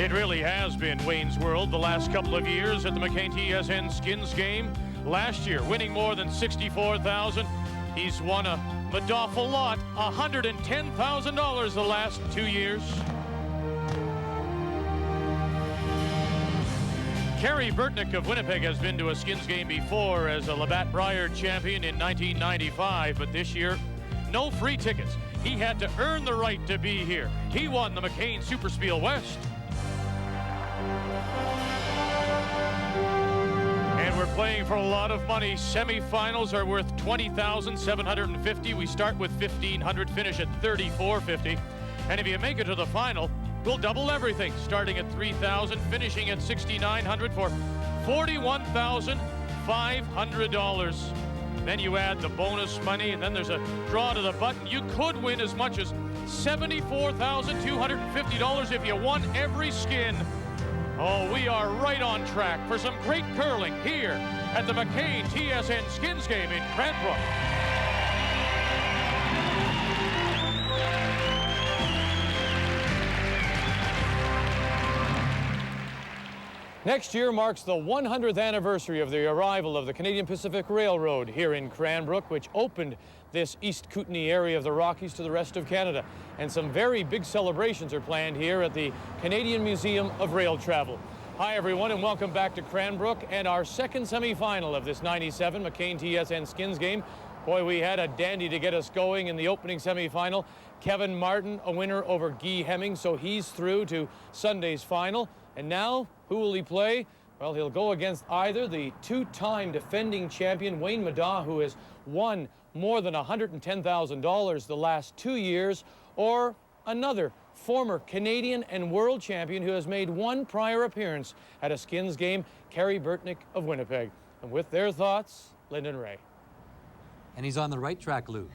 It really has been Wayne's World the last couple of years at the McCain TSN Skins game. Last year, winning more than $64,000. He's won a Middaugh lot, $110,000 the last 2 years. Kerry Burtnyk of Winnipeg has been to a Skins game before as a Labatt Brier champion in 1995, but this year, no free tickets. He had to earn the right to be here. He won the McCain Superspiel West. And we're playing for a lot of money. Semifinals are worth $20,750. We start with $1,500, finish at $3,450. And if you make it to the final, we'll double everything, starting at $3,000, finishing at $6,900 for $41,500. Then you add the bonus money, and then there's a draw to the button. You could win as much as $74,250 if you won every skin. Oh, we are right on track for some great curling here at the McCain TSN Skins game in Cranbrook. Next year marks the 100th anniversary of the arrival of the Canadian Pacific Railroad here in Cranbrook, which opened this East Kootenay area of the Rockies to the rest of Canada. And some very big celebrations are planned here at the Canadian Museum of Rail Travel. Hi everyone, and welcome back to Cranbrook and our second semifinal of this 97 McCain TSN Skins game. Boy, we had a dandy to get us going in the opening semifinal. Kevin Martin, a winner over Guy Hemming, so he's through to Sunday's final. And now, who will he play? Well, he'll go against either the two-time defending champion, Wayne Middaugh, who has won more than $110,000 the last 2 years, or another former Canadian and world champion who has made one prior appearance at a Skins game, Kerry Burtnyk of Winnipeg. And with their thoughts, Lyndon Ray. And he's on the right track, Lou.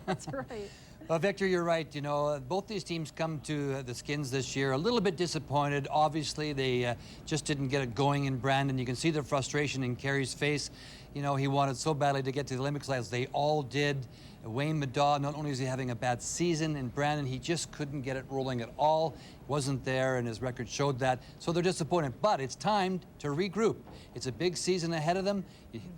That's right. Well, Victor, you're right. You know, both these teams come to the Skins this year a little bit disappointed. Obviously, they just didn't get it going in Brandon. You can see the frustration in Kerry's face. You know, he wanted so badly to get to the Olympics, as they all did. Wayne Middaugh, not only is he having a bad season in Brandon, he just couldn't get it rolling at all. Wasn't there, and his record showed that. So they're disappointed. But it's time to regroup. It's a big season ahead of them.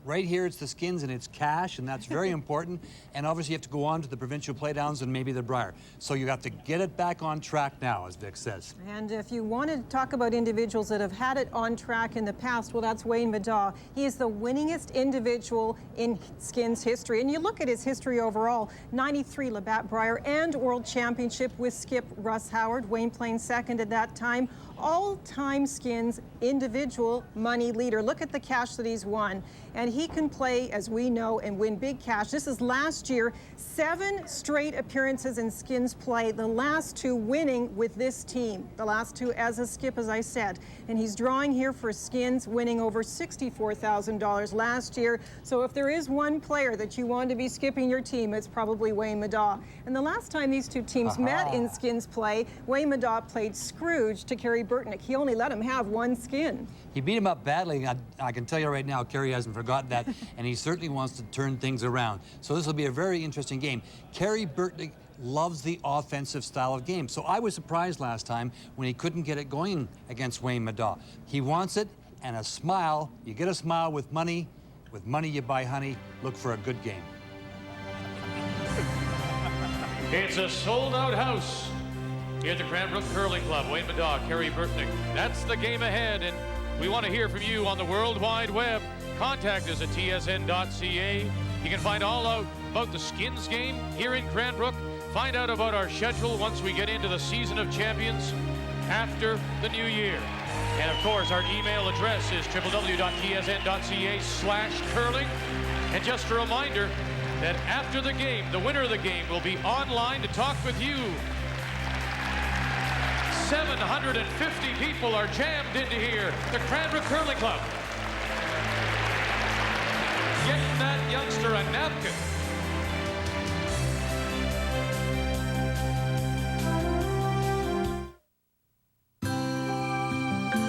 Right here, it's the Skins and it's cash, and that's very important. And obviously, you have to go on to the provincial playdowns and maybe the Brier. So you have to get it back on track now, as Vic says. And if you want to talk about individuals that have had it on track in the past, well, that's Wayne Middaugh. He is the winningest individual in Skins history. And you look at his history overall, 93 Labatt Brier and World Championship with skip Russ Howard. Wayne playing second at that time. All-time Skins individual money leader. Look at the cash that he's won. And he can play, as we know, and win big cash. This is last year, 7 straight appearances in Skins play, the last 2 winning with this team. The last 2 as a skip, as I said. And he's drawing here for Skins, winning over $64,000 last year. So if there is one player that you want to be skipping your team, it's probably Wayne Middaugh. And the last time these two teams met in Skins play, Wayne Middaugh played Scrooge to Kerry Burtnyk. He only let him have 1 skin. He beat him up badly. I can tell you right now, Kerry hasn't forgotten that, and he certainly wants to turn things around. So this will be a very interesting game. Kerry Burtnyk loves the offensive style of game. So I was surprised last time when he couldn't get it going against Wayne Middaugh. He wants it, and a smile. You get a smile with money. With money, you buy honey. Look for a good game. It's a sold-out house here at the Cranbrook Curling Club. Wayne Middaugh, Kerry Burtnyk. That's the game ahead, and we want to hear from you on the World Wide Web. Contact us at tsn.ca. You can find all out about the Skins game here in Cranbrook. Find out about our schedule once we get into the season of champions after the new year. And of course, our email address is www.tsn.ca/curling. And just a reminder that after the game, the winner of the game will be online to talk with you. 750 people are jammed into here, the Cranbrook Curling Club. Getting that youngster a napkin.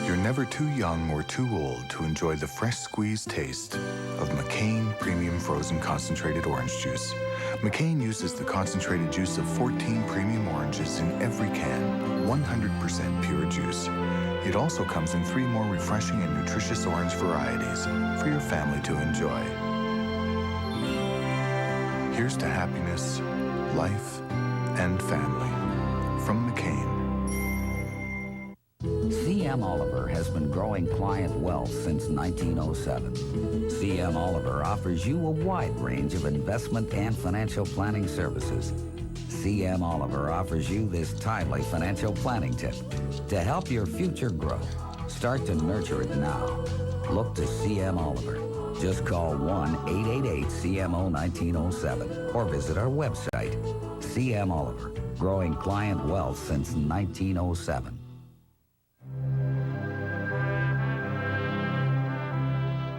You're never too young or too old to enjoy the fresh squeezed taste of McCain Premium Frozen Concentrated Orange Juice. McCain uses the concentrated juice of 14 premium oranges in every can, 100% pure juice. It also comes in 3 more refreshing and nutritious orange varieties for your family to enjoy. Here's to happiness, life, and family. From McCain. CM Oliver has been growing client wealth since 1907. CM Oliver offers you a wide range of investment and financial planning services. CM Oliver offers you this timely financial planning tip to help your future grow. Start to nurture it now. Look to CM Oliver. Just call 1-888-CMO-1907 or visit our website. CM Oliver, growing client wealth since 1907.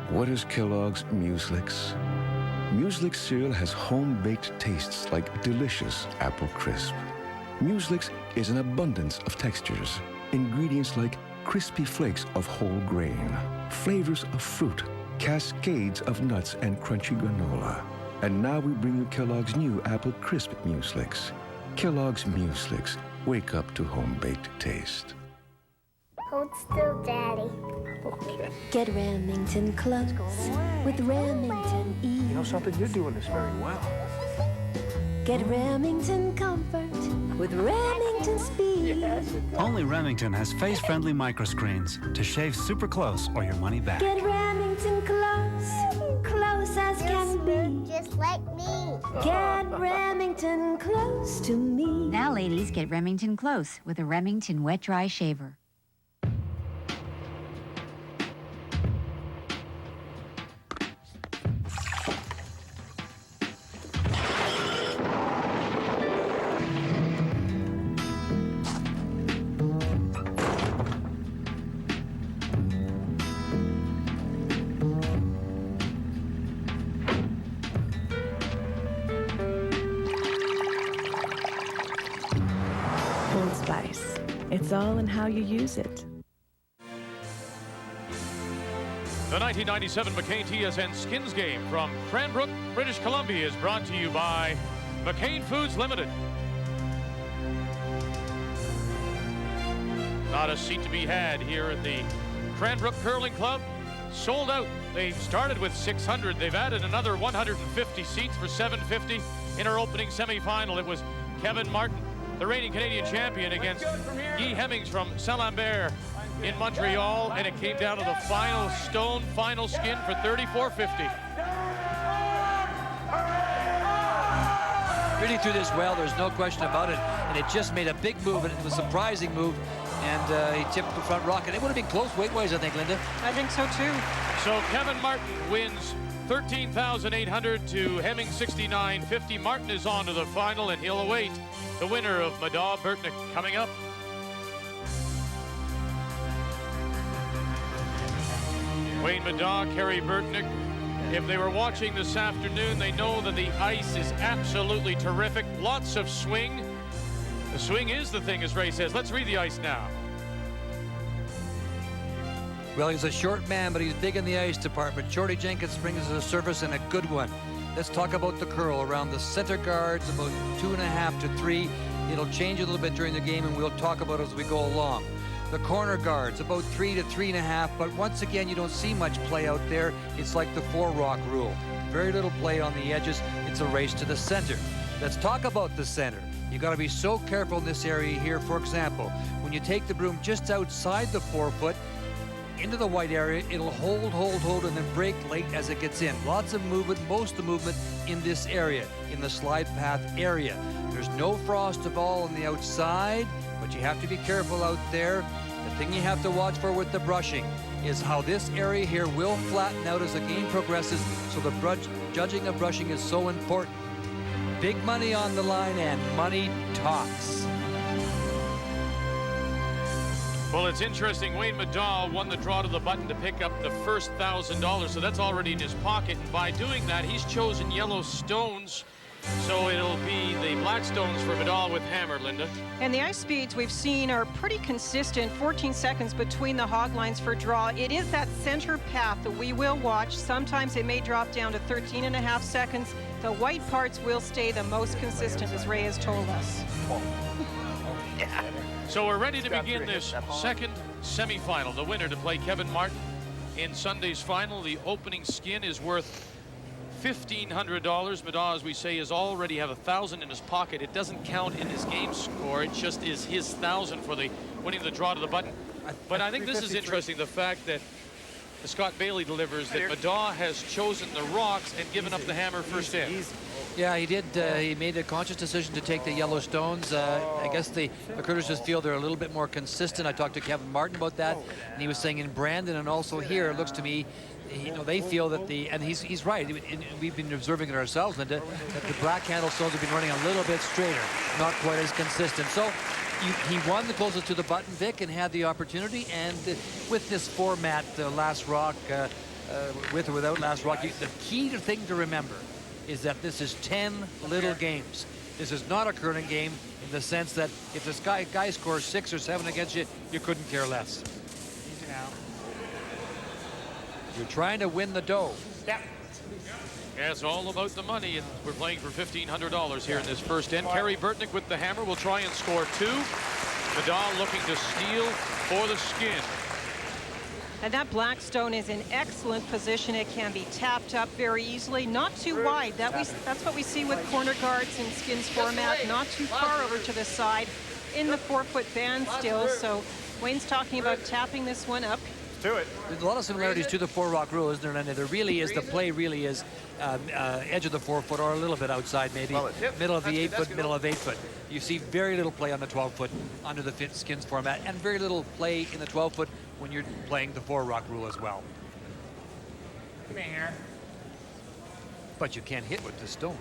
What is Kellogg's Mueslix? Mueslix cereal has home-baked tastes like delicious apple crisp. Mueslix is an abundance of textures, ingredients like crispy flakes of whole grain, flavors of fruit, cascades of nuts, and crunchy granola. And now we bring you Kellogg's new Apple Crisp Mueslix. Kellogg's Mueslix. Wake up to home-baked taste. Hold still, Daddy. Okay. Get Remington close with Remington Ease. You know something? You're doing this very well. Get Remington comfort with Remington Speed. Yes. Only Remington has face-friendly microscreens to shave super close or your money back. Get Remington close, close as can be. Just like me. Get Remington close to me. Now, ladies, get Remington close with a Remington Wet Dry Shaver. Old Spice. It's all in how you use it. The 1997 McCain TSN Skins game from Cranbrook, British Columbia is brought to you by McCain Foods Limited. Not a seat to be had here at the Cranbrook Curling Club. Sold out. They started with 600. They've added another 150 seats for 750 in our opening semifinal. It was Kevin Martin, the reigning Canadian champion, against Guy Hemmings from Saint-Lambert in Montreal, and it came down to the final stone, final skin for $34.50. Really threw this well, there's no question about it, and it just made a big move, and it was a surprising move, and he tipped the front rock, and it would have been close weight-wise, I think, Linda. I think so, too. So Kevin Martin wins $13,800 to Hemmings $69.50. Martin is on to the final, and he'll await the winner of Middaugh Burtnyk coming up. Wayne Middaugh, Kerry Burtnyk. If they were watching this afternoon, they know that the ice is absolutely terrific. Lots of swing. The swing is the thing, as Ray says. Let's read the ice now. Well, he's a short man, but he's big in the ice department. Shorty Jenkins brings us a service and a good one. Let's talk about the curl around the center guards, about 2.5 to 3. It'll change a little bit during the game, and we'll talk about it as we go along. The corner guards, about 3 to 3.5, but once again, you don't see much play out there. It's like the 4-rock rule. Very little play on the edges. It's a race to the center. Let's talk about the center. You got to be so careful in this area here. For example, when you take the broom just outside the 4-foot, into the white area, it'll hold, and then break late as it gets in. Lots of movement, most of the movement in this area, in the slide path area. There's no frost of all on the outside, but you have to be careful out there. The thing you have to watch for with the brushing is how this area here will flatten out as the game progresses, so the judging of brushing is so important. Big money on the line, and money talks. Well, it's interesting. Wayne Middaugh won the draw to the button to pick up the first $1,000, so that's already in his pocket. And by doing that, he's chosen yellow stones. So it'll be the black stones for Middaugh with hammer, Linda. And the ice speeds we've seen are pretty consistent, 14 seconds between the hog lines for draw. It is that center path that we will watch. Sometimes it may drop down to 13.5 seconds. The white parts will stay the most consistent, as Ray has told us. So we're ready to begin this second semifinal. The winner to play Kevin Martin in Sunday's final. The opening skin is worth $1,500. Middaugh, as we say, is already have 1,000 in his pocket. It doesn't count in his game score. It just is his 1,000 for the winning the draw to the button. But I think this is interesting, the fact that Scott Bailey delivers that Middaugh has chosen the rocks and given up the hammer first in. Yeah, he did. He made a conscious decision to take the yellow stones. I guess the McCurtis just feel they're a little bit more consistent. I talked to Kevin Martin about that, and he was saying in Brandon and also here, it looks to me, you know, they feel that and he's right. We've been observing it ourselves, Linda, that the black handle stones have been running a little bit straighter, not quite as consistent. So he won the closest to the button, Vic, and had the opportunity. And with this format, last rock, with or without last rock, the key thing to remember is that this is 10 little games. This is not a curling game in the sense that if this guy scores 6 or 7 against you, you couldn't care less. Easy now. You're trying to win the dough. Yep. Yeah, it's all about the money, and we're playing for $1,500 here in this first end. Kerry Burtnyk with the hammer will try and score 2. Middaugh looking to steal for the skin. And that black stone is in excellent position. It can be tapped up very easily, not too wide. That's what we see with corner guards in skins format, not too far over to the side, in the 4-foot band still. So Wayne's talking about tapping this one up. Do it. There's a lot of similarities to the 4-rock rule, isn't there? And there really is, the play really is edge of the 4-foot or a little bit outside, maybe middle of the 8-foot, middle of 8-foot. You see very little play on the 12-foot under the skins format, and very little play in the 12-foot when you're playing the 4-rock rule as well. Come here. But you can't hit with the stone.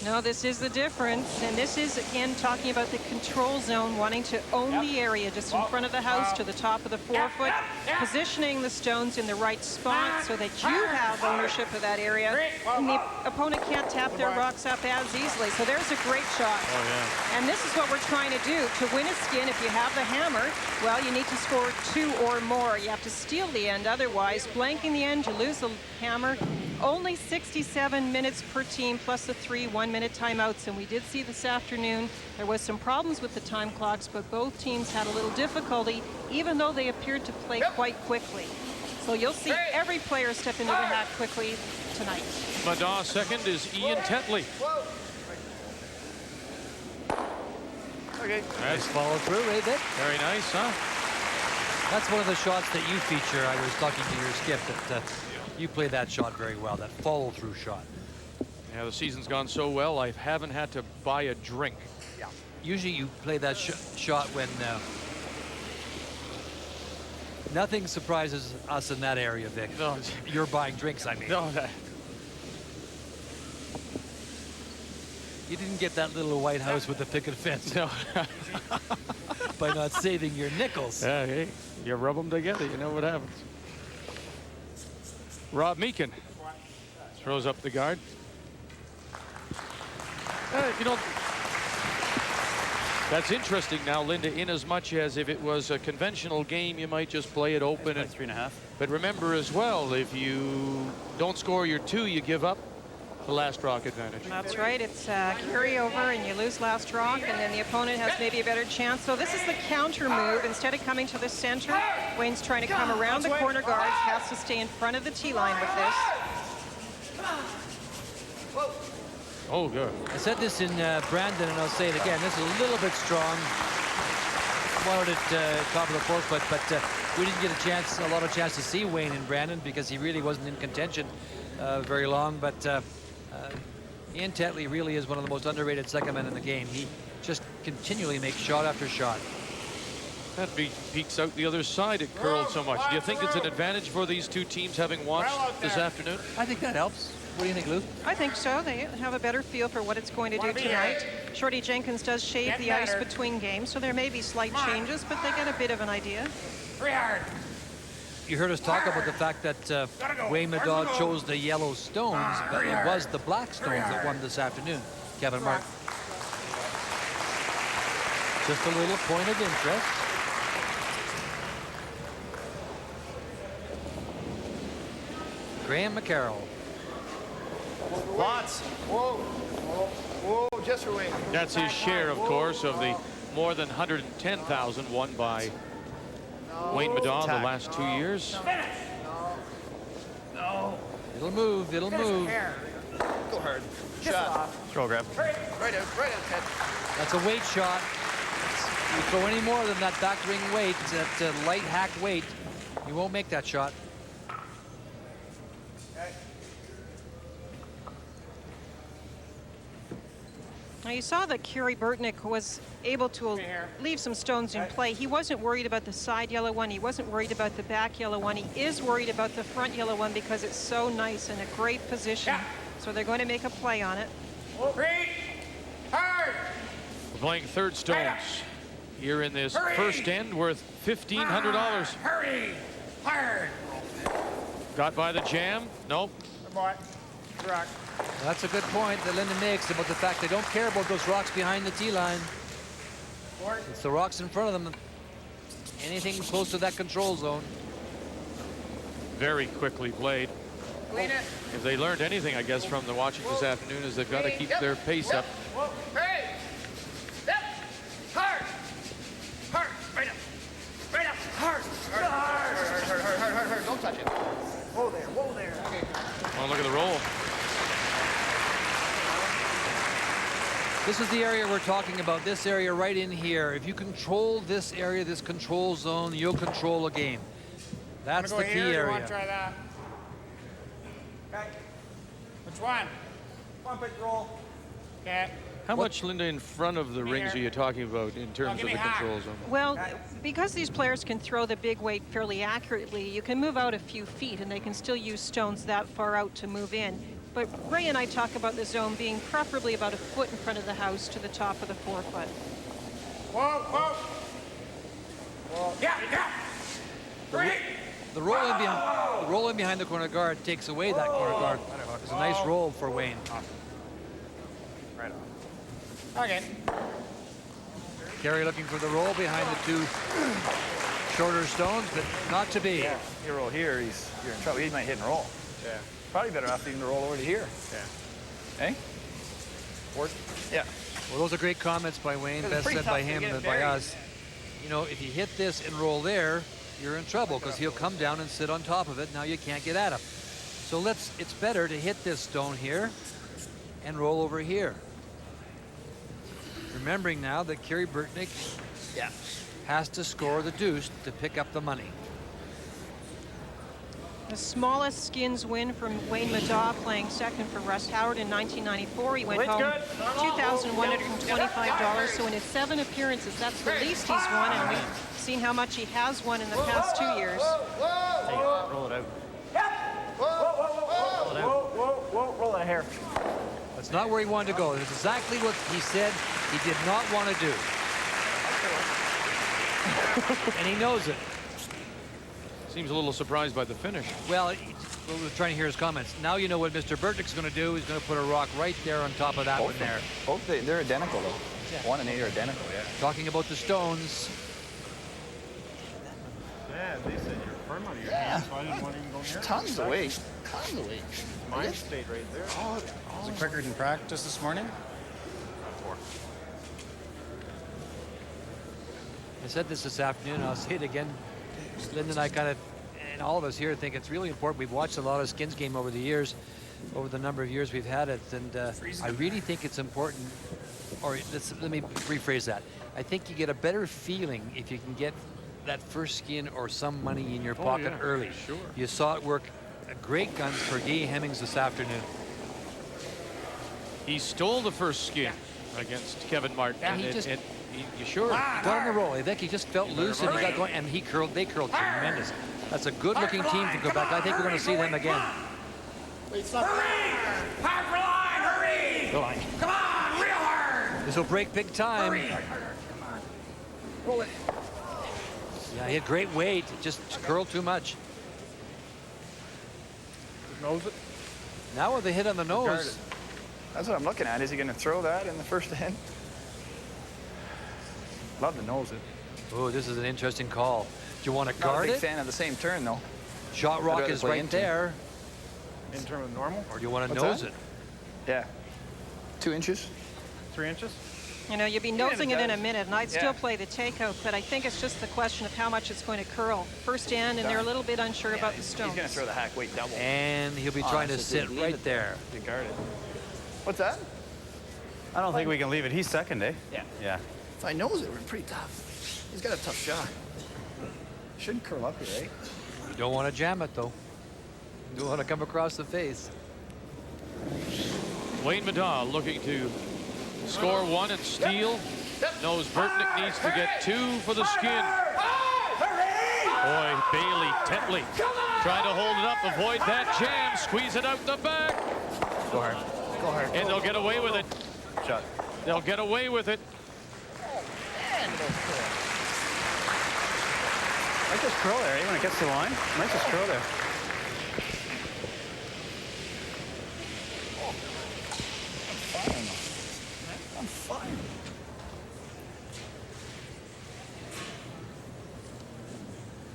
No, this is the difference. And this is, again, talking about the control zone, wanting to own the area just in front of the house to the top of the 4-foot, positioning the stones in the right spot so that you have ownership of that area, and the opponent can't tap their rocks up as easily. So there's a great shot. Oh, yeah. And this is what we're trying to do. To win a skin, if you have the hammer, well, you need to score 2 or more. You have to steal the end. Otherwise, blanking the end, you lose the hammer. Only 67 minutes per team, plus the 3 one-minute timeouts. And we did see this afternoon there was some problems with the time clocks, but both teams had a little difficulty, even though they appeared to play quite quickly. So you'll see every player step into the hat quickly tonight. Middaugh second is Ian Tetley. Okay. Nice follow through, right, Vic? Very nice, huh? That's one of the shots that you feature. I was talking to your skip that you play that shot very well, that follow-through shot. Yeah, the season's gone so well, I haven't had to buy a drink. Yeah. Usually you play that shot when nothing surprises us in that area, Vic. No. You're buying drinks, I mean. No, you didn't get that little White House with the picket fence. No. By not saving your nickels. Yeah, hey, you rub them together, you know what happens. Rob Meakin throws up the guard. You know, that's interesting now, Linda, in as much as if it was a conventional game, you might just play it open. And 3.5. But remember as well, if you don't score your 2, you give up the last rock advantage. That's right. It's carryover, and you lose last rock, and then the opponent has maybe a better chance. So this is the counter move. Instead of coming to the center, Wayne's trying to come around the corner guards, has to stay in front of the tee line with this. Oh, good. I said this in Brandon, and I'll say it again. This is a little bit strong. Wanted it top of the 4-foot, but we didn't get a lot of chance to see Wayne in Brandon because he really wasn't in contention very long. But Ian Tetley really is one of the most underrated second men in the game. He just continually makes shot after shot. That peeks out the other side. It curled so much. Do you think it's an advantage for these two teams having watched this afternoon? I think that helps. What do you think, Lou? I think so. They have a better feel for what it's going to do tonight. Shorty Jenkins does shave the ice between games, so there may be slight changes, but they get a bit of an idea. You heard us talk about the fact that Wayne Middaugh chose the yellow stones, but it was the black stones that won this afternoon. Kevin Martin. Just a little point of interest. Graham McCarroll. Lots. Whoa. Whoa, just for Wayne. That's his share, of course, of the more than 110,000 won by Wayne Middaugh the last 2 years. No. It'll move. It'll move. Go hard. Shot. Throw grab. Right out, Ted. That's a weight shot. You throw any more than that back ring weight, that light hack weight, you won't make that shot. Now you saw that Kerry Burtnyk was able to leave some stones in play. He wasn't worried about the side yellow one. He wasn't worried about the back yellow one. He is worried about the front yellow one because it's so nice in a great position. So they're going to make a play on it. Hard. We're playing third stones here in this first end worth $1,500. Hurry. Hard. Got by the jam. Nope. Good boy. Rock. That's a good point that Lyndon makes about the fact they don't care about those rocks behind the tee line. It's the rocks in front of them. Anything close to that control zone. Very quickly played. If they learned anything, I guess, from the watching this afternoon, is they've got to keep their pace up. Hey. Yep. Hard. Hard. Right up. Right up. Hard. Hard. Don't touch it. Whoa there. Whoa there. Okay. Oh, look at the roll. This is the area we're talking about, this area right in here. If you control this area, this control zone, you'll control a game. That's the key area. You want to try that? Okay. Which one? Bump it, roll. Okay. How much, Linda, in front of the rings are you talking about in terms of the control zone? Well, because these players can throw the big weight fairly accurately, you can move out a few feet and they can still use stones that far out to move in. But Ray and I talk about the zone being preferably about a foot in front of the house to the top of the 4 foot. Whoa, whoa. Whoa. Yeah. The roll in behind the corner guard takes away that corner guard. It's a nice roll for Wayne. Right on. Okay. Kerry looking for the roll behind the two shorter stones, but not to be. Yeah, you roll here, you're in trouble. He might hit and roll. Yeah. Probably better off even to roll over to here. Yeah. Eh? Yeah. Well, those are great comments by Wayne. Best said by him than by us. You know, if you hit this and roll there, you're in trouble because he'll come down and sit on top of it. Now you can't get at him. So it's better to hit this stone here and roll over here. Remembering now that Kerry Burtnyk has to score the deuce to pick up the money. The smallest skins win from Wayne Middaugh playing second for Russ Howard in 1994. He went home $2,125. So in his 7 appearances, that's the least he's won, and we've seen how much he has won in the past 2 years. Roll it out. Whoa, roll that hair. That's not where he wanted to go. It's exactly what he said he did not want to do. And he knows it. Seems a little surprised by the finish. Well, we're trying to hear his comments. Now you know what Mr. Burtnyk's going to do. He's going to put a rock right there on top of that one there. Both they're identical, though. Yeah. 1 and 8 are identical, yeah. Talking about the stones. Yeah, they said you're firm on your hands, so I didn't want to even go near. Tons of weight. Tons of weight. Mine stayed right there. Was it quicker than practice this morning? I said this afternoon, and I'll say it again. Lyndon and I kind of, and all of us here, think it's really important. We've watched a lot of skins game over the years, over the number of years we've had it, and I really think it's important, or let me rephrase that. I think you get a better feeling if you can get that first skin or some money in your pocket early. Sure. You saw it work great guns for Guy Hemmings this afternoon. He stole the first skin against Kevin Martin. And he just... You sure? Got on the roll. I think he just felt loose and he got going, and they curled tremendous. That's a good-looking team from Quebec. I think we're going to see them again. Hurry! Hard for line! Hurry! Go line. Come on, real hard! This will break big time. Hurry! Come on. Roll it. Yeah, he had great weight. It just curled too much. Nose it. Now with the hit on the nose. That's what I'm looking at. Is he going to throw that in the first end? Love to nose it. Oh, this is an interesting call. Do you want to guard it? Not a big fan of the same turn, though. Shot rock is right there. In terms of normal? Or do you want to What's nose that? it? Yeah. 2 inches. 3 inches? You know, you'll be nosing it in a minute, and I'd still play the takeout, but I think it's just the question of how much it's going to curl. First in, and they're a little bit unsure about the stones. He's going to throw the hack weight double. And he'll be trying to sit right there. You guard it. What's that? I don't think we can leave it. He's second, eh? Yeah. If I knows it, we're pretty tough. He's got a tough shot. Shouldn't curl up here, eh? You don't want to jam it, though. You don't want to come across the face. Wayne Middaugh looking to score one and steal. Knows Burtnyk needs to get two for the skin. Boy, Bailey Templey trying to hold it up, avoid that jam, squeeze it out the back. Go hard. Go hard. And they'll get away with it. Shot. They'll get away with it. Might just curl there, eh? When it gets to the line, might just curl there. I'm fine.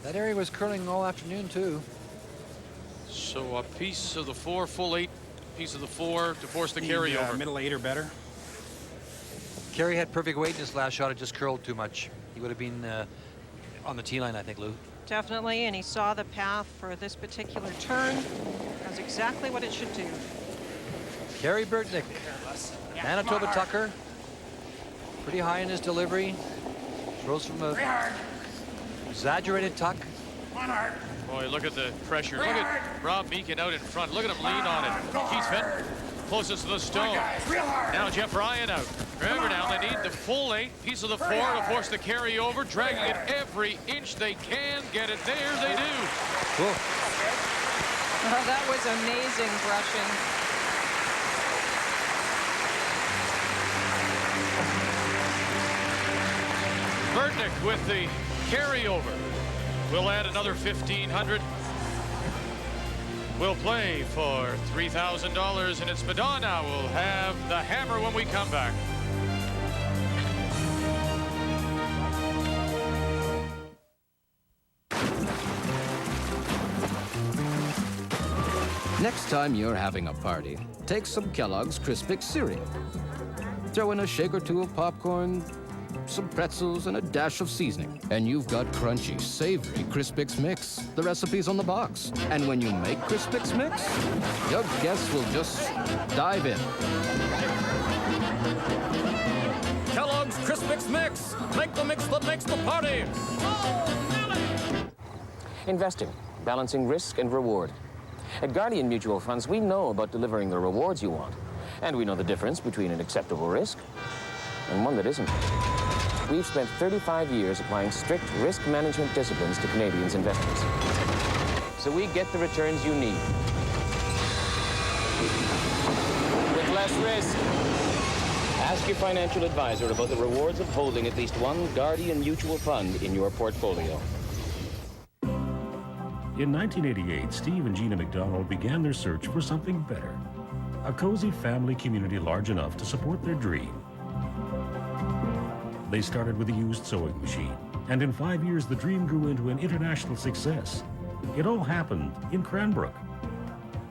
That area was curling all afternoon, too. So a piece of the 4, full 8, piece of the 4 to force the carryover. Middle 8 or better. Kerry had perfect weight in his last shot. It just curled too much. He would have been on the tee line, I think, Lou. Definitely, and he saw the path for this particular turn. That's exactly what it should do. Kerry Burtnyk, Manitoba Tucker, pretty high in his delivery. Throws from a exaggerated tuck. Boy, look at the pressure. Look at Rob Meakin out in front. Look at him lean on it. Keith Fenton closest to the stone. Now Jeff Ryan out. Remember now, they need the full 8, piece of the 4 to force the carryover, dragging it every inch they can. Get it there, they do. Cool. Oh, that was amazing brushing. Burtnyk with the carryover. We'll add another $1,500. We'll play for $3,000, and it's Middaugh now. We'll have the hammer when we come back. Next time you're having a party, take some Kellogg's Crispix cereal. Throw in a shake or two of popcorn, some pretzels, and a dash of seasoning. And you've got crunchy, savory Crispix Mix. The recipe's on the box. And when you make Crispix Mix, your guests will just dive in. Kellogg's Crispix Mix. Make the mix that makes the party. Investing, balancing risk and reward. At Guardian Mutual Funds, we know about delivering the rewards you want. And we know the difference between an acceptable risk and one that isn't. We've spent 35 years applying strict risk management disciplines to Canadians' investments. So we get the returns you need. With less risk. Ask your financial advisor about the rewards of holding at least one Guardian Mutual Fund in your portfolio. In 1988, Steve and Gina McDonald began their search for something better. A cozy family community large enough to support their dream. They started with a used sewing machine, and in 5 years, the dream grew into an international success. It all happened in Cranbrook.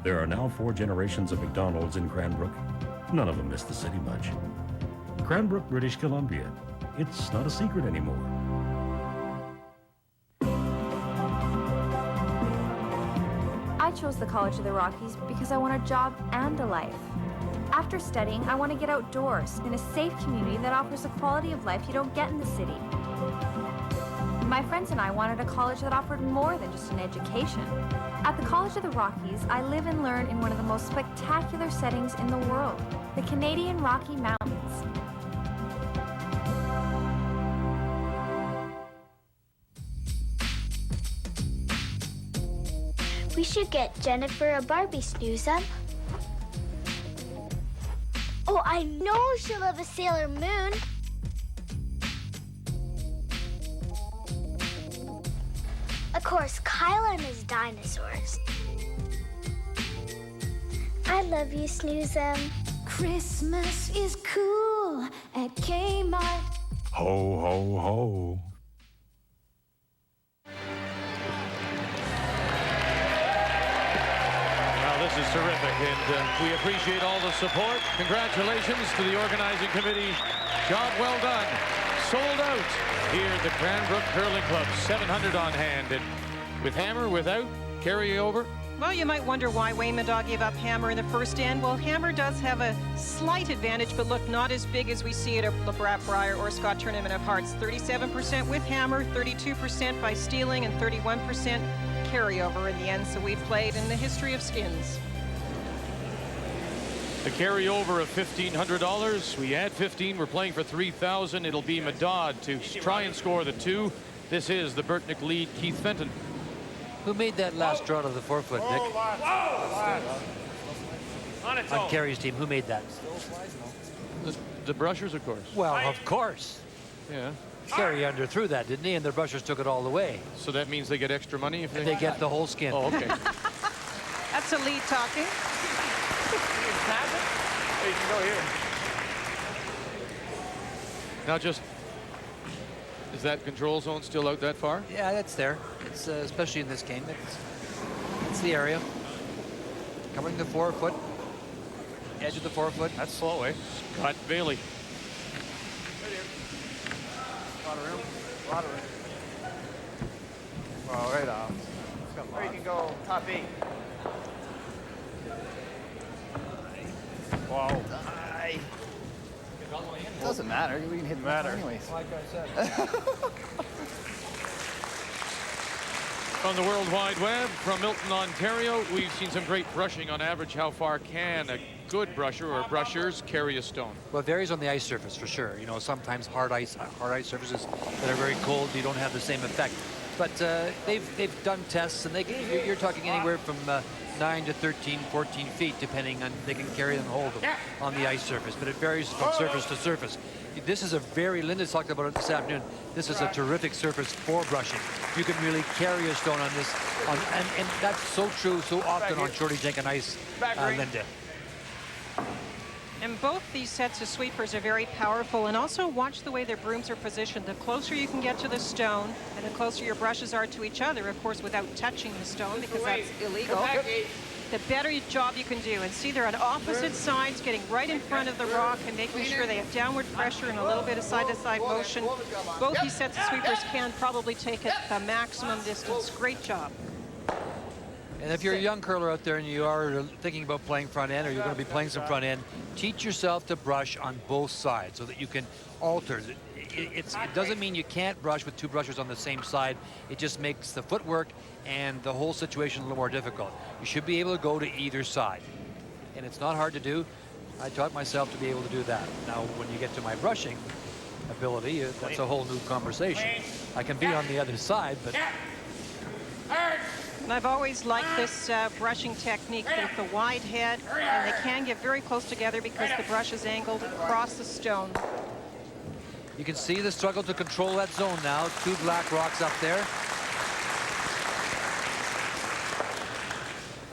There are now 4 generations of McDonald's in Cranbrook. None of them miss the city much. Cranbrook, British Columbia. It's not a secret anymore. I chose the College of the Rockies because I want a job and a life. After studying, I want to get outdoors in a safe community that offers a quality of life you don't get in the city. My friends and I wanted a college that offered more than just an education. At the College of the Rockies, I live and learn in one of the most spectacular settings in the world, the Canadian Rocky Mountains. We should get Jennifer a Barbie snooze-up. Oh, I know she'll love a Sailor Moon. Of course, Kyle and his dinosaurs. I love you, Snoozem. Christmas is cool at Kmart. Ho, ho, ho. This is terrific, and we appreciate all the support. Congratulations to the organizing committee Job well done. Sold out here at the Cranbrook Curling Club. 700 on hand. And with hammer, without, carry over. Well, you might wonder why Wayne Middaugh gave up hammer in the first end. Well, hammer does have a slight advantage, but look, not as big as we see it at LeBrat Brier or Scott Tournament of Hearts. 37% with hammer, 32% by stealing, and 31% carryover in the end. So we've played in the history of skins. The carryover of $1,500. We add 15. We're playing for 3,000. It'll be Middaugh to try and score the 2. This is the Burtnyk lead. Keith Fenton. Who made that last draw to the forefoot, Nick? On Kerry's team, who made that? The Brushers, of course. Well, of course. Yeah. Kerry underthrew that, didn't he? And the Brushers took it all the way. So that means they get extra money if they get the whole skin. Oh, okay. That's a lead talking. Hey, you can go here. Now just, is that control zone still out that far? Yeah, that's there. It's especially in this game. It's the area. Covering the forefoot. Edge of the forefoot. That's slow, eh? Scott Bailey. A lot of room. A lot of room. Well, right off. Or you can go top 8. Wow. It doesn't matter. We can hit the matter anyways. Like I said. From the World Wide Web, from Milton, Ontario, we've seen some great brushing. On average, how far can a good brusher or brushers carry a stone? Well, it varies on the ice surface for sure. You know, sometimes hard ice surfaces that are very cold, you don't have the same effect. But they've done tests, and you're talking anywhere from 9 to 13, 14 feet, depending on they can carry and hold them on the ice surface. But it varies from surface to surface. This is a very, Linda's talked about it this afternoon, this is a terrific surface for brushing. You can really carry a stone on this, and that's so true so often on shorty jank and ice, Linda. And both these sets of sweepers are very powerful, and also watch the way their brooms are positioned. The closer you can get to the stone, and the closer your brushes are to each other, of course, without touching the stone, because that's illegal, the better job you can do. And see, they're on opposite sides, getting right in front of the rock and making sure they have downward pressure and a little bit of side-to-side motion. Both these sets of sweepers can probably take it the maximum distance. Great job. And if you're a young curler out there and you are thinking about playing front end, or you're going to be playing some front end, teach yourself to brush on both sides so that you can alter. It doesn't mean you can't brush with two brushers on the same side. It just makes the footwork and the whole situation a little more difficult. You should be able to go to either side. And it's not hard to do. I taught myself to be able to do that. Now, when you get to my brushing ability, that's a whole new conversation. I can be on the other side, but... And I've always liked this brushing technique with the wide head, and they can get very close together because the brush is angled across the stone. You can see the struggle to control that zone now. Two black rocks up there.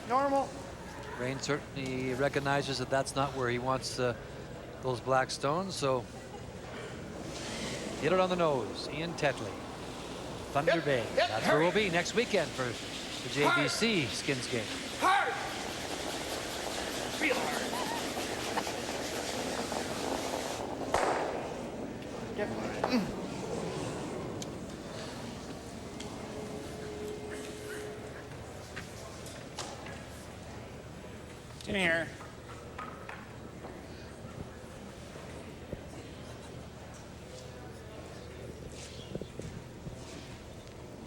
Normal. Rain certainly recognizes that that's not where he wants those black stones, so hit it on the nose. Ian Tetley, Thunder Bay. That's where we'll be next weekend for the JBC Skins game. Hard. Real hard. In here.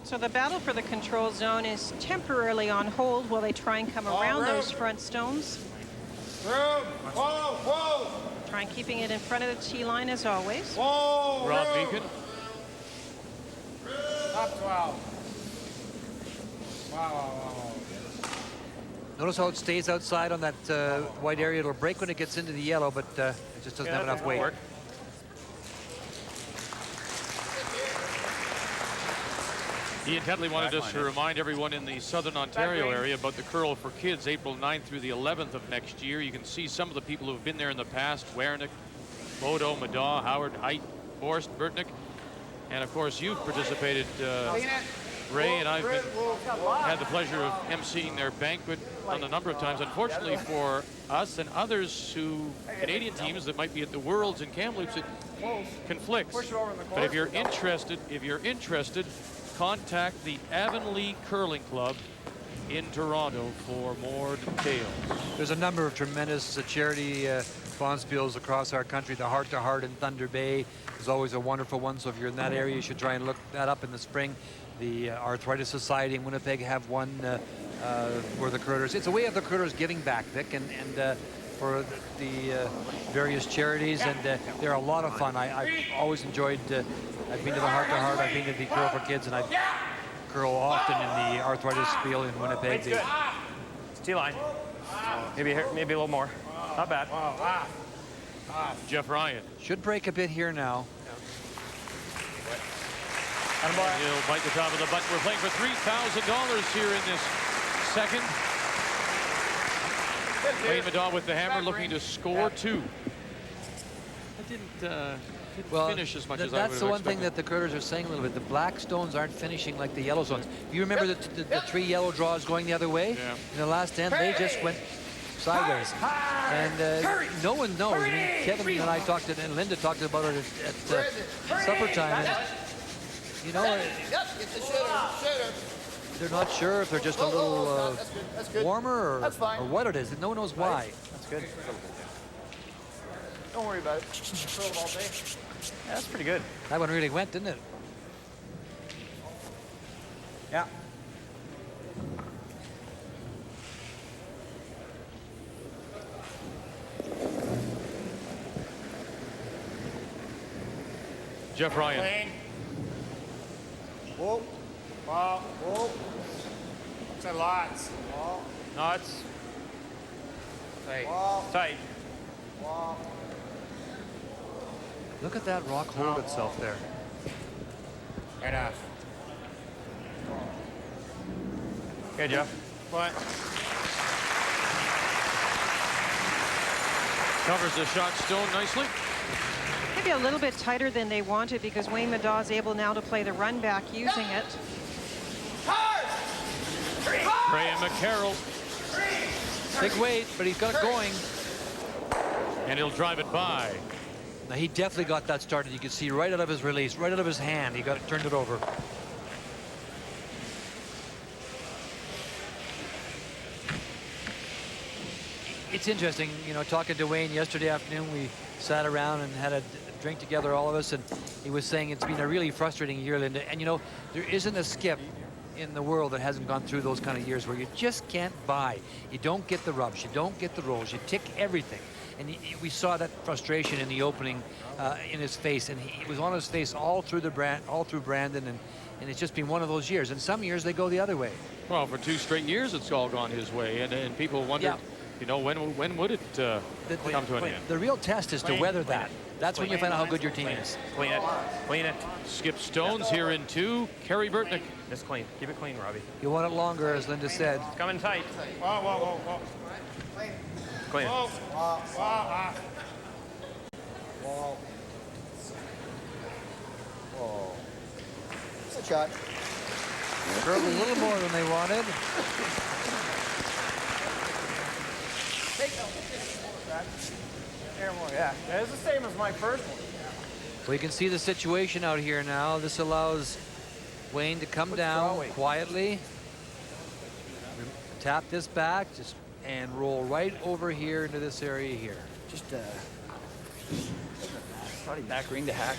So the battle for the control zone is temporarily on hold while they try and come around those front stones. Whoa, whoa. Try and keeping it in front of the tee line as always. Whoa, Rob Beacon. Top 12. Wow. Notice how it stays outside on that white area. It'll break when it gets into the yellow, but it just doesn't have enough weight. Ian Tetley wanted us to remind everyone in the Southern Ontario area about the Curl for Kids, April 9th through the 11th of next year. You can see some of the people who have been there in the past: Burtnyk, Bodo, Middaugh, Howard, Height, Forrest, Burtnyk. And of course, you've participated Ray and I've had the pleasure of emceeing their banquet on a number of times. Unfortunately for us and others Canadian teams that might be at the Worlds in Kamloops, it conflicts. But if you're interested, contact the Avonlea Curling Club in Toronto for more details. There's a number of tremendous charity bonspiels across our country. The Heart to Heart in Thunder Bay is always a wonderful one. So if you're in that area, you should try and look that up in the spring. The Arthritis Society in Winnipeg have one where the curlers. It's a way of the curlers giving back, Vic, and for the various charities, and they're a lot of fun. I've always enjoyed. I've been to the Heart to Heart. I've been to the Curl for Kids, and I curl often in the Arthritis Spiel in Winnipeg. It's T-line. Maybe a little more. Not bad. Jeff Ryan should break a bit here now. He'll bite the top of the button. We're playing for $3,000 here in this second. Wayne Middaugh with the hammer, looking to score 2. I didn't finish as much as I would have expected. That's the one thing that the curlers are saying a little bit. The black stones aren't finishing like the yellow stones. You remember the 3 yellow draws going the other way? Yeah. In the last end, they just went sideways. And no one knows. I mean, Kevin and I talked, and Linda talked about it at supper time. And, you know, they're not sure if they're just a little warmer or what it is. No one knows why. That's good. Don't worry about it. All day. Yeah, that's pretty good. That one really went, didn't it? Yeah. Jeff Ryan. Lane. Whoa. Wow. Whoa. Said lots. Whoa. Nuts. Tight. Whoa. Tight. Whoa. Look at that rock hold itself there. Right off. Okay, Jeff. What? Covers the shot stone nicely. Maybe a little bit tighter than they wanted because Wayne Middaugh is able now to play the run back using it. Graham McCarroll. Big weight, but he's got it going. And he'll drive it by. Now he definitely got that started. You can see right out of his release, right out of his hand. He got it, turned it over. It's interesting, you know, talking to Wayne yesterday afternoon, we sat around and had a drink together, all of us, and he was saying it's been a really frustrating year, Linda. And, you know, there isn't a skip in the world that hasn't gone through those kind of years where you just can't buy. You don't get the rubs, you don't get the rolls, you tick everything. And we saw that frustration in the opening in his face, and he was on his face all through Brandon, and it's just been one of those years. And some years they go the other way. Well, for 2 straight years it's all gone his way, and people wondered, you know, when would it come to an end? The real test is to weather that. That's when you find out how good your team is. Clean it. Clean it. Skip Stones here in 2. Kerry Burtnyk. Just clean. Keep it clean, Robbie. You want it longer, as Linda said. It's coming tight. Whoa, whoa, whoa, whoa. Clean it. Whoa. Whoa. Whoa. Whoa. It's a shot. Curled a little more than they wanted. Yeah, it's the same as my first one. We can see the situation out here now. This allows Wayne to come down quietly, tap this back, and roll right over here into this area here. Just probably back ring to hack.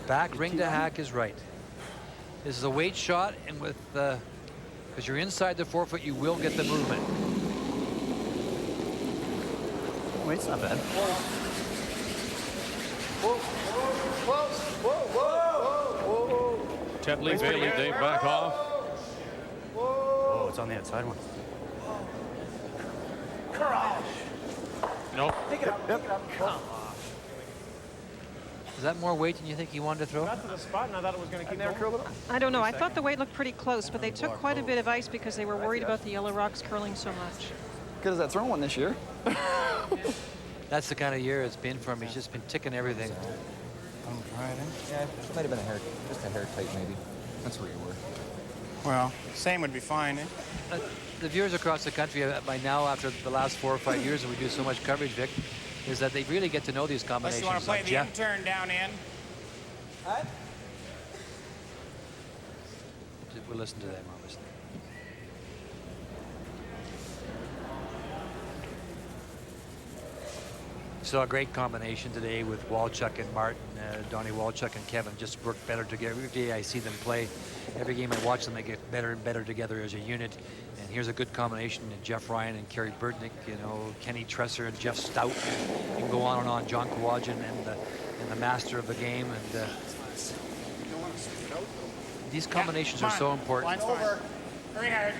Back ring to hack is right. This is a weight shot, and with because you're inside the forefoot, you will get the movement. Weight's not bad. Whoa, whoa, whoa, whoa, whoa, whoa. Tetley, Bailey, Dave back off. Oh, it's on the outside one. Nope. Pick it up, pick it up. Come on. Is that more weight than you think he wanted to throw? Got to the spot and I thought it was going to keep going. I don't know. I thought the weight looked pretty close, but they took quite a bit of ice because they were worried about the yellow rocks curling so much. Good as that thrown one this year. That's the kind of year it's been for him. He's just been ticking everything. Yeah, it might have been just a hair tight maybe. That's where you were. Well, same would be fine, eh? The viewers across the country by now, after the last 4 or 5 years that we do so much coverage, Vic, is that they really get to know these combinations. Unless you want to play like the Jeff. intern down in. What? We'll listen to them, obviously. So a great combination today with Walchuk and Martin, Donnie Walchuk and Kevin just work better together. Every day I see them play, every game I watch them, they get better and better together as a unit. And here's a good combination in Jeff Ryan and Kerry Burtnyk, you know, Kenny Tresser and Jeff Stout. You can go on and on. John Kawajan and the master of the game. And these combinations are so important. Line's over. Very hard.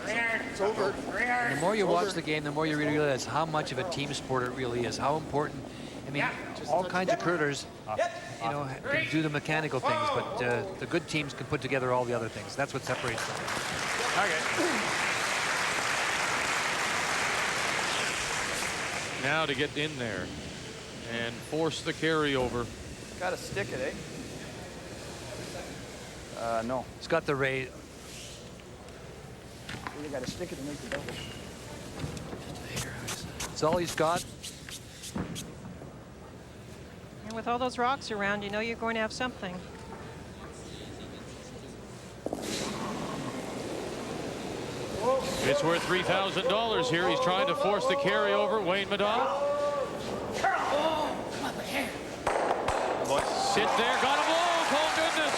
Very hard. It's over. Very hard. And the more you watch the game, the more you really realize how much of a team sport it really is. How important. I mean, all kinds of curlers, you know, can do the mechanical things, but the good teams can put together all the other things. That's what separates them. Okay. Now to get in there and force the carryover. Got to stick it, eh? No. It's got the raise. You got to stick it to make the double. That's all he's got. And with all those rocks around, you know you're going to have something. It's worth $3,000 here. He's trying to force the carryover. Wayne Middaugh. Sit there, got him. Oh goodness.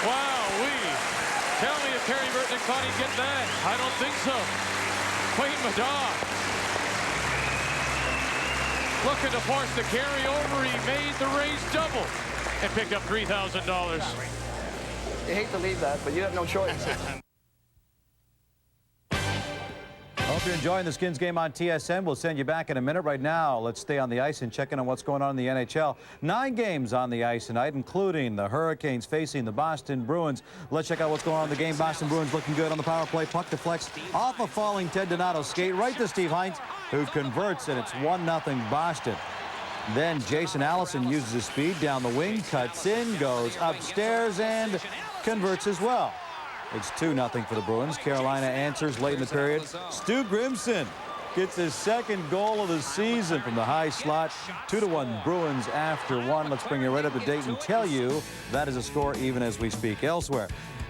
Wow-wee. Tell me if Kerry Burtnyk thought he'd get that. I don't think so. Wayne Middaugh looking to force the carryover. He made the raise double and picked up $3,000. You hate to leave that, but you have no choice. Hope you're enjoying the Skins game on TSN. We'll send you back in a minute. Right now, let's stay on the ice and check in on what's going on in the NHL. 9 games on the ice tonight, including the Hurricanes facing the Boston Bruins. Let's check out what's going on in the game. Boston Bruins looking good on the power play. Puck deflects off a falling Ted Donato skate right to Steve Heinz, who converts, and it's 1-0 Boston. Then Jason Allison uses his speed down the wing, cuts in, goes upstairs, and converts as well. It's 2-0 for the Bruins. Carolina answers late in the period. Stu Grimson gets his second goal of the season from the high slot. 2-1 Bruins after 1. Let's bring you right up to date and tell you that is a score even as we speak. Elsewhere,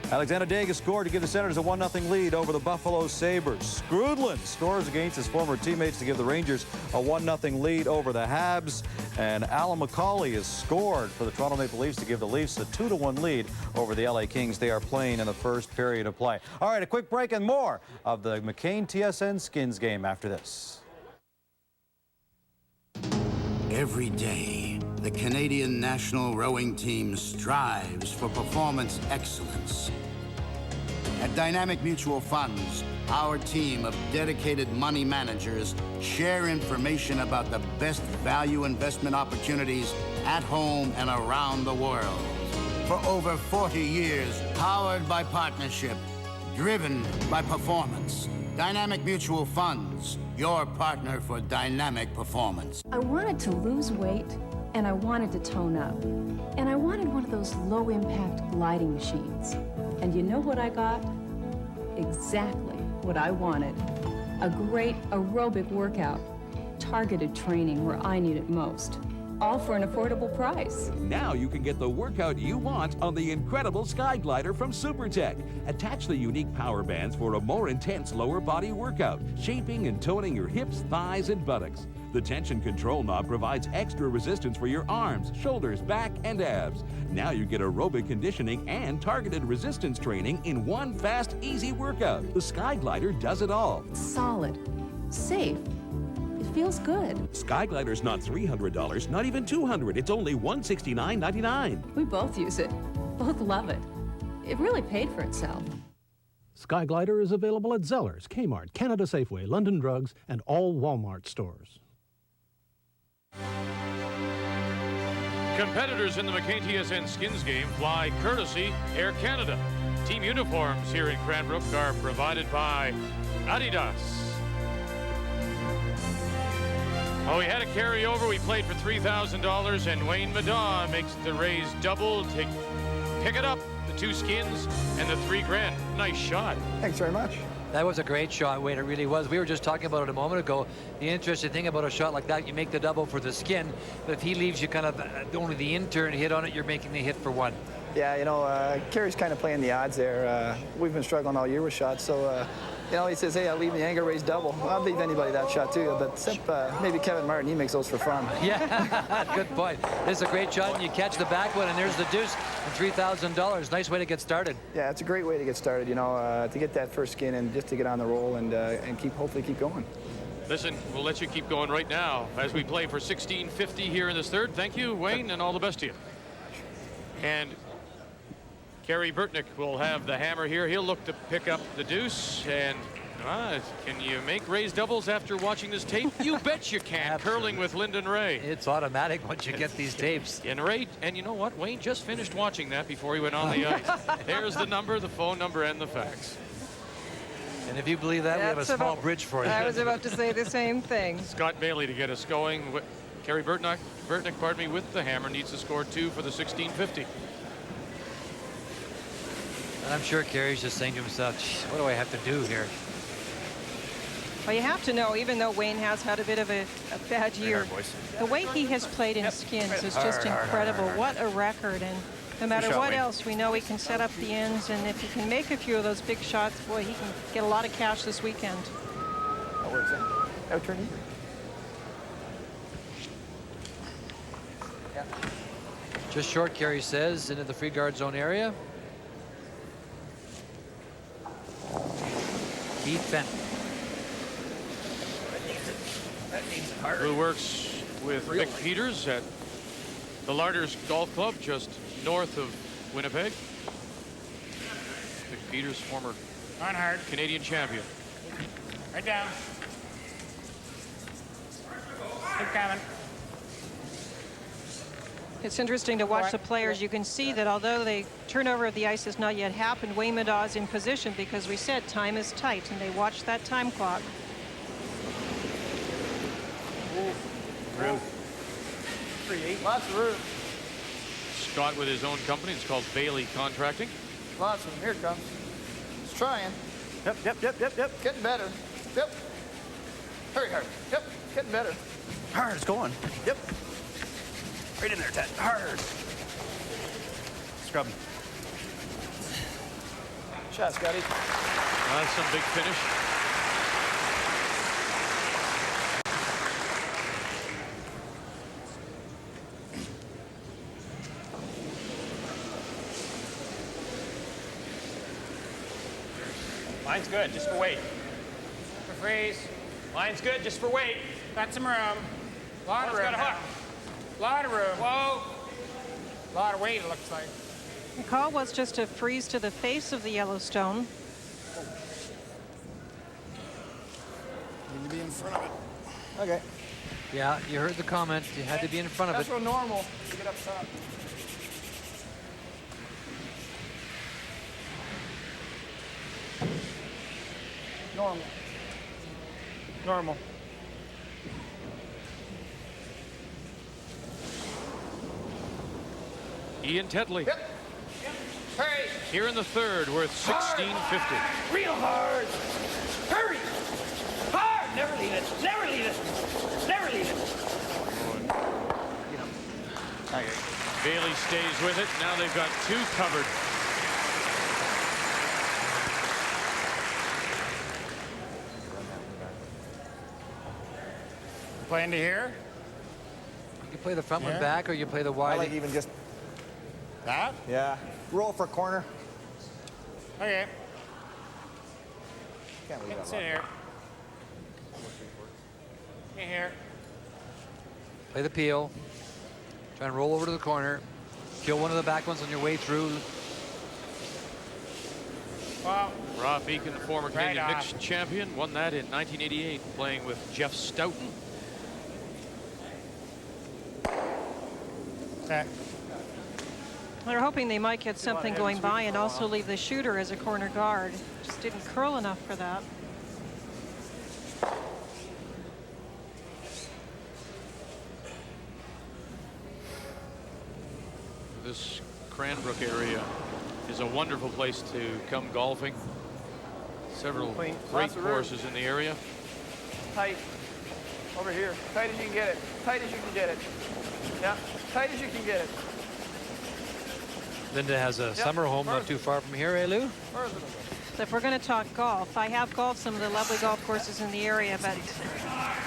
Alexander Daga scored to give the Senators a 1-0 lead over the Buffalo Sabres. Skrudland scores against his former teammates to give the Rangers a 1-0 lead over the Habs. And Alan McCauley has scored for the Toronto Maple Leafs to give the Leafs a 2-1 lead over the LA Kings. They are playing in the first period of play. All right, a quick break and more of the McCain TSN Skins game after this. Every day, the Canadian national rowing team strives for performance excellence. At Dynamic Mutual Funds, our team of dedicated money managers share information about the best value investment opportunities at home and around the world. For over 40 years, powered by partnership, driven by performance. Dynamic Mutual Funds, your partner for dynamic performance. I wanted to lose weight, and I wanted to tone up. And I wanted one of those low-impact gliding machines. And you know what I got? Exactly what I wanted. A great aerobic workout. Targeted training where I need it most. All for an affordable price. Now you can get the workout you want on the incredible Sky Glider from SuperTech. Attach the unique power bands for a more intense lower body workout, shaping and toning your hips, thighs, and buttocks. The tension control knob provides extra resistance for your arms, shoulders, back, and abs. Now you get aerobic conditioning and targeted resistance training in one fast, easy workout. The Sky Glider does it all. Solid, safe, it feels good. Sky Glider's not $300, not even $200. It's only $169.99. We both use it, both love it. It really paid for itself. Sky Glider is available at Zellers, Kmart, Canada Safeway, London Drugs, and all Walmart stores. Competitors in the McCain TSN Skins game fly courtesy Air Canada. Team uniforms here in Cranbrook are provided by Adidas. Well, we had a carryover. We played for $3,000, and Wayne Middaugh makes the raise double to pick it up. The 2 skins and the $3,000. Nice shot. Thanks very much. That was a great shot, Wayne. It really was. We were just talking about it a moment ago. The interesting thing about a shot like that, you make the double for the skin, but if he leaves you kind of only the in-turn hit on it, you're making the hit for 1. Yeah, you know, Kerry's kind of playing the odds there. We've been struggling all year with shots, so, you know, he says, hey, I'll leave the angle raised double. I'll leave anybody that shot, too, but except maybe Kevin Martin. He makes those for fun. Yeah, good point. This is a great shot, and you catch the back one, and there's the deuce and $3,000. Nice way to get started. Yeah, it's a great way to get started, you know, to get that first skin and just to get on the roll and hopefully keep going. Listen, we'll let you keep going right now as we play for $16.50 here in this third. Thank you, Wayne, and all the best to you. And Kerry Burtnyk will have the hammer here. He'll look to pick up the deuce. And can you make raised doubles after watching this tape? You bet you can. Curling with Lyndon Ray. It's automatic once you get these tapes. And you know what? Wayne just finished watching that before he went on the ice. There's the number, the phone number, and the fax. And if you believe that, we have a small bridge for you. I was about to say the same thing. Scott Bailey to get us going. Kerry Burtnyk, pardon me, with the hammer needs to score 2 for the $16.50. And I'm sure Kerry's just saying to himself, what do I have to do here? Well, you have to know, even though Wayne has had a bit of a bad year, the way he has played in skins is just incredible. What a record. And no matter what else, we know he can set up the ends. And if he can make a few of those big shots, boy, he can get a lot of cash this weekend. That works in. Out turn. Yeah. Just short, Kerry says, into the free guard zone area. Keith Fenton. That needs it hard. Who works with Mick Peters at the Larders Golf Club just north of Winnipeg. Mick Peters, former Canadian champion. Right down. Keep coming. It's interesting to watch the players. You can see that although the turnover of the ice has not yet happened, Wayne Middaugh is in position because we said time is tight, and they watch that time clock. Room. 3-8. Lots of room. Scott with his own company. It's called Bailey Contracting. Lots of them. Here it comes. It's trying. Yep. Getting better. Yep. Very hard. Yep. Getting better. Hard. It's going. Yep. Right in there, Ted. Hard. Scrub him. Shot, Scotty. That's some big finish. Line's good, just for weight. For freeze. Line's good, just for weight. Got some room. Lot of room. Got a hook. Lot of room. Whoa. Lot of weight, it looks like. The call was just a freeze to the face of the Yellowstone. Need to be in front of it. Okay. Yeah, you heard the comment. You had to be in front of That's it. real normal to get up top. Normal. Normal. Ian Tetley. Yep. Hurry. Here in the third, worth $16.50. Real hard. Hurry. Hard. Never leave it. Never leave it. Never leave it. Okay. Bailey stays with it. Now they've got 2 covered. Playing to here. You can play the front one back, or you play the wide. I like even just that. Yeah. Roll for corner. Okay. Can't leave that Sit long. here. Get here. Play the peel. Try and roll over to the corner. Kill one of the back ones on your way through. Well, Rob Beacon, the former Canadian off. mixed champion, won that in 1988, playing with Jeff Stoughton. Okay. They're hoping they might get something going by and also leave the shooter as a corner guard. Just didn't curl enough for that. This Cranbrook area is a wonderful place to come golfing. Several great courses in the area. Tight. Over here. Tight as you can get it. Tight as you can get it. Yeah. Tight as you can get it. Linda has a summer home not too far from here, eh, Lou? So if we're going to talk golf, I have golfed some of the lovely golf courses in the area, but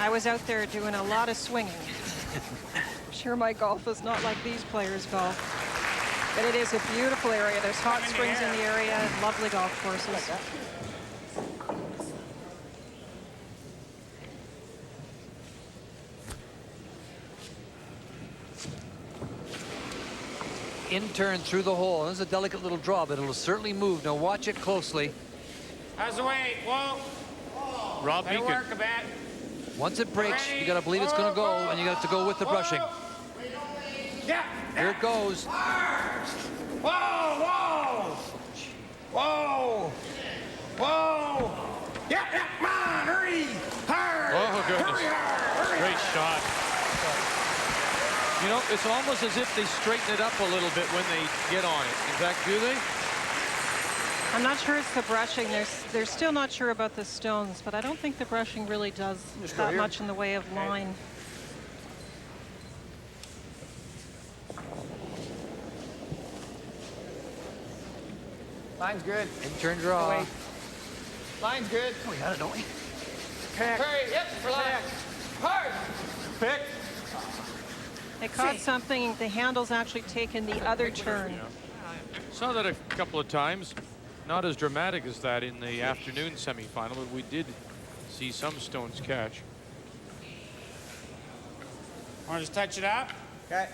I was out there doing a lot of swinging. I'm sure my golf is not like these players' golf. But it is a beautiful area. There's hot springs in the area and lovely golf courses. In turn through the hole. This is a delicate little draw, but it'll certainly move. Now watch it closely. How's the weight? Whoa. Rob Better Beacon. work a bit. Once it breaks, you got to believe it's going to go, and you got to go with the brushing. Yeah. Here it goes. Whoa, whoa. Whoa. Whoa. Yeah, yeah, come on, hurry. Hard. Oh, goodness. Hurry, hurry. Great shot. You know, it's almost as if they straighten it up a little bit when they get on it. In fact, do they? I'm not sure it's the brushing. They're still not sure about the stones, but I don't think the brushing really does that much in the way of line. Line's good. In-turn draw. Line's good. Oh, we got it, don't we? Hurry, yep, relax. Hard. Pick. They caught something. The handle's actually taken the other turn. Saw that a couple of times. Not as dramatic as that in the afternoon semifinal, but we did see some stones catch. Want to just touch it up? Okay.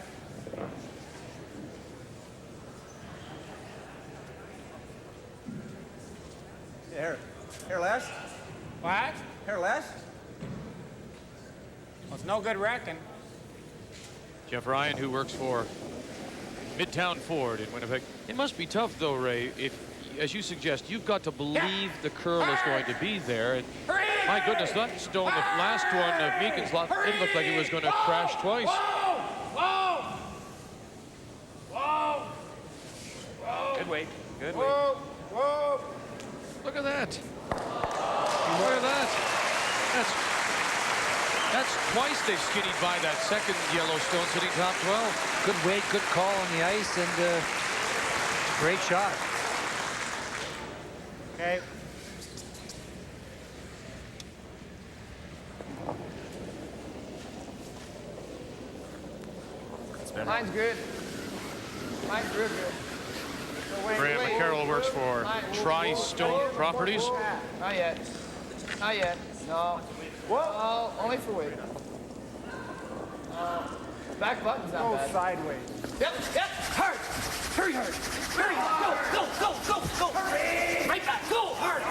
Here less. What? Here less. Well, it's no good wrecking. Jeff Ryan, who works for Midtown Ford in Winnipeg. It must be tough, though, Ray, if, as you suggest, you've got to believe the curl is going to be there. And my goodness, that stone, the last one of Meekin's lot, it looked like it was going to crash twice. Whoa! Whoa! Whoa! Good weight. Good weight. Whoa! Whoa! Look at that. Look at that. That's twice they've skinnied by that second Yellowstone sitting top 12. Good weight, good call on the ice, and great shot. Okay. Line's good. Line's real good. Graham McCarroll works for Tri-Stone Properties. Not yet. Not yet. No. Whoa. Only for weight. Back button's not bad. Sideways. Yep. Hard. Hurry hard. Hurry. Go. Hurry. Right back. Go. Hard.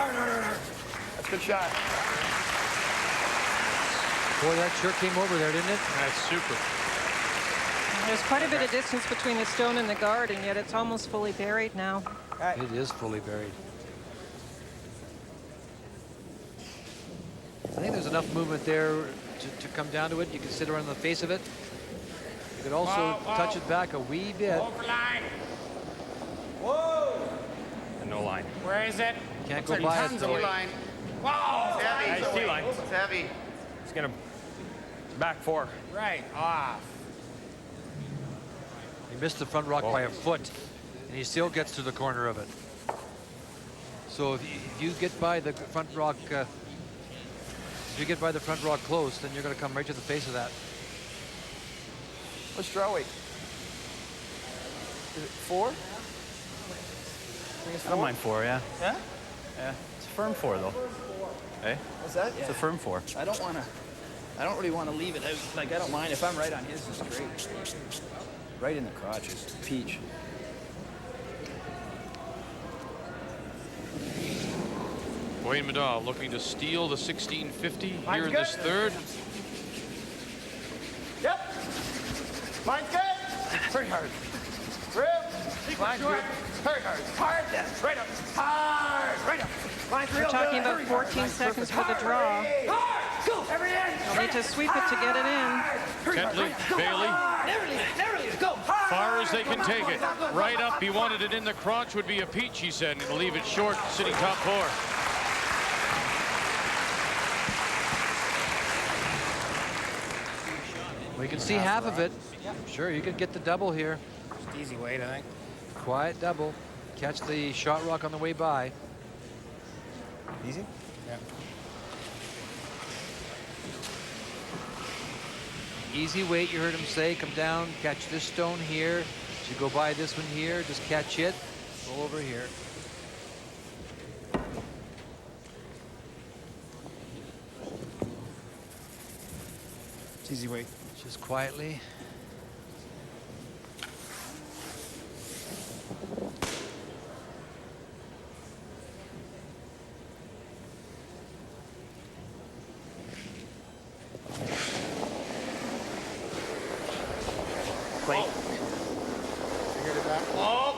That's a good shot. Boy, that sure came over there, didn't it? That's super. There's quite a bit of distance between the stone and the guard, and yet it's almost fully buried now. It is fully buried. I think there's enough movement there to come down to it. You can sit around the face of it. You could also touch it back a wee bit. Overline. Whoa. And no line. Where is it? Can't go by it. Tons of line. Whoa! It's heavy. Nice T-line. It's heavy. It's going to back 4. Right off. He missed the front rock by a foot, and he still gets to the corner of it. So if you get by the front rock, close, then you're going to come right to the face of that. What's draw weight? Is it 4? I don't mind 4, yeah. Yeah? Yeah. It's a firm 4, though. Hey? What's that? It's a firm 4. I don't really want to leave it out. Like, I don't mind. If I'm right on his, it's great. Right in the crotch is peach. Wayne Middaugh looking to steal the 1650 here in this third. Yep. Mine's good. Very hard. Rip. Mine's good. Very hard. Hard then. Right up. Hard. Right up. Mine's real We're talking good. about 14 seconds for the draw. Hard. They'll need to sweep it to get it in. Tetley, Bailey. Far as they can take it. Right up, he wanted it in the crotch, would be a peach, he said, and he'll leave it short, sitting top four. We can see half of it. Sure, you could get the double here. Just easy weight, I think. Quiet double. Catch the shot rock on the way by. Easy? Yeah. Easy weight, you heard him say. Come down, catch this stone here. As you go by this one here, just catch it. Go over here. It's easy weight. Just quietly. Wait. Figured it out. Whoa!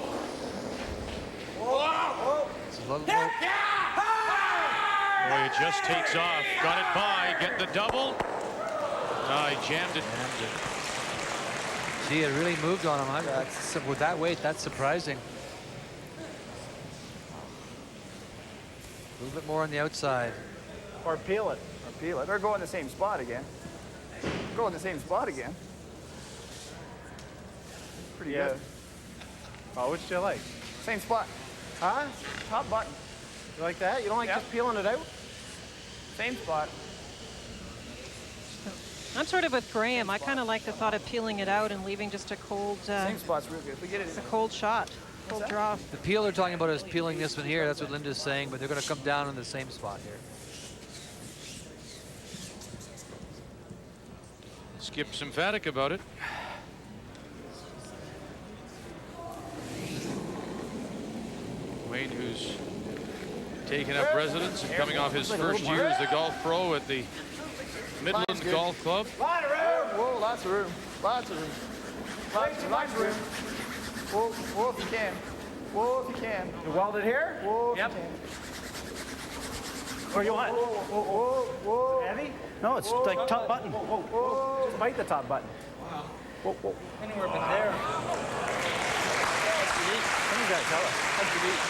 Whoa! It's a little Boy, it just takes off. Got it by. Get the double. He jammed it. See, it really moved on him. With that weight, that's surprising. A little bit more on the outside. Or peel it. Or peel it. Or go in the same spot again. Go in the same spot again. Pretty good. Oh, which do you like? Same spot. Huh? Top button. You like that? You don't like just peeling it out? Same spot. I'm sort of with Graham. I kind of like the thought of peeling it out and leaving just a cold, Same spot's real good. If we get it, a cold shot, cold draw. The peel they're talking about is peeling this one here. That's what Linda's saying, but they're going to come down in the same spot here. Skip's emphatic about it. Wayne, who's taken up residence and coming off his first year as the golf pro at the Midlands Golf Club. Lot of room. Whoa, lots of room. Lots of room. Lots of room. Whoa, whoa, if you can. Whoa, if you can. You welded here? Whoa, if Yep. you can. Or you want? Whoa, whoa, whoa, whoa. Heavy? No, it's like top button. Whoa, whoa, whoa. Just bite the top button. Wow. Whoa, whoa. Anywhere but there. Some of you guys tell us. That's unique.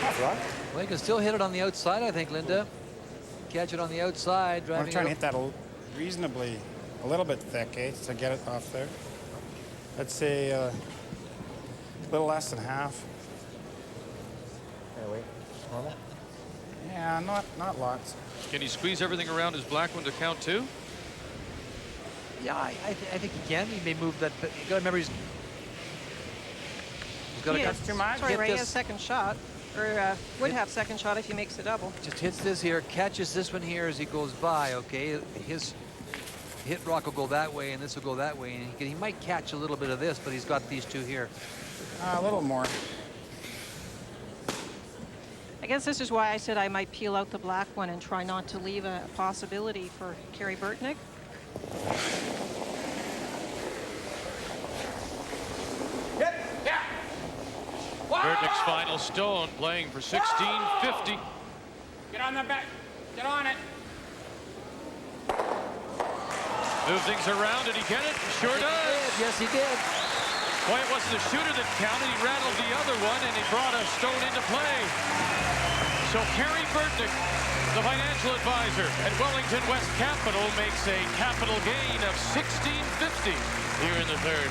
That's right. Well, you can still hit it on the outside, I think, Linda. Catch it on the outside. I'm trying to hit that reasonably, a little bit thick, to get it off there. I'd say a little less than half. Wait, normal? Yeah, not lots. Can he squeeze everything around his black one to count two? Yeah, I think he can. He may move that, but you got to remember he's got to That's cut too much. Sorry, Ray has second shot, or would have second shot if he makes the double. Just hits this here, catches this one here as he goes by. Okay, his hit rock will go that way, and this will go that way, and he might catch a little bit of this, but he's got these two here. A little more. I guess this is why I said I might peel out the black one and try not to leave a possibility for Kerry Burtnyk. Burtnyk's final stone, playing for 1650. Get on the back. Get on it. Move things around. Did he get it? He sure does. Yes, he did. Boy, it wasn't the shooter that counted. He rattled the other one, and he brought a stone into play. So Kerry Burtnyk, the financial advisor at Wellington West Capital, makes a capital gain of 1650 here in the third.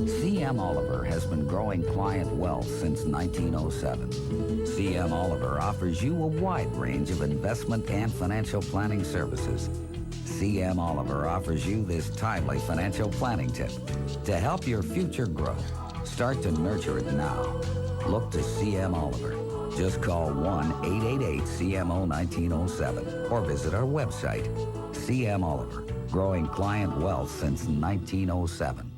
CM Oliver has been growing client wealth since 1907. CM Oliver offers you a wide range of investment and financial planning services. CM Oliver offers you this timely financial planning tip to help your future grow. Start to nurture it now. Look to CM Oliver. Just call 1-888-CMO-1907 or visit our website. CM Oliver, growing client wealth since 1907.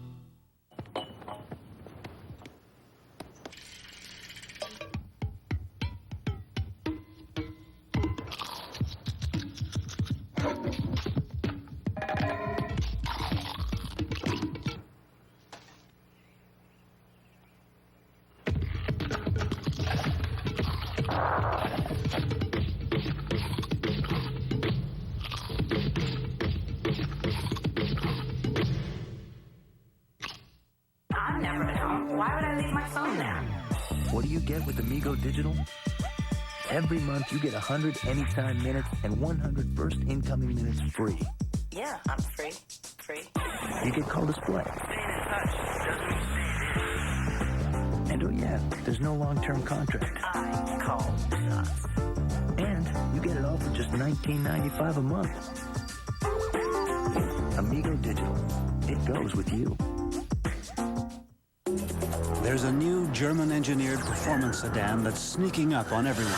I'm never at home. Why would I leave my phone there? What do you get with Amigo Digital? Every month you get 100 anytime minutes and 100 first incoming minutes free. Yeah, I'm free. Free. You get call display. Staying in touch doesn't mean staying And oh yeah, there's no long-term contract. I call shots. And you get it all for just $19.95 a month. Amigo Digital. It goes with you. There's a new German-engineered performance sedan that's sneaking up on everyone.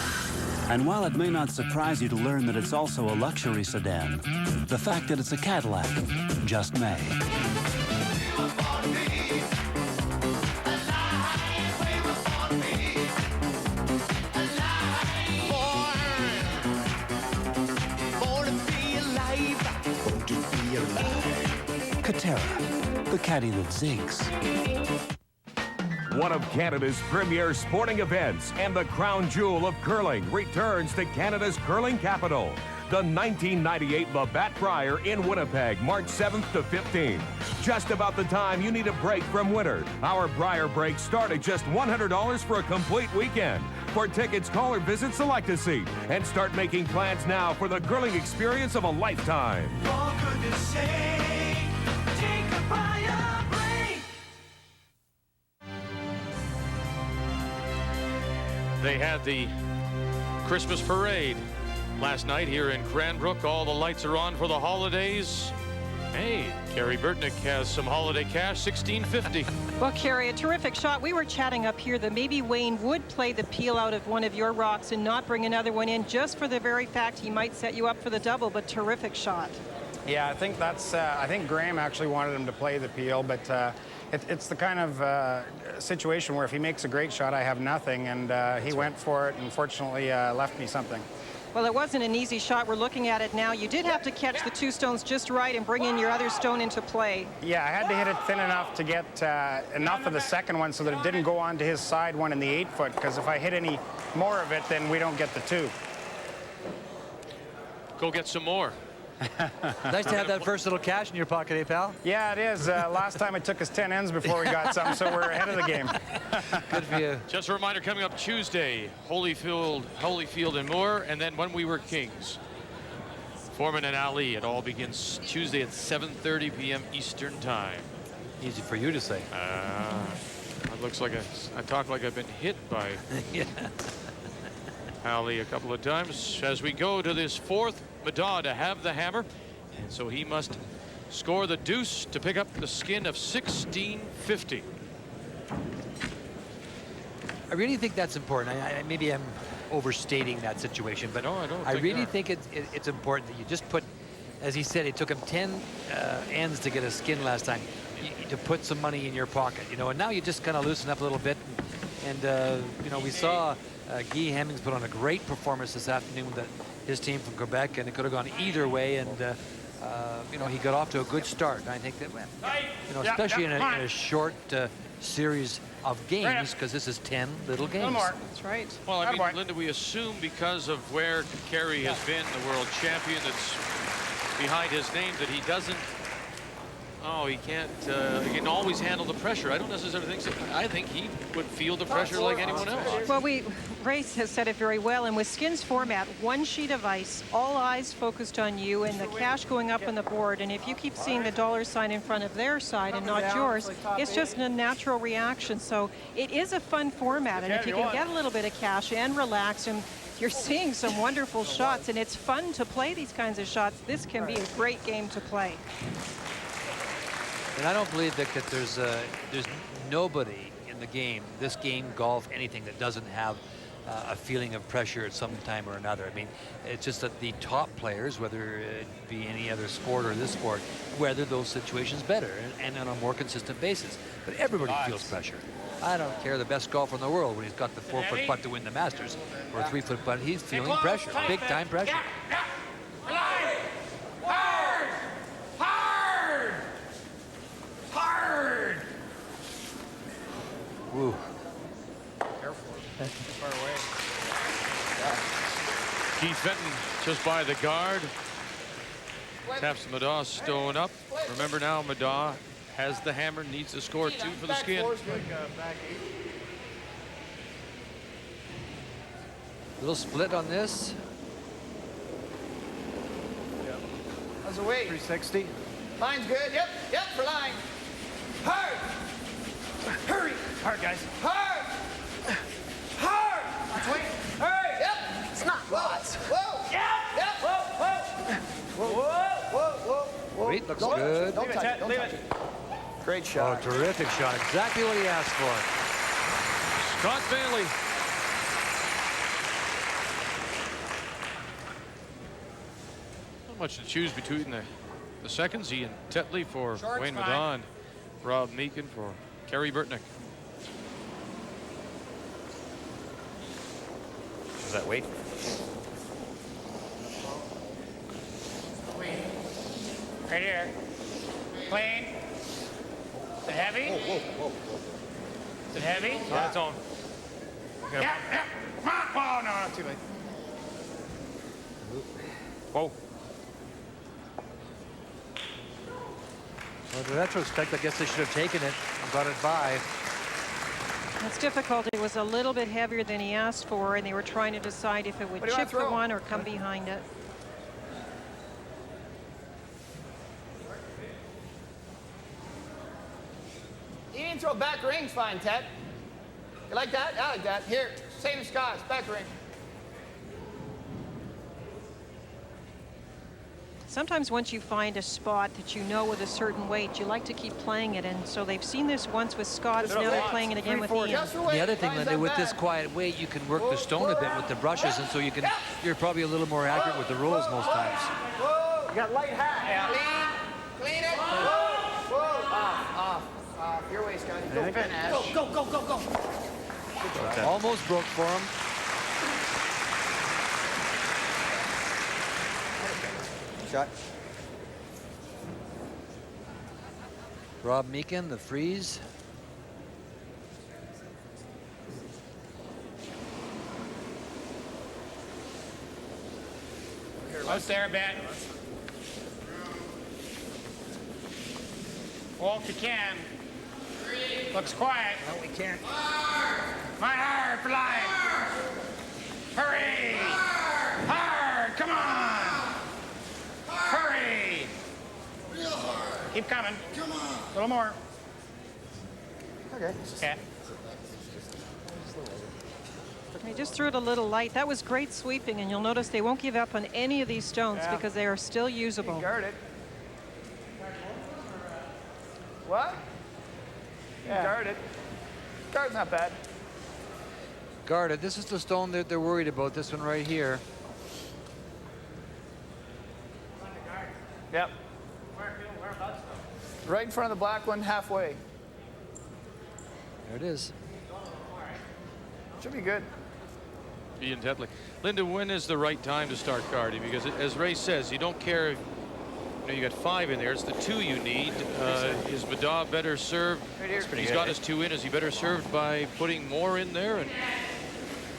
And while it may not surprise you to learn that it's also a luxury sedan, the fact that it's a Cadillac just may. Catera, the caddy that zigs. One of Canada's premier sporting events and the crown jewel of curling returns to Canada's curling capital. The 1998 Labatt Brier in Winnipeg, March 7th to 15th. Just about the time you need a break from winter. Our Brier breaks start at just $100 for a complete weekend. For tickets, call or visit Select a Seat and start making plans now for the curling experience of a lifetime. For goodness sake, take a Brier break. They had the Christmas parade last night here in Cranbrook. All the lights are on for the holidays. Hey, Kerry Burtnyk has some holiday cash, $16.50. Well, Kerry, a terrific shot. We were chatting up here that maybe Wayne would play the peel out of one of your rocks and not bring another one in just for the very fact he might set you up for the double, but terrific shot. Yeah, I think that's, I think Graham actually wanted him to play the peel, but it's the kind of situation where if he makes a great shot, I have nothing, and he went for it and fortunately left me something. Well, it wasn't an easy shot. We're looking at it now. You did have to catch the two stones just right and bring in your other stone into play. Yeah, I had to hit it thin enough to get enough of the second one so that it didn't go on to his side one in the 8-foot, because if I hit any more of it, then we don't get the 2. Go get some more. Nice to have that first little cash in your pocket, eh, pal? Yeah, it is. Last time it took us 10 ends before we got some, so we're ahead of the game. Good for you. Just a reminder, coming up Tuesday, Holyfield and Moore, and then When We Were Kings. Foreman and Ali. It all begins Tuesday at 7:30 p.m. Eastern Time. Easy for you to say. It looks like I talk like I've been hit by Ali a couple of times. As we go to this fourth, Middaugh to have the hammer, and so he must score the deuce to pick up the skin of $16.50. I really think that's important. Maybe I'm overstating that situation, but no, I don't. I really think it's important that you just put, as he said, it took him 10 ends to get a skin last time, to put some money in your pocket, you know, and now you just kind of loosen up a little bit, and you know, we saw Guy Hemmings put on a great performance this afternoon with his team from Quebec, and it could have gone either way, and you know, he got off to a good start. And I think that, you know, especially in a short series of games, because this is 10 little games. That's right. Well, I mean, Linda, we assume because of where Kerry has been, the world champion that's behind his name, that he doesn't, he can always handle the pressure. I don't necessarily think so. I think he would feel the pressure like anyone else. Well, Race has said it very well, and with Skins format, one sheet of ice, all eyes focused on you, and the cash going up on the board, and if you keep seeing the dollar sign in front of their side and not yours, it's just a natural reaction. So it is a fun format, and if you can get a little bit of cash and relax, and you're seeing some wonderful shots, and it's fun to play these kinds of shots, this can be a great game to play. And I don't believe that there's nobody in the game, this game, golf, anything, that doesn't have a feeling of pressure at some time or another. I mean, it's just that the top players, whether it be any other sport or this sport, weather those situations better and on a more consistent basis. But everybody feels pressure. I don't care the best golfer in the world, when he's got the 4-foot putt to win the Masters or a 3-foot putt, he's feeling pressure, big time pressure. Ooh. Careful. Far away. Keith Fenton just by the guard. Taps Middaugh stone up. Remember now, Middaugh has the hammer, needs to score 2 for the Skin. Little split on this. How's the weight? 360. Line's good. Yep, for line. Hard. Hurry. Hard, guys. Hard. Watch weight. Hurry. Yep. It's not lots. Whoa. Yep. Whoa. Weight looks good. Don't touch it. Don't touch it. Great shot. Oh, terrific shot. Exactly what he asked for. Scott Bailey. Not much to choose between the seconds. Ian Tetley for Short's Wayne fine. Middaugh, Rob Meakin for Kerry Burtnyk. Is that weight? Right here. Clean. Is it heavy? Whoa. Is it heavy? It's on its own. Yeah. Come on. Oh, no, too late. Whoa. Well, in retrospect, I guess they should have taken it and brought it by. It's difficult. It was a little bit heavier than he asked for, and they were trying to decide if it would What do you chip want to the throw? one or come behind it. You didn't throw back rings fine, Ted. You like that? I like that. Here, same as Scott's. Back ring. Sometimes once you find a spot that you know with a certain weight, you like to keep playing it, and so they've seen this once with Scott, now they're playing it again with Ian. The other thing, Linda, with this quiet weight, you can work the stone a bit with the brushes, and so you're probably a little more accurate with the rolls most times. Whoa. You got light hat. Yeah. Clean it. Whoa. Off. Your way, Scotty. Go finish. Go. Almost broke for him. Shot. Rob Meakin, the freeze. Out there a bit. Well, if you can. Looks quiet. No, we can't. My hard for line. Hurry. Hard. Come on. Hurry. Real hard. Keep coming. Come on. A little more. Okay. They just threw it a little light. That was great sweeping, and you'll notice they won't give up on any of these stones because they are still usable. Guard it. What? Yeah. Guard it. Guard's not bad. Guarded. This is the stone that they're worried about, this one right here. Yep. Right in front of the black one, halfway. There it is. Should be good. Ian Tetley. Linda, when is the right time to start guarding? Because as Ray says, you don't care if you got 5 in there. It's the 2 you need. Is Middaugh better served? He's got his 2 in. Is he better served by putting more in there? And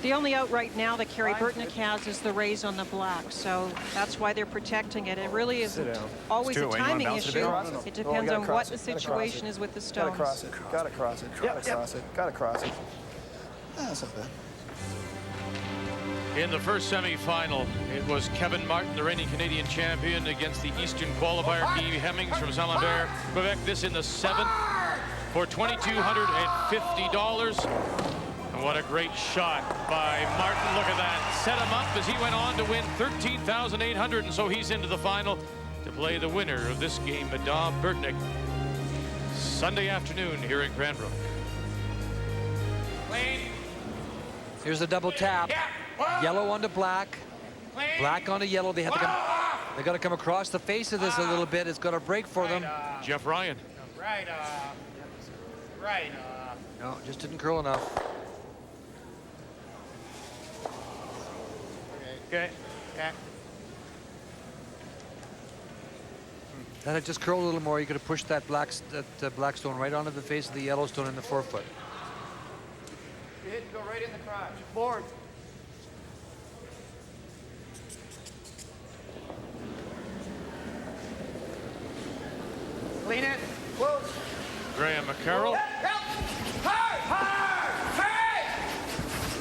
The only out right now that Kerry Burtnyk has is the raise on the black, so that's why they're protecting it. It really isn't always a timing issue. It depends on what the situation is with the stones. Gotta cross it. Gotta cross it. Gotta cross it. Gotta cross it. That's not bad. in the first semi-final, it was Kevin Martin, the reigning Canadian champion, against the Eastern qualifier, Guy Hemmings from Saint-Lambert, Quebec. This in the 7th for $2,250. And what a great shot by Martin. Look at that. Set him up as he went on to win $13,800. And so he's into the final to play the winner of this game, Middaugh Burtnyk, Sunday afternoon here in Cranbrook. Here's the double tap. Yellow onto black. Black onto yellow. They have to come. They got to come across the face of this a little bit. It's got to break for them. Jeff Ryan. Right. No, just didn't curl enough. Okay. Yeah. That had just curled a little more. You could have pushed that black stone right onto the face of the yellow stone in the forefoot. You hit and go right in the crotch. Board. Clean it. Close. Graham McCarroll. Hard! Hard!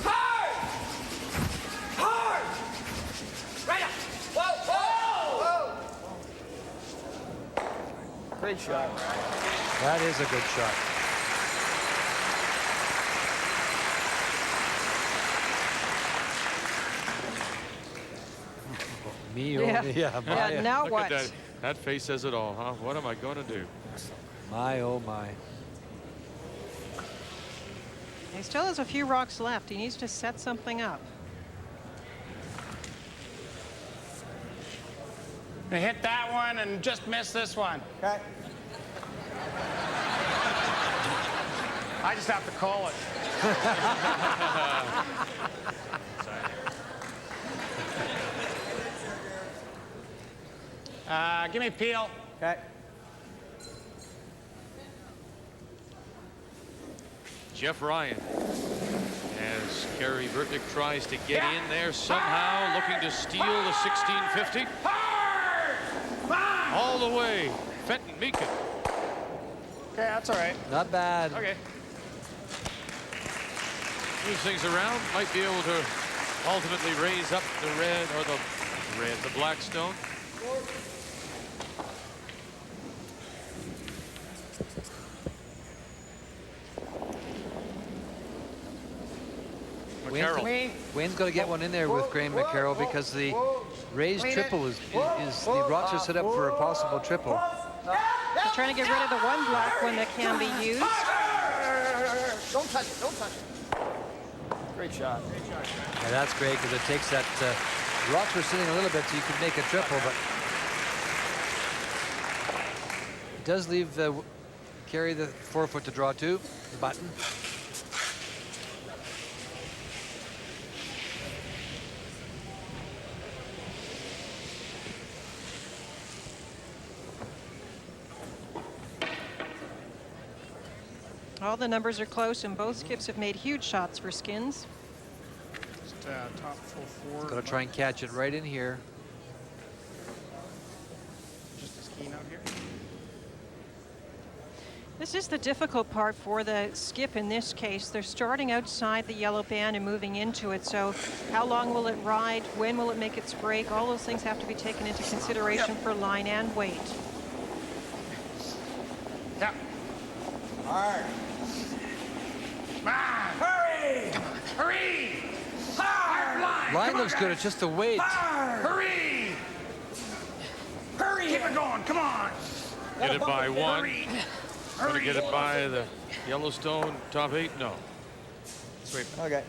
Hard! Hard! Right up! Whoa! Whoa! Great shot. That is a good shot. Me, Yeah. yeah, Yeah, now Look what? at that face says it all, huh? What am I going to do? My, oh my. He still has a few rocks left. He needs to set something up. I hit that one and just missed this one. Okay. I just have to call it. Give me Peel. Okay. Jeff Ryan, as Kerry Burtnyk tries to get in there somehow, looking to steal the 1650. All the way, Fenton Meekin. Okay, that's all right. Not bad. Okay. Moves things around, might be able to ultimately raise up the red, or the black stone. Wayne's going to get one in there with Graham McCarroll because the raised triple is the rocks are set up for a possible triple. They're trying to get rid of the one black one that can be used. Don't touch it. Don't touch it. Great shot. Yeah, that's great because it takes that. Rocks were sitting a little bit, so you could make a triple, but it does leave Kerry the 4 foot to draw to the button. All the numbers are close, and both skips have made huge shots for Skins. Just top full four. Going to try and catch it right in here. Just a ski out here. This is the difficult part for the skip in this case. They're starting outside the yellow band and moving into it. So how long will it ride? When will it make its break? All those things have to be taken into consideration for line and weight. Yeah. Hard. Come on. Hurry. Hurry. Hard. Line looks good. It's just the weight. Hurry. Hurry. Keep it going. Come on. Get it by one. Hurry. Going to get it by the Yellowstone top 8? No. Sweep. Okay.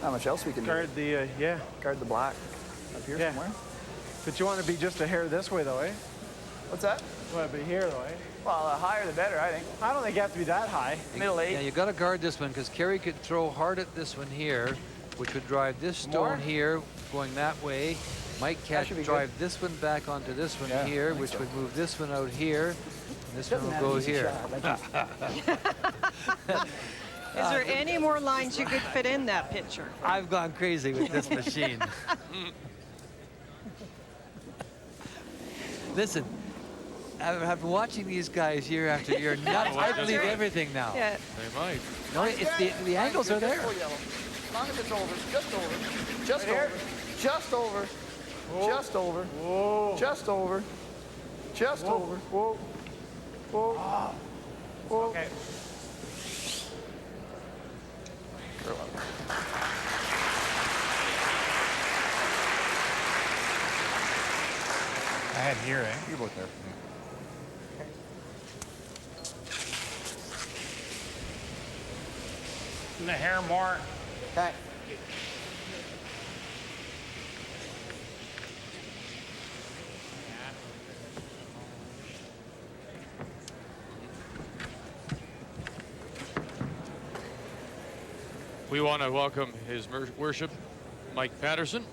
Not much else we can Guard do. the, Guard the black. Up here somewhere. But you want to be just a hair this way, though, eh? What's that? You want to be here, though, eh? Well, the higher the better, I think. I don't think you have to be that high. Middle 8. Yeah, you got to guard this one because Kerry could throw hard at this one here, which would drive this stone here going that way. Might drive this one back onto this one here, which would move this one out here. And this one will go here. Is there any more lines you could fit in that picture? I've gone crazy with this machine. Listen, I've been watching these guys year after year. I believe everything now. Yeah. They might. No, it's the angles are there. As long as it's over, just over, just over, just over, just over, just over, just over. Whoa. Whoa. Whoa. Okay. I had here, eh? You're both there. In the hair more. Okay. We want to welcome His Worship, Mike Patterson.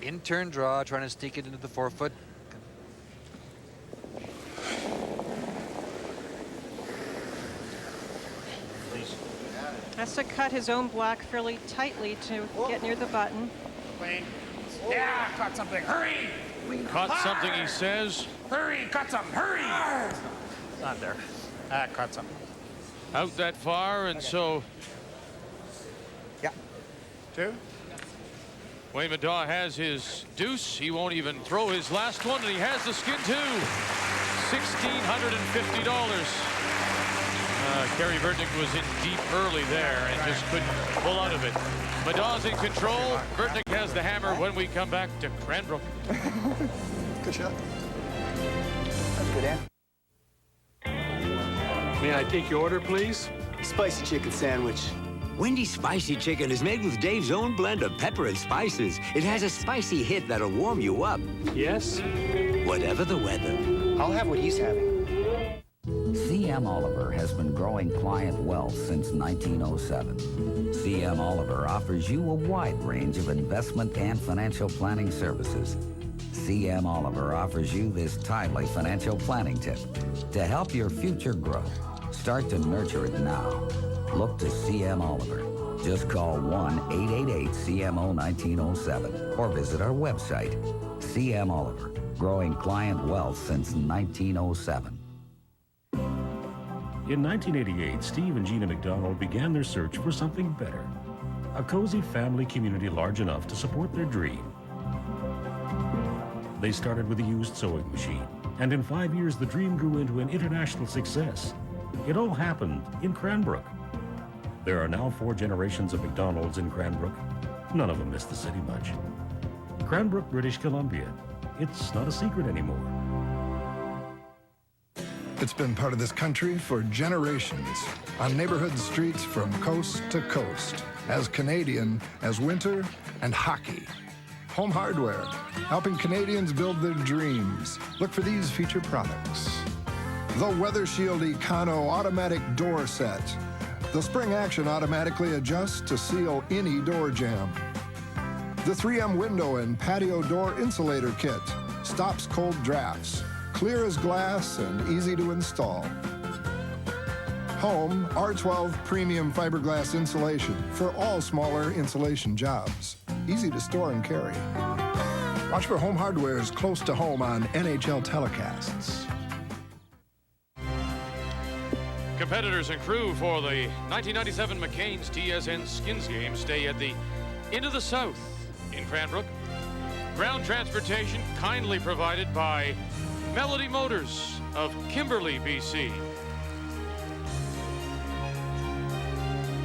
In turn draw, trying to sneak it into the 4 foot. That's to cut his own black fairly tightly to get near the button. Clean. Yeah, caught something. Hurry! Caught something, he says. Hurry, caught something. Hurry! Not there. Caught something. Out that far, and so... Yeah. 2. Wayne Middaugh has his deuce. He won't even throw his last one, and he has the skin too. $1,650. Kerry Burtnyk was in deep early there and just couldn't pull out of it. Middaugh's in control. Burtnyk has the hammer when we come back to Cranbrook. Good shot. That's good, Ann. May I take your order, please? Spicy chicken sandwich. Wendy's spicy chicken is made with Dave's own blend of pepper and spices. It has a spicy hit that'll warm you up. Yes? Whatever the weather. I'll have what he's having. CM Oliver has been growing client wealth since 1907. CM Oliver offers you a wide range of investment and financial planning services. CM Oliver offers you this timely financial planning tip to help your future grow. Start to nurture it now. Look to CM Oliver. Just call 1-888-CMO-1907 or visit our website. CM Oliver, growing client wealth since 1907. In 1988, Steve and Gina McDonald began their search for something better. A cozy family community large enough to support their dream. They started with a used sewing machine, and in 5 years, the dream grew into an international success. It all happened in Cranbrook. There are now 4 generations of McDonald's in Cranbrook. None of them miss the city much. Cranbrook, British Columbia. It's not a secret anymore. It's been part of this country for generations, on neighborhood streets from coast to coast, as Canadian as winter and hockey. Home Hardware, helping Canadians build their dreams. Look for these featured products. The Weather Shield Econo automatic door set. The spring action automatically adjusts to seal any door jamb. The 3M window and patio door insulator kit stops cold drafts. Clear as glass and easy to install. Home R12 premium fiberglass insulation for all smaller insulation jobs. Easy to store and carry. Watch for Home Hardware's close to home on NHL telecasts. Competitors and crew for the 1997 McCain's TSN Skins game stay at the Inn of the South in Cranbrook. Ground transportation kindly provided by Melody Motors of Kimberley, BC.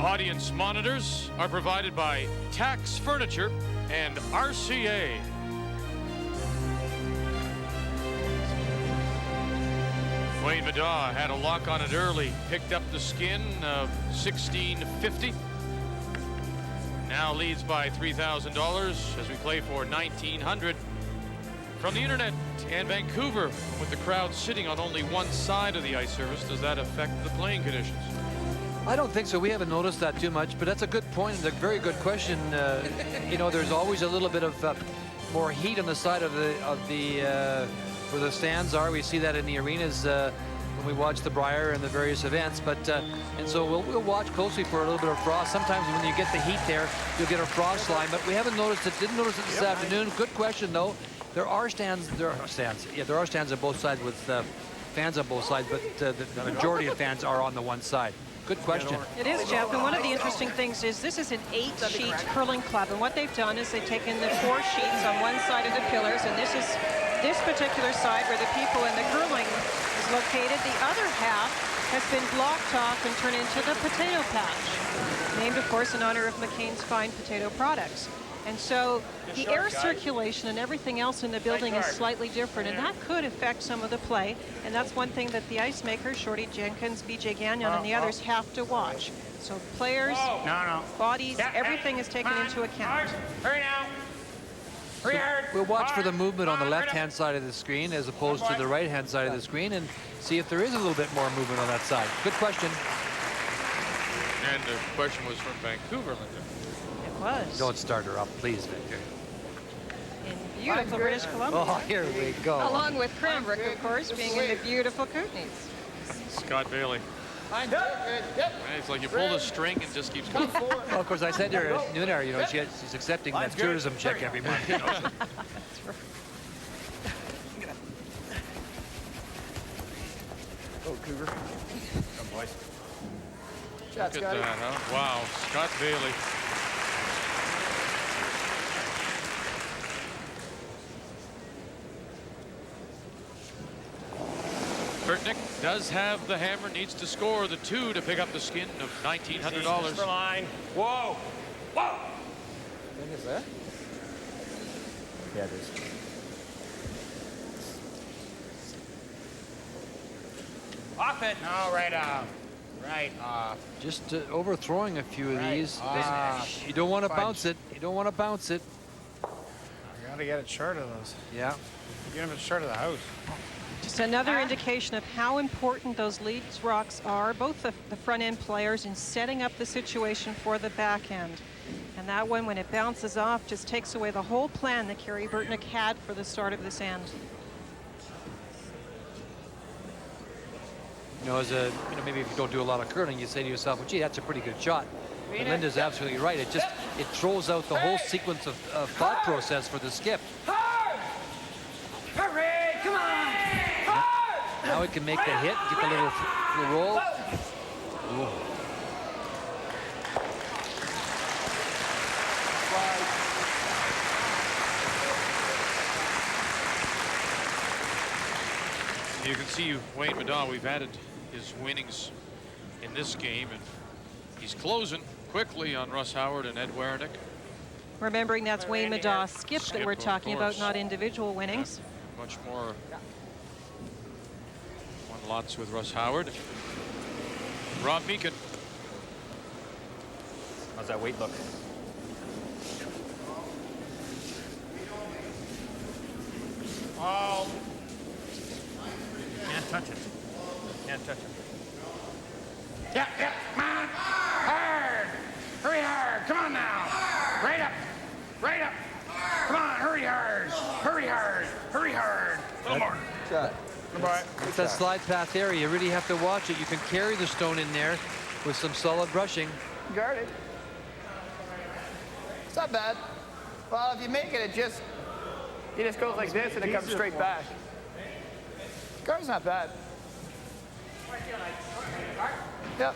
Audience monitors are provided by Tax Furniture and RCA. Wayne Middaugh had a lock on it early, picked up the skin of $1,650. Now leads by $3,000 as we play for $1,900. From the internet and Vancouver, with the crowd sitting on only one side of the ice surface, does that affect the playing conditions? I don't think so. We haven't noticed that too much, but that's a good point and a very good question. You know, there's always a little bit of more heat on the side of the where the stands are. We see that in the arenas when we watch the Brier and the various events. But and so we'll watch closely for a little bit of frost. Sometimes when you get the heat there, you'll get a frost line. But we haven't noticed it. Didn't notice it this afternoon. Good question though. There are stands. There are stands on both sides with fans on both sides, but the majority of fans are on the one side. Good question. It is, Jeff, and one of the interesting things is this is an 8-sheet curling club, and what they've done is they've taken the 4 sheets on one side of the pillars, and this is this particular side where the people in the curling is located. The other half has been blocked off and turned into the potato patch, named, of course, in honor of McCain's fine potato products. And so the air circulation and everything else in the building is slightly different, and that could affect some of the play. And that's one thing that the ice makers, Shorty Jenkins, BJ Gagnon, and the others have to watch. So players, bodies, everything is taken into account. Hurry now. So we'll watch for the movement on the left-hand side of the screen as opposed to the right-hand side of the screen and see if there is a little bit more movement on that side. Good question. And the question was from Vancouver, Linda. Was. Don't start her up, please, Victor. In beautiful British Columbia. Oh, here we go. Along with Cranbrook, of course, being in the beautiful Kootenays. Scott Bailey. Fine, good. Yep. It's like you pull the string and just keeps going. Well, of course, I said to her, Noonar, you know, she's accepting that tourism check every month. You know? Oh, Cougar. Come, boys. Shots, Look at Scotty. that, huh? Wow, Scott Bailey. Burtnyk does have the hammer, needs to score the 2 to pick up the skin of $1,900. For line. Whoa! Whoa! Thing is there? Yeah, it is. Off it. No, right off. Right off. Just overthrowing a few of Right these. off. You don't want to Fudge. bounce it. You don't want to bounce it. You gotta get it short of those. Yeah. Get it short of the house. Just another indication of how important those lead rocks are, both the front end players, in setting up the situation for the back end. And that one, when it bounces off, just takes away the whole plan that Kerry Burtnyk had for the start of this end. You know, as a, you know, maybe if you don't do a lot of curling, you say to yourself, well, gee, that's a pretty good shot. But Linda's absolutely right. It just, it throws out the whole sequence of thought process for the skip. Hurry! Come on! Now it can make the hit, get the little roll. Ooh. You can see Wayne Middaugh, we've added his winnings in this game, and he's closing quickly on Russ Howard and Ed Wernick. Remembering that's Wayne Middaugh's skip that we're Skip, of talking about, course. not individual winnings. Much more won lots with Russ Howard. Rob Meakin. How's that weight look? Oh. Can't touch it. Can't touch it. Yep, come on. Hard. Hurry hard. Come on now. Right up. Right up. Come on, hurry hard. Hurry hard. Hurry hard. A little more. Shot. Good boy. It's that slide path area. You really have to watch it. You can carry the stone in there with some solid brushing. Guarded. It's not bad. Well, if you make it, he just goes like this and it comes straight back. Guard's not bad. Yep.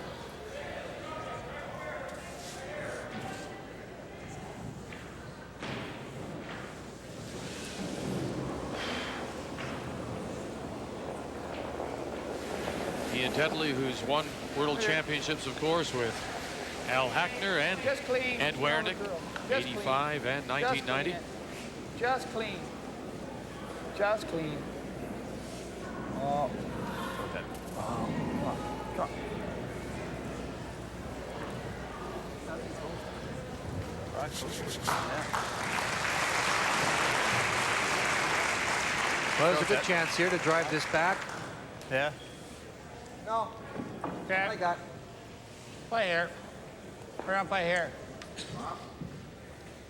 Ian Tetley, who's won World Championships, of course, with Al Hackner and Ed Wernick, 85 and 1990. Just clean. Just clean. Oh. Okay. Oh. Come on. Come on. Well, there's a good chance here to drive this back. Yeah. No. Okay. I got. Play here. We're gonna play here.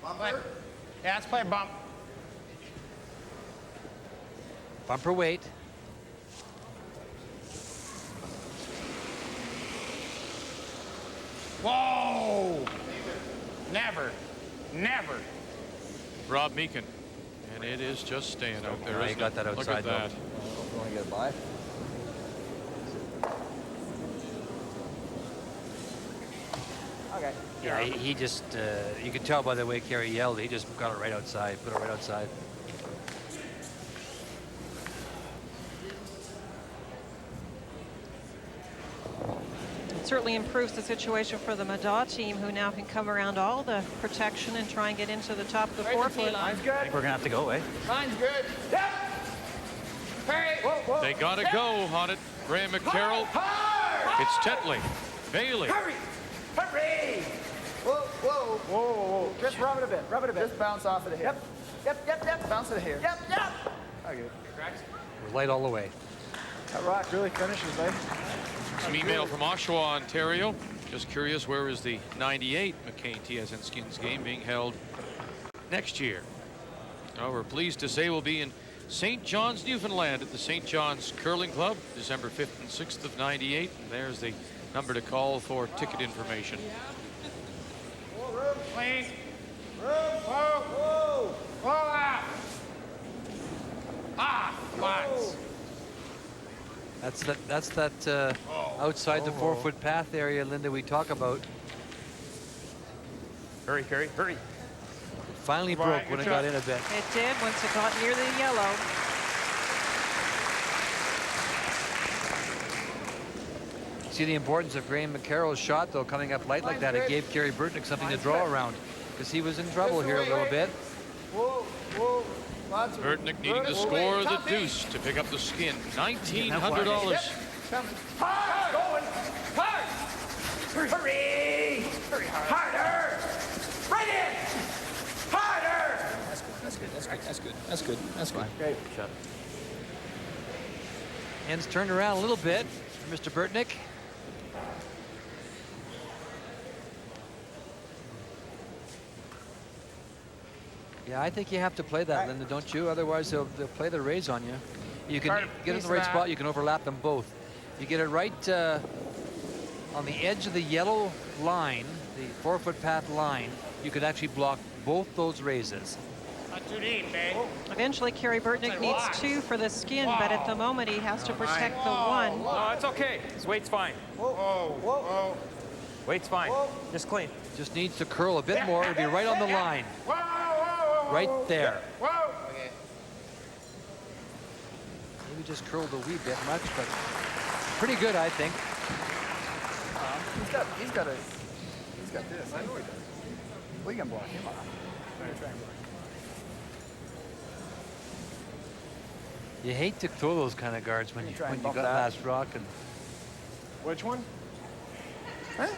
Play. Yeah, let's play bump. Bumper weight. Whoa! Never. Never. Rob Meakin. And it is just staying out there. Yeah, he isn't got it? that Look outside, at that. You want to get it by? Okay. Yeah, he just, you can tell by the way Kerry yelled, he just got it right outside, put it right outside. It certainly improves the situation for the Middaugh team, who now can come around all the protection and try and get into the top of the 4-foot. Line's good. I think we're gonna have to go, eh? Line's good. Yep. Hurry. Whoa, whoa. They got to go on it. Graham McCarroll. It's Tetley. Bailey. Hurry. Hurry. Whoa, whoa. Whoa, whoa, whoa. Just rub it a bit. Rub it a bit. Just bounce off of the hip. Yep. Bounce to the here. Yep. Okay. We're light all the way. That rock really finishes, eh? Some email from Oshawa, Ontario. Just curious, where is the 98 McCain TSN Skins game being held next year? Oh, we're pleased to say we'll be in St. John's, Newfoundland at the St. John's Curling Club, December 5th and 6th of '98. And there's the Number to call for ticket information. Clean. Whoa. Whoa out. Lots. That's that outside the 4-foot path area, Linda, we talk about. Hurry, Kerry, hurry. It finally broke when it got in a bit. It did once it got near the yellow. See the importance of Graham McCarroll's shot, though, coming up light like that. It gave Kerry Burtnyk something to draw around because he was in trouble here a little bit. Burtnyk needing to score the deuce to pick up the skin. $1,900. Hard! Going! Hard! Hurry! Hurry hard! Harder! Right in! Harder! That's good. Great. Shut. Ends turned around a little bit for Mr. Burtnyk. Yeah, I think you have to play that, Linda, don't you? Otherwise, they'll play the raise on you. You can get in the right spot. You can overlap them both. You get it right on the edge of the yellow line, the 4-foot path line. You could actually block both those raises. Not too deep, babe. Eventually, Kerry Burtnyk needs 2 for the skin, but at the moment, he has to protect the 1. No, it's okay. His weight's fine. Whoa. Weight's fine. Just clean. Just needs to curl a bit more. It'll be right on the line. Right there. Okay. Maybe just curled a wee bit much, but pretty good, I think. He's got this. I know he does. We can block him off. Try and block. You hate to throw those kind of guards when you got last rock. And Which one? Huh?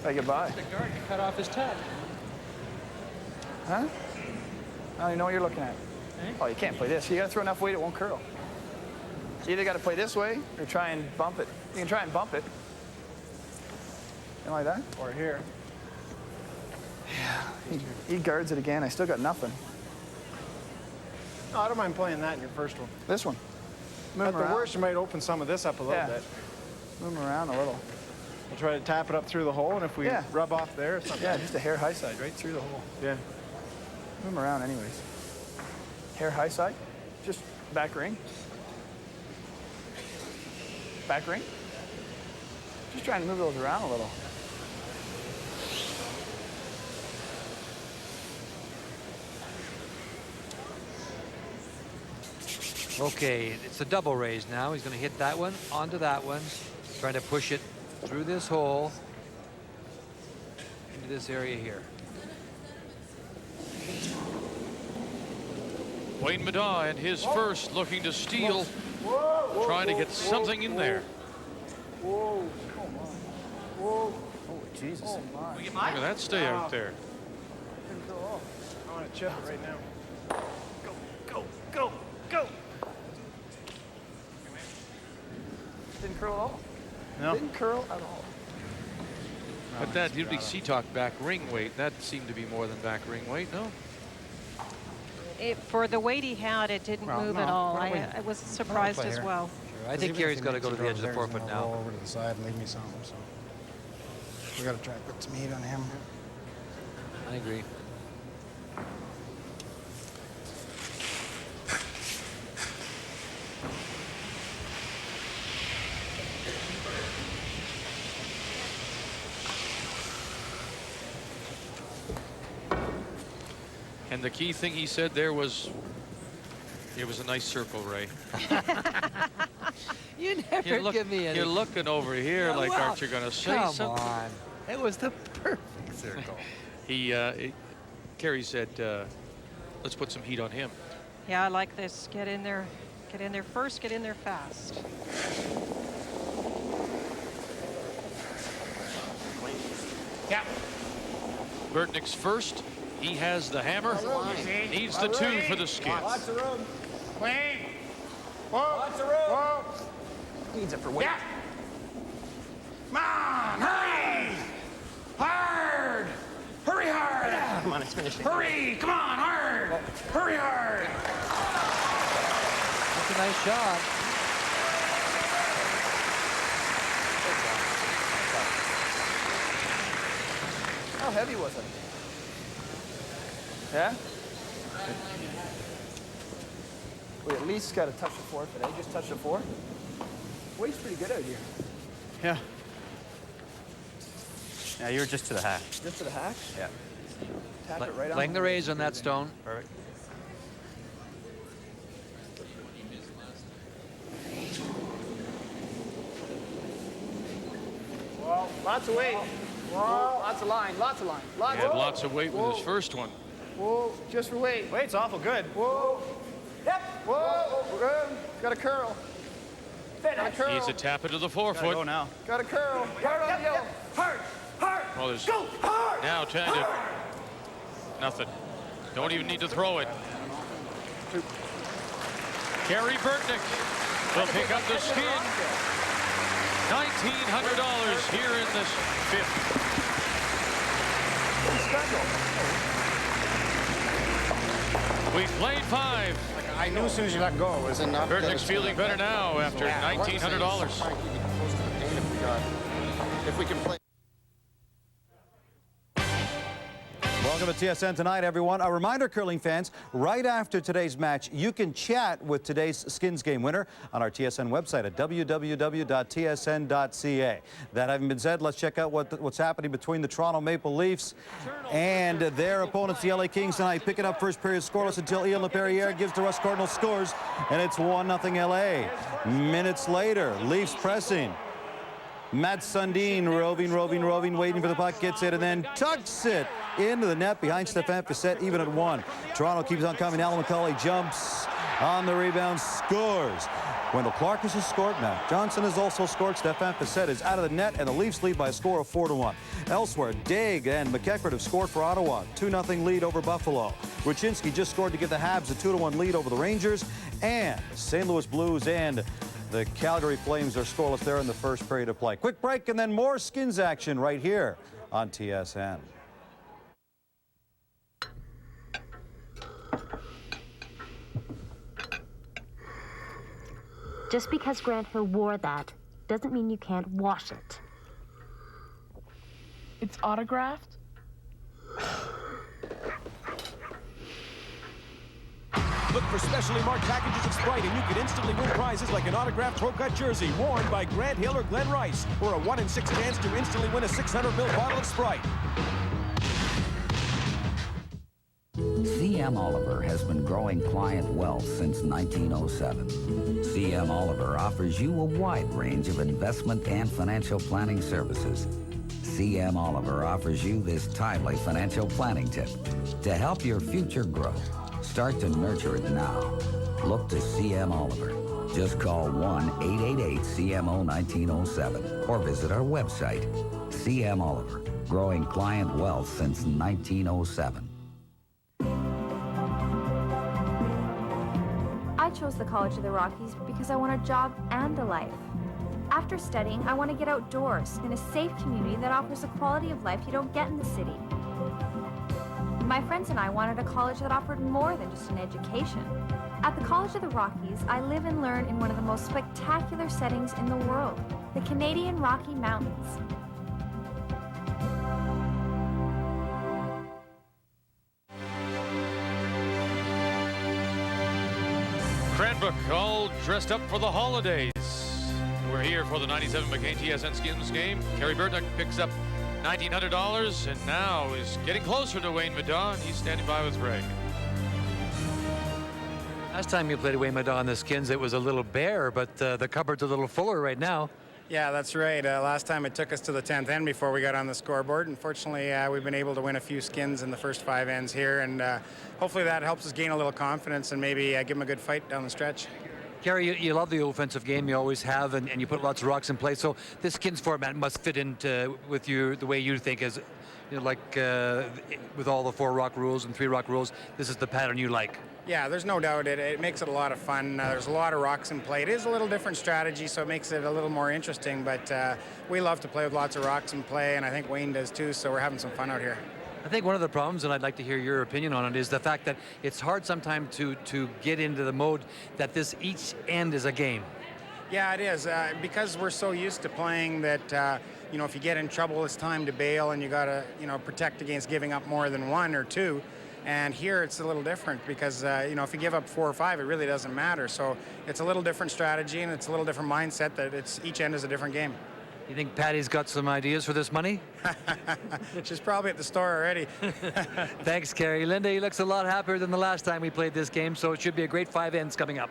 Say goodbye. The guard cut off his tap. Huh? I don't even know what you're looking at. Oh, you can't play this. You got to throw enough weight it won't curl. So you either got to play this way or try and bump it. You can try and bump it. Like that? Or here. Yeah. He guards it again. I still got nothing. No, I don't mind playing that in your first one. This one. At the worst, you might open some of this up a little bit. Move him around a little. We'll try to tap it up through the hole, and if we rub off there or something. Yeah, just a hair high side, right through the hole. Yeah. Move him around anyways. Hair high side, just back ring. Back ring. Just trying to move those around a little. okay, it's a double raise now. He's going to hit that one onto that one, trying to push it through this hole into this area here. Wayne Middaugh and his first, looking to steal, trying to get something in there. Whoa, come on. Whoa. Oh, Jesus. Oh, my. Look at that stay out there. I want to chip it right now. Go. Didn't curl at all? No. Didn't curl at all. But that usually Sea-Talk back ring weight, that seemed to be more than back ring weight, no? For the weight he had, it didn't move at all. I was surprised as well. Sure. I think Kerry's got to go to the edge of the 4-foot now. Roll over to the side and leave me something. So we got to try to put some heat on him. I agree. And the key thing he said there was, it was a nice circle, Ray. You never give me any. You're looking over here like, aren't you going to say something? Come on. It was the perfect circle. Kerry said, let's put some heat on him. Yeah, I like this. Get in there first, get in there fast. Yeah. Burtnyk's first. He has the hammer. Needs the 2 for the skins. Lots of room. Clean. Whoa. Lots of room. Whoa. Needs it for weight. Yeah. Come on, hurry. Hard. Hurry hard. Come on, it's finished. Hurry! Come on, hard! Hurry hard! That's a nice shot. How heavy was it? Yeah? We at least got to touch the 4 today. Just touch the 4. Weight's pretty good out here. Yeah. Yeah, you were just to the hack. Just to the hack? Yeah. Tap it right on. Playing the raise on that stone. Perfect. Whoa, lots of weight. Whoa, lots of line, lots of line. He had lots of weight with his first one. Whoa, just for weight. Weight's awful good. Whoa. Yep. Whoa, good. Got a curl. Got a curl. Needs to tap it to the 4 Gotta foot. go now. Got a curl. Hard on the yellow. Hard, hard. Well, there's Go, hard. now trying to nothing. Don't even need to throw it. Kerry Burtnyk will pick up the skin. $1,900 here in this 5th. We played 5. I knew as soon as you let go it was enough. Burtnyk's feeling better now after $1,900. If we can play. Welcome to TSN tonight, everyone. A reminder, curling fans, right after today's match, you can chat with today's Skins game winner on our TSN website at www.tsn.ca. That having been said, let's check out what's happening between the Toronto Maple Leafs and their opponents, the LA Kings, tonight. Picking up first period scoreless until Ian LaPerriere gives to Russ Cardinal scores, and it's 1-0 LA. Minutes later, Leafs pressing. Matt Sundin roving, waiting for the puck, gets it, and then tucks it into the net behind Stéphane Fiset, even at 1. Toronto keeps on coming. Alan McCauley jumps on the rebound, scores. Wendell Clarkus has scored. Matt Johnson has also scored. Stéphane Fiset is out of the net, and the Leafs lead by a score of 4-1. Elsewhere, Daig and McEachran have scored for Ottawa. 2-0 lead over Buffalo. Ruchinski just scored to give the Habs a 2-1 lead over the Rangers. And St. Louis Blues and the Calgary Flames are scoreless there in the first period of play. Quick break and then more Skins action right here on TSN. Just because Grant Hill wore that doesn't mean you can't wash it. It's autographed? Look for specially marked packages of Sprite and you could instantly win prizes like an autographed pro-cut jersey worn by Grant Hill or Glenn Rice, or a 1 in 6 chance to instantly win a 600ml bottle of Sprite. CM Oliver has been growing client wealth since 1907. CM Oliver offers you a wide range of investment and financial planning services. CM Oliver offers you this timely financial planning tip to help your future grow. Start to nurture it now. Look to CM Oliver. Just call 1-888-CMO-1907 or visit our website. CM Oliver, growing client wealth since 1907. I chose the College of the Rockies because I want a job and a life. After studying, I want to get outdoors in a safe community that offers a quality of life you don't get in the city. My friends and I wanted a college that offered more than just an education. At the College of the Rockies, I live and learn in one of the most spectacular settings in the world, the Canadian Rocky Mountains. Cranbrook all dressed up for the holidays. We're here for the 97 McCain TSN Skins game. Kerry Burtnyk picks up $1,900 and now is getting closer to Wayne Middaugh, and he's standing by with Greg. Last time you played Wayne Middaugh on the Skins, it was a little bare, but the cupboard's a little fuller right now. Yeah, that's right. Last time it took us to the 10th end before we got on the scoreboard. Unfortunately, we've been able to win a few skins in the first 5 ends here, and hopefully that helps us gain a little confidence and maybe give them a good fight down the stretch. Kerry, you love the offensive game, you always have, and you put lots of rocks in play. So this Skins format must fit into with you the way you think, as you know, like with all the 4 rock rules and 3 rock rules. This is the pattern you like. Yeah, there's no doubt. It makes it a lot of fun. There's a lot of rocks in play. It is a little different strategy, so it makes it a little more interesting. But we love to play with lots of rocks in play, and I think Wayne does too. So we're having some fun out here. I think one of the problems, and I'd like to hear your opinion on it, is the fact that it's hard sometimes to get into the mode that each end is a game. Yeah, it is. Because we're so used to playing that, you know, if you get in trouble, it's time to bail, and you got to, you know, protect against giving up more than 1 or 2. And here it's a little different because, you know, if you give up 4 or 5, it really doesn't matter. So it's a little different strategy, and it's a little different mindset that each end is a different game. You think Patty's got some ideas for this money? She's probably at the store already. Thanks, Kerry. Linda, he looks a lot happier than the last time we played this game, so it should be a great 5 ends coming up.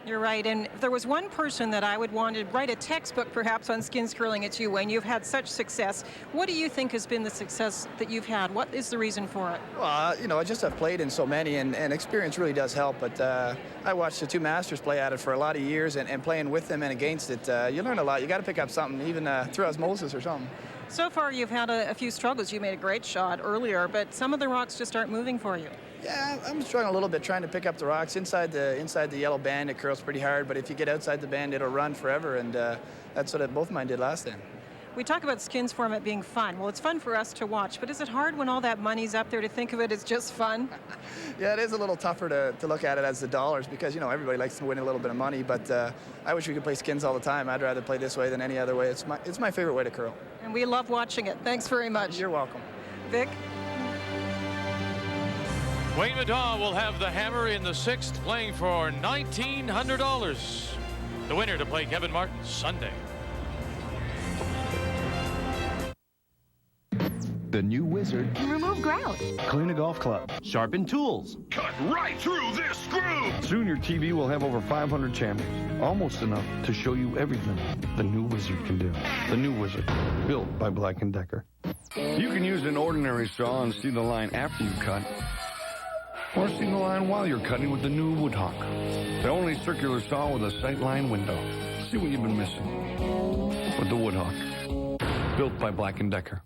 You're right, and if there was one person that I would want to write a textbook perhaps on skins curling, it's you, Wayne. You've had such success. What do you think has been the success that you've had? What is the reason for it? Well, you know, I just have played in so many, and experience really does help, but I watched the 2 masters play at it for a lot of years, and playing with them and against it, you learn a lot. You got to pick up something, even through osmosis or something. So far, you've had a few struggles. You made a great shot earlier, but some of the rocks just aren't moving for you. Yeah, I'm struggling a little bit trying to pick up the rocks. Inside the yellow band, it curls pretty hard, but if you get outside the band, it'll run forever, and that's what both of mine did last time. We talk about skins format being fun. Well, it's fun for us to watch, but is it hard when all that money's up there to think of it as just fun? Yeah, it is a little tougher to look at it as the dollars because, you know, everybody likes to win a little bit of money, but I wish we could play skins all the time. I'd rather play this way than any other way. It's my favorite way to curl. And we love watching it. Thanks very much. You're welcome. Vic? Wayne Middaugh will have the hammer in the 6th, playing for $1,900. The winner to play Kevin Martin Sunday. The new wizard. Remove grout. Clean a golf club. Sharpen tools. Cut right through this screw! Soon your TV will have over 500 channels. Almost enough to show you everything the new wizard can do. The new wizard. Built by Black & Decker. You can use an ordinary saw and see the line after you cut. Or see the line while you're cutting with the new Woodhawk. The only circular saw with a sight line window. See what you've been missing. With the Woodhawk. Built by Black & Decker.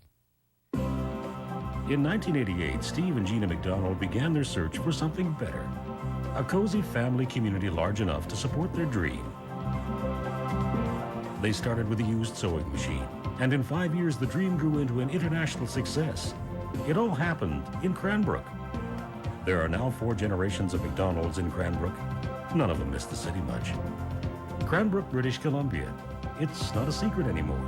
In 1988, Steve and Gina McDonald began their search for something better. A cozy family community large enough to support their dream. They started with a used sewing machine, and in 5 years the dream grew into an international success. It all happened in Cranbrook. There are now 4 generations of McDonald's in Cranbrook. None of them miss the city much. Cranbrook, British Columbia. It's not a secret anymore.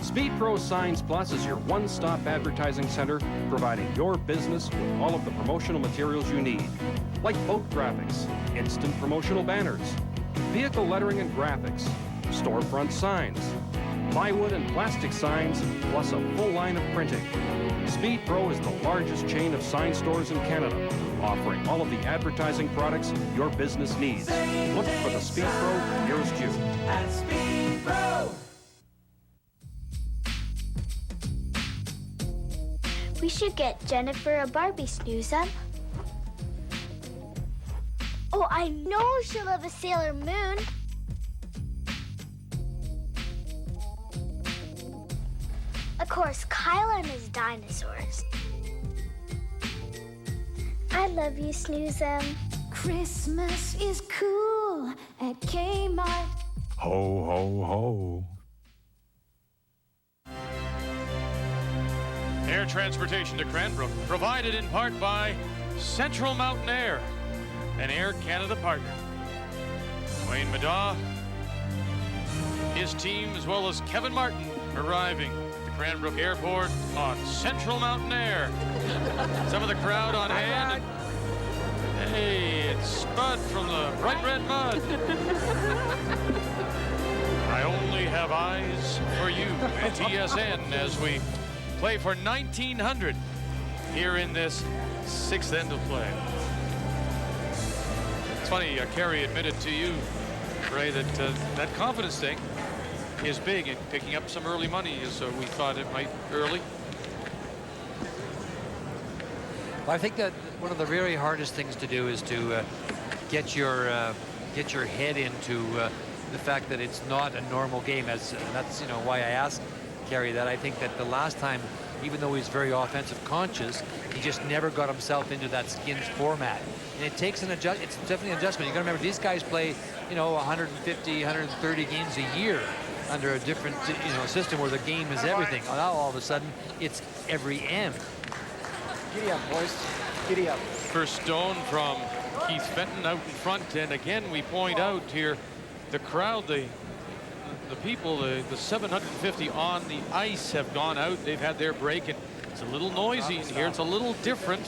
Speed Pro Signs Plus is your one-stop advertising center, providing your business with all of the promotional materials you need, like boat graphics, instant promotional banners, vehicle lettering and graphics, storefront signs, plywood and plastic signs, plus a full line of printing. Speed Pro is the largest chain of sign stores in Canada, offering all of the advertising products your business needs. Look for the Speed Pro nearest you. At Speed Pro. We should get Jennifer a Barbie snooze up. Oh, I know she'll love a Sailor Moon. Of course, Kyle and his dinosaurs. I love you, Snoozem. Christmas is cool at Kmart. Ho, ho, ho. Air transportation to Cranbrook provided in part by Central Mountain Air, an Air Canada partner. Wayne Middaugh, his team, as well as Kevin Martin, arriving at Cranbrook Airport on Central Mountain Air. Some of the crowd on hand. Hey, it's Spud from the Bright Red Mud. I only have eyes for you at TSN as we play for $1,900 here in this 6th end of play. It's funny, Kerry admitted to you, Ray, that that confidence thing is big in picking up some early money, so we thought it might early. Well, I think that one of the very hardest things to do is to get your head into the fact that it's not a normal game. That's why I asked Kerry that. I think that the last time, even though he's very offensive conscious, he just never got himself into that skins format. And it takes an adjustment. It's definitely an adjustment. You got to remember, these guys play, 150, 130 games a year. under a different system where the game is everything. Now all of a sudden it's every end. Giddy up, boys. Giddy up. First stone from Keith Fenton out in front, and again we point out here the crowd, the people, the 750 on the ice have gone out. They've had their break, and it's a little noisy in here. It's a little different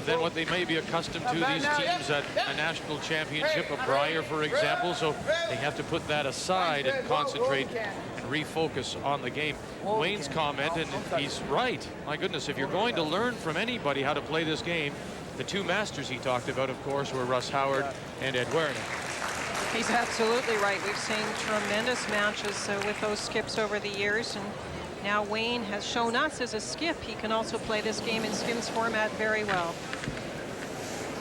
than what they may be accustomed to, these teams at a national championship, a Brier, for example. So they have to put that aside and concentrate and refocus on the game. Wayne's comment, and he's right. My goodness, if you're going to learn from anybody how to play this game, the two masters he talked about, of course, were Russ Howard and Ed Wernick. He's absolutely right. We've seen tremendous matches with those skips over the years, and now Wayne has shown us as a skip he can also play this game in skins format very well.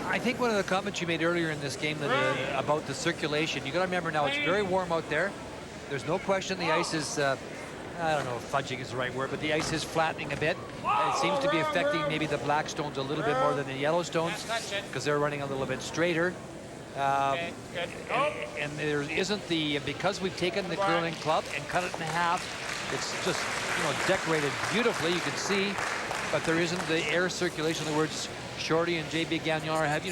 I think one of the comments you made earlier in this game that, about the circulation, you got to remember now it's very warm out there. There's no question the ice is, I don't know if fudging is the right word, but the ice is flattening a bit. It seems to be affecting maybe the Blackstones a little bit more than the Yellowstones because they're running a little bit straighter. And there isn't the, because we've taken the curling club and cut it in half, it's just, decorated beautifully, you can see, but there isn't the air circulation. In other words, Shorty and JB Gagnon have,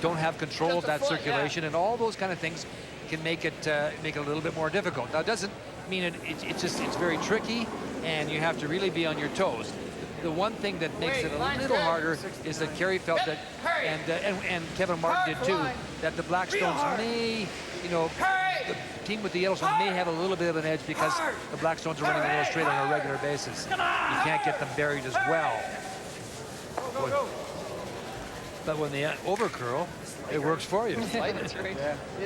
don't have control of that circulation, and all those kind of things can make it a little bit more difficult. Now, it doesn't mean it's very tricky, and you have to really be on your toes. The one thing that makes it a little harder is that Kerry felt that, and Kevin Martin did too, that the Blackstones may, the team with the Yellowstones may have a little bit of an edge because the Blackstones are running a little straight on a regular basis. You can't get them buried as well. But when they overcurl, it works for you. That's right.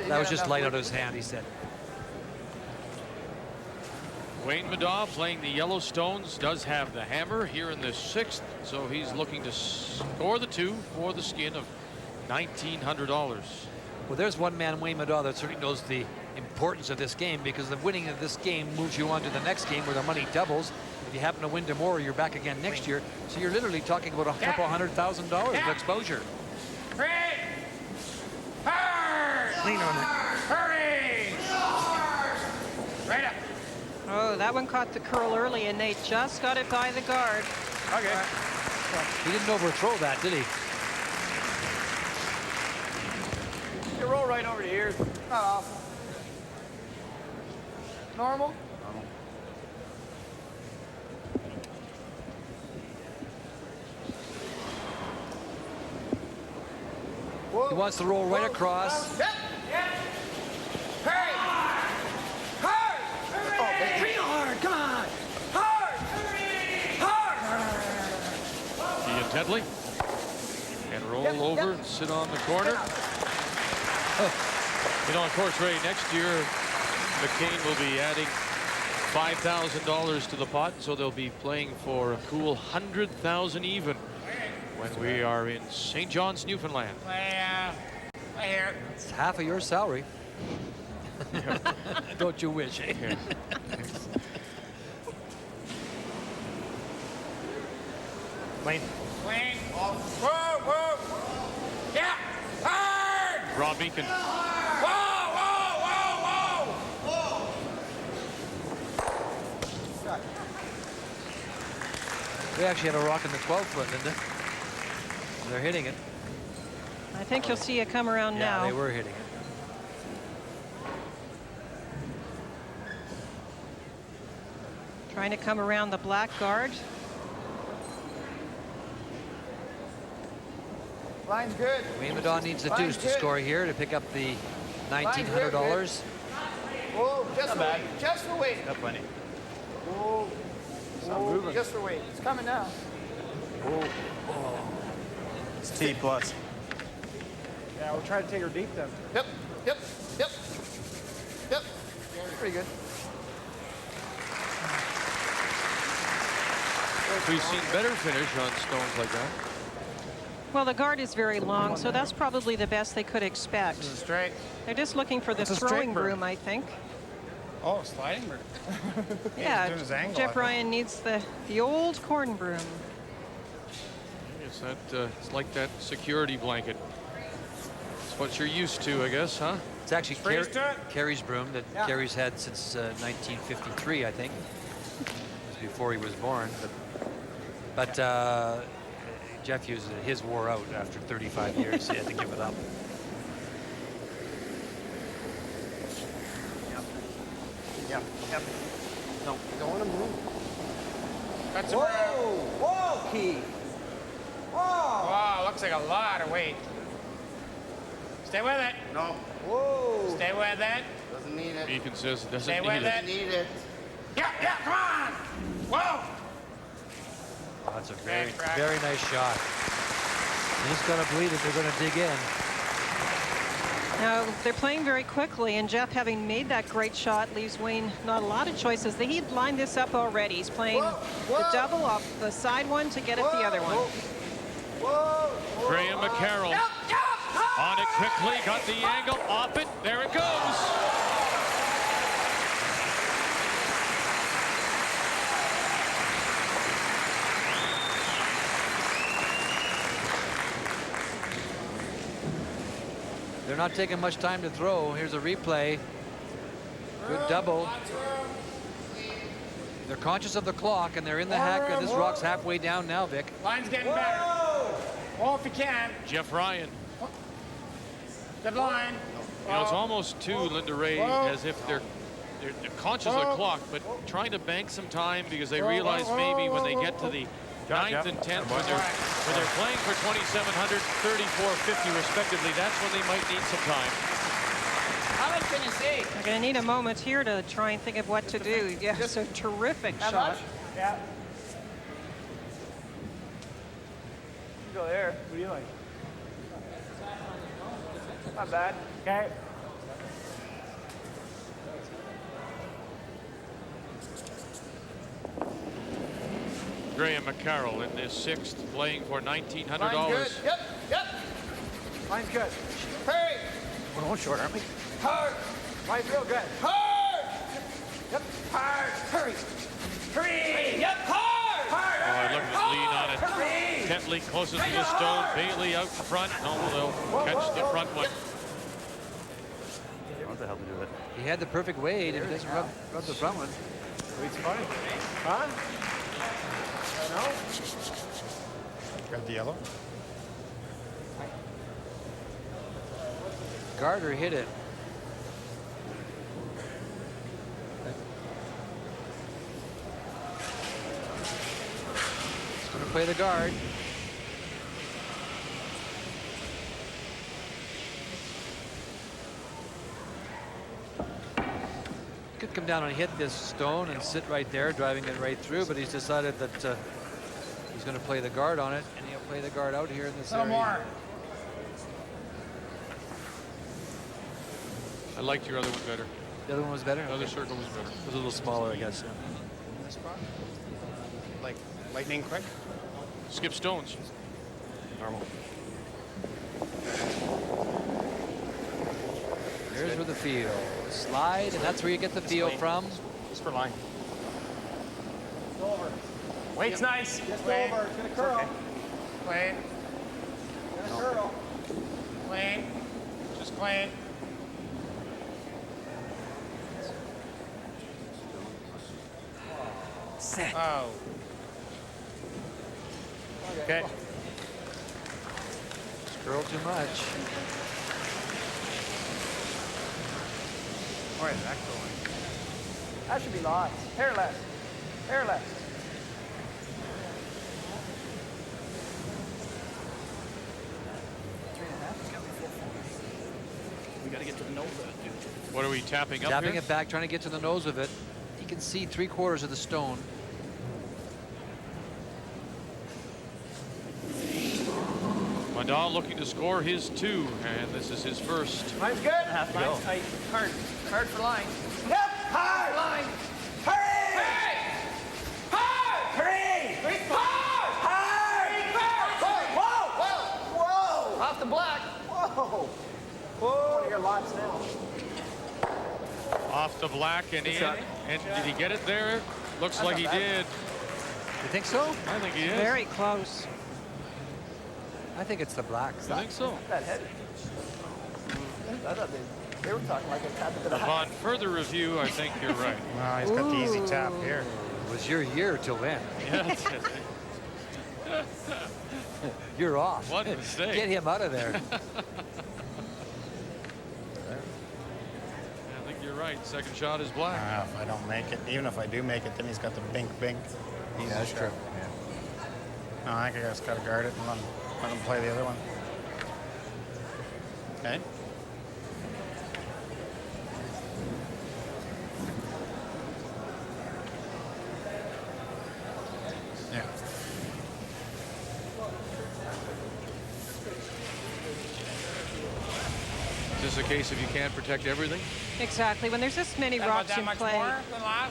That was just light out of his hand, he said. Wayne Middaugh playing the Yellowstones does have the hammer here in the sixth, so he's looking to score the two for the skin of $1,900. Well, there's one man, Wayne Middaugh, that certainly knows the importance of this game, because the winning of this game moves you on to the next game where the money doubles. If you happen to win tomorrow, you're back again next year. So you're literally talking about a couple $100,000 of exposure. Lean on it. Hurry! Right up. Oh, that one caught the curl early, and they just got it by the guard. Okay. He didn't overthrow that, did he? You roll right over the ears. Not awful. Normal? Normal. He wants to roll right across. Yep. Hurry! Hard! Oh, real hard, come on! Hard! Hard! Ian Tedley. And roll over and sit on the corner. Of course, Ray, next year, McCain will be adding $5,000 to the pot, so they'll be playing for a cool $100,000 even when we are in St. John's, Newfoundland. It's half of your salary. Don't you wish? Yeah. Wayne. Whoa, whoa. Yeah. Hard! Rob Beacon. Whoa, whoa, whoa, whoa. They actually had a rock in the 12th foot, didn't they? They're hitting it. I think you'll see it come around now. Yeah, they were hitting it. Trying to come around the black guard. Line's good. Wayne Middaugh needs the deuce to score here to pick up the $1,900. Whoa, just for Wayne. Just for Wayne. Up, Lenny. Whoa. Whoa. Just for Wayne. It's coming now. Whoa. Oh. It's T plus. Yeah, we'll try to take her deep then. Yep. Pretty good. We've seen better finish on stones like that. Well, the guard is very long, so that's probably the best they could expect. This is straight. They're just looking for the throwing broom, I think. Oh, sliding bird. Yeah, doing his angle, Jeff Ryan needs the old corn broom. It's like that security blanket. It's what you're used to, I guess, huh? It's actually Freeze to it. Kerry's broom that Yeah. Kerry's had since 1953, I think. It was before he was born. But Jeff used it. His wore out after 35 years. He had to give it up. Yep. No, don't want to move. That's Whoa! a Whoa, Keith! Whoa! Wow, looks like a lot of weight. Stay with it. No. Whoa! Stay with it. Doesn't need it. Be consistent. Doesn't Stay need with it. it. Need it. Yeah, come on. Whoa! Oh, that's a very, Thanks, Brad. very nice shot. You just got to believe that they're going to dig in. Now, they're playing very quickly, and Jeff, having made that great shot, leaves Wayne not a lot of choices. He'd lined this up already. He's playing the double off the side one to get at the other one. Graham McCarroll on it quickly, got the angle, off it, there it goes. They're not taking much time to throw. Here's a replay. Good double. They're conscious of the clock, and they're in the hack. This rock's halfway down now, Vic. Line's getting better. Oh, if you can. Jeff Ryan. Good line. You know, it's almost too, Linda Ray, as if they're conscious of the clock, but trying to bank some time because they realize maybe when they get to the 9th and 10th, when they're playing for 2,700, 34.50 respectively, that's when they might need some time. How much can you see? They're going to need a moment here to try and think of what to do. Yeah, it's a terrific How shot. much? Yeah. You go there. What do you like? Not bad. Okay. Graham McCarroll in this 6th, playing for $1,900. Line's good. Yep. Line's good. Hurry. We're going short, aren't we? Hard. Line's real good. Hard. Yep. Hard. Hurry. Hurry. Yep. Hard. Hard. Oh, look at his lead on it. Tetley closest to the stone. Bailey out in front. No, they'll catch the front one. What the hell to do it? He had the perfect weight, and he doesn't rub the front one. Weight's fine. Huh? No. Got the yellow. Gardner hit it. He's going to play the guard. Could come down and hit this stone and sit right there, driving it right through, but he's decided that he's going to play the guard on it, and he'll play the guard out here in this area. More. I liked your other one better. The other one was better? The other Okay. circle was better. It was a little smaller, I guess. This spot? Like lightning quick? Skip stones. Normal. Here's where the feel. Slide, and that's where you get the feel from. Just for line. Over. Weight's nice. Just Wait. over. It's gonna curl. Okay. Clean. Gonna curl. Clean. Just clean. Set. Oh. Okay. Curl too much. Where is that going? That should be lots. Hair less. Hair less. We got to get to the nose of it, dude. What are we tapping up Tapping here? it back, trying to get to the nose of it. You can see 3/4 of the stone. Middaugh looking to score his 2, and this is his first. Line's good. Half to go. Line's tight. Hard. Hard for line. Yep. Hard. Line. Hurry. Hurry. Hard. Hurry. Hard. Hard. Whoa. Whoa. Whoa. Off the black. Whoa. Whoa. Your lots now. Off the black and in. And did he get it there? Looks like he did. You think so? I think he is. Very close. I think it's the black. I think so. That heavy. I thought they They were talking like a tap to the Upon further review, I think you're right. Well, he's got the easy tap here. It was your year till then. Yeah. You're off. What a mistake. Get him out of there. I think you're right. Second shot is black. If I don't make it, even if I do make it, then he's got the bink. Yeah, that's true. Yeah. No, I think I just got to guard it and let him play the other one. Okay. Yeah. Is this a case of you can't protect everything? Exactly. When there's this many rocks in play,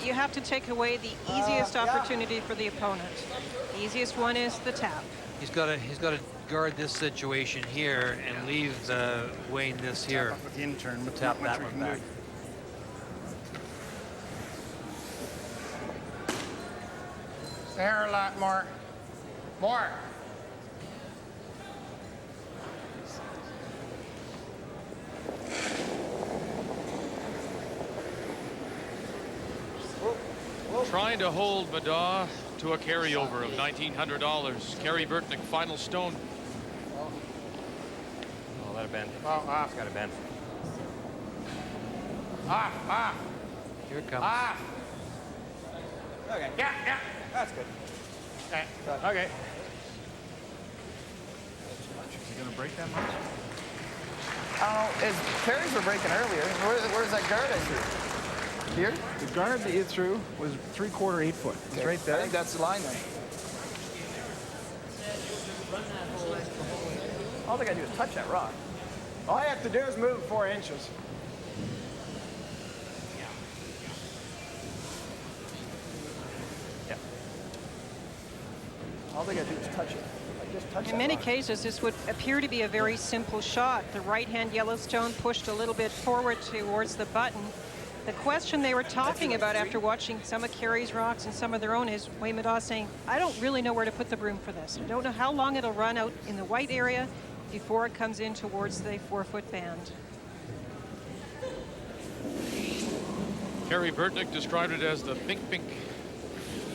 you have to take away the easiest opportunity for the opponent. The easiest one is the tap. He's got to guard this situation here and leave Wayne this here. Tap up with the intern, but tap not much that we one can back. do. There a lot more. More. Trying to hold Middaugh to a carryover of $1,900. Kerry Burtnyk, final stone. Oh, let it bend. Oh, off. It's got to bend. Off. Here it comes. Off. Okay. Yeah. That's good. Okay. Okay. Is he going to break that much? I don't know. Kerry's were breaking earlier. Where's that guard I threw? Here? The guard that you threw was 3/4 8 foot. It's Okay. right there. I think that's the line then. All they got to do is touch that rock. All I have to do is move 4 inches. Yeah. All they got to do is touch it. Just touch In that many rock. cases, this would appear to be a very simple shot. The right-hand Yellowstone pushed a little bit forward towards the button. The question they were talking about after watching some of Kerry's rocks and some of their own is Wayne Middaugh saying, I don't really know where to put the broom for this. I don't know how long it'll run out in the white area before it comes in towards the 4-foot band. Kerry Burtnyk described it as the bink.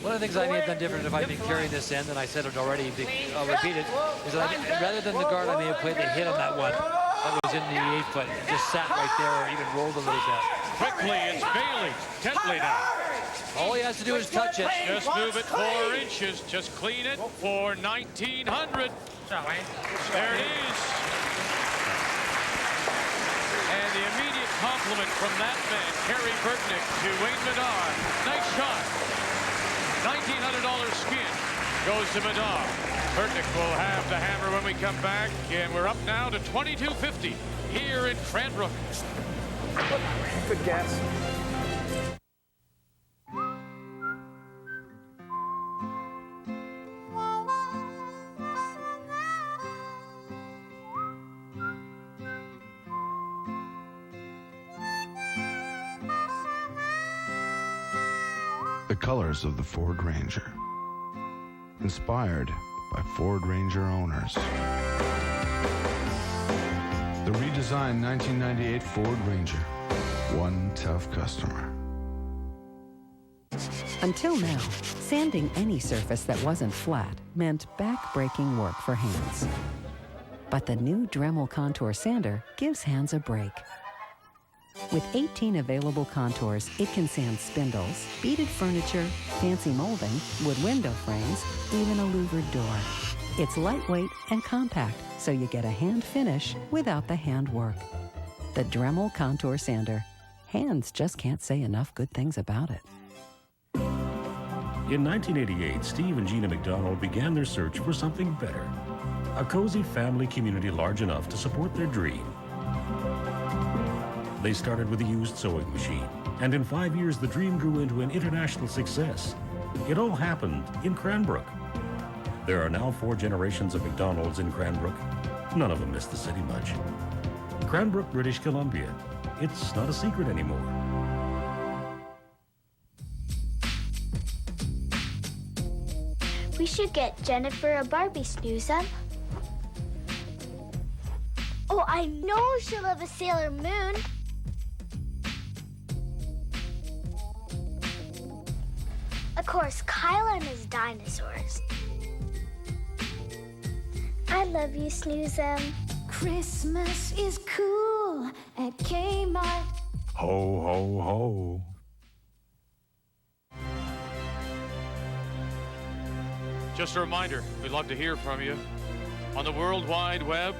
One of the things I may have done different if I'd been carrying this end, and I said it already, I'll repeat it, is that rather than the guard, I may have played the hit on that one that was in the 8-foot. It just sat right there or even rolled a little bit. Quickly, it's Bailey. Tentley now. All he has to do is touch it. Just move it 4 inches. Just clean it for $1,900. There it is. And the immediate compliment from that man, Kerry Burtnyk, to Wayne Middaugh. Nice shot. $1,900 skin goes to Middaugh. Burtnyk will have the hammer when we come back, and we're up now to $2,250 here in Cranbrook. Good guess. The colors of the Ford Ranger. Inspired by Ford Ranger owners. The redesigned 1998 Ford Ranger. One tough customer. Until now, sanding any surface that wasn't flat meant back-breaking work for hands. But the new Dremel Contour Sander gives hands a break. With 18 available contours, it can sand spindles, beaded furniture, fancy molding, wood window frames, even a louvered door. It's lightweight and compact, so you get a hand finish without the hand work. The Dremel Contour Sander. Hands just can't say enough good things about it. In 1988, Steve and Gina McDonald began their search for something better. A cozy family community large enough to support their dream. They started with a used sewing machine, and in 5 years, the dream grew into an international success. It all happened in Cranbrook. There are now 4 generations of McDonald's in Cranbrook. None of them miss the city much. Cranbrook, British Columbia. It's not a secret anymore. We should get Jennifer a Barbie snooze up. Oh, I know she'll love a Sailor Moon. course, Kyle and his dinosaurs. I love you, Snoozem. Christmas is cool at Kmart. Ho, ho, ho. Just a reminder, we'd love to hear from you on the World Wide Web.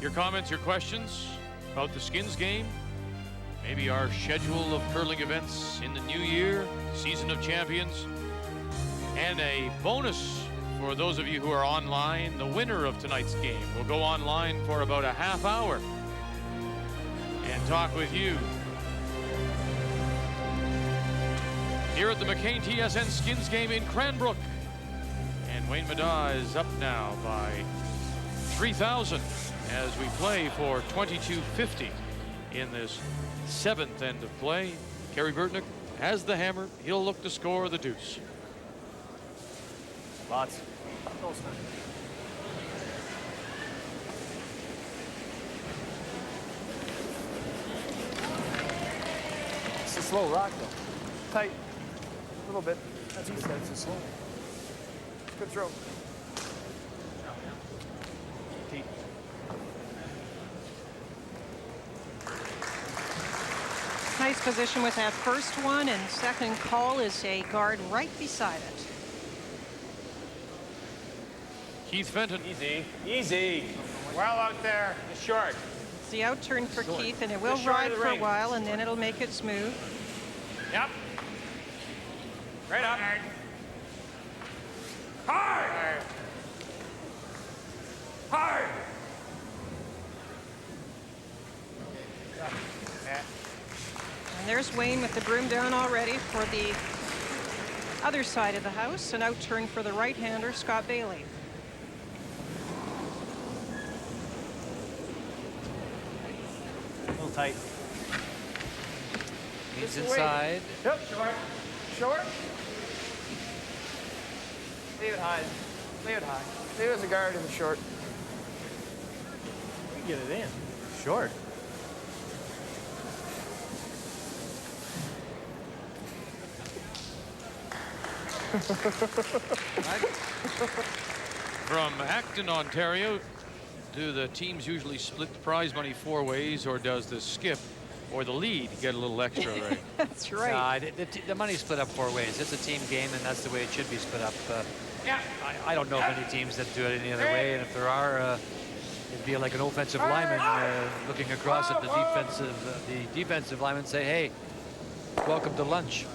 Your comments, your questions about the Skins game, maybe our schedule of curling events in the new year, season of champions, and a bonus for those of you who are online. The winner of tonight's game will go online for about a half hour and talk with you here at the McCain TSN Skins game in Cranbrook. And Wayne Middaugh is up now by 3,000 as we play for 22.50 in this 7th end of play. Kerry Burtnyk has the hammer. He'll look to score the deuce. Lots. It's a slow rock, though. Tight. A little bit. That's what he said. It's a slow. Good throw. Deep. Nice position with that first one, and second call is a guard right beside it. Keith Fenton. Easy. Easy. Well out there. It's short. It's the out turn for Keith, and it will ride for a while, and then it'll make it smooth. Yep. Right up. Hard! Hard! And there's Wayne with the broom down already for the other side of the house. An out turn for the right-hander, Scott Bailey. A little tight. He's inside. Yep, short. Short. Leave it high. Leave it high. Leave it as a guard in the short. Get it in. Short. From Acton, Ontario, do the teams usually split the prize money 4 ways, or does the skip or the lead get a little extra, Ray? That's right. The money's split up 4 ways. It's a team game, and that's the way it should be split up. Yeah. I don't know of any teams that do it any other way, and if there are, it'd be like an offensive lineman looking across at the defensive lineman, say, "Hey, welcome to lunch.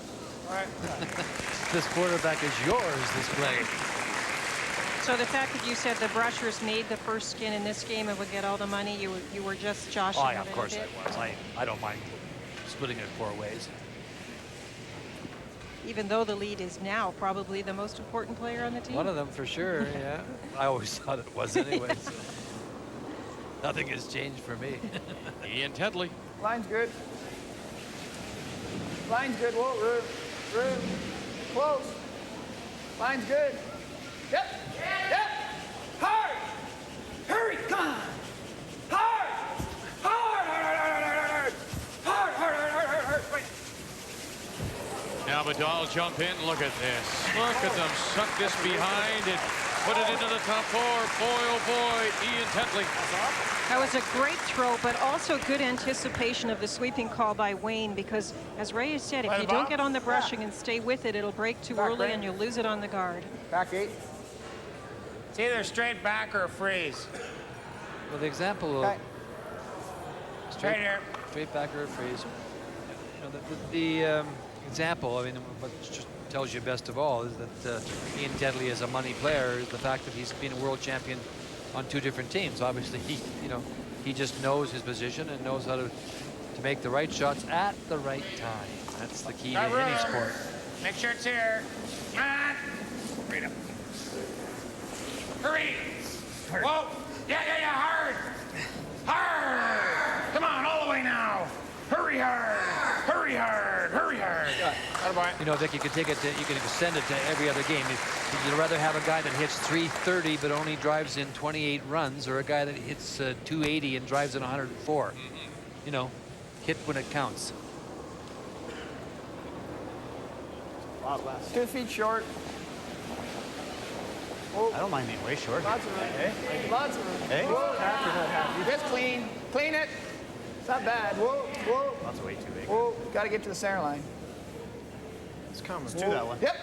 This quarterback is yours this play." So the fact that you said the Brushers made the first skin in this game and would get all the money, you were just joshing Oh, yeah, it of a course bit? I was. I don't mind splitting it 4 ways. Even though the lead is now probably the most important player on the team. One of them for sure, yeah. I always thought it was anyway. So. Nothing has changed for me. Ian Tedley. Line's good. Line's good. Whoa, room. Close. Line's good. Yep. Yep. Hard. Hurry. Come on. Hard. Hard. Hard. Hard. Wait. Now Middaugh will jump in. Look at this. Look at them suck this behind and put it into the top 4. Boy, oh boy, Ian Tedley. That was a great throw, but also good anticipation of the sweeping call by Wayne, because as Ray has said, if you don't get on the brushing and stay with it, it'll break too early and you'll lose it on the guard. Back 8. It's either straight back or a freeze. Well, the example of Right here. straight back or a freeze. You know, the example, I mean, what just tells you best of all is that Ian Tedley is a money player. Is the fact that he's been a world champion on 2 different teams. Obviously, he just knows his position and knows how to make the right shots at the right time. That's the key to any sport. Make sure it's here. Come on. Right up. Hurry. Whoa. Yeah. Hard. Hard. Come on, all the way now. Hurry hard. Hurry hard. Hurry hard. You know, Vic, you can take it. You can extend it to every other game. You'd rather have a guy that hits 330 but only drives in 28 runs, or a guy that hits 280 and drives in 104. You know, hit when it counts. A lot less. 2 feet short. I don't mind being way short. Lots of room. Hey? Lots of room. Hey? Whoa. Just clean. Clean it. It's not bad. Whoa, whoa. That's way too big. Whoa. Got to get to the center line. It's coming. Let's do that one. Yep.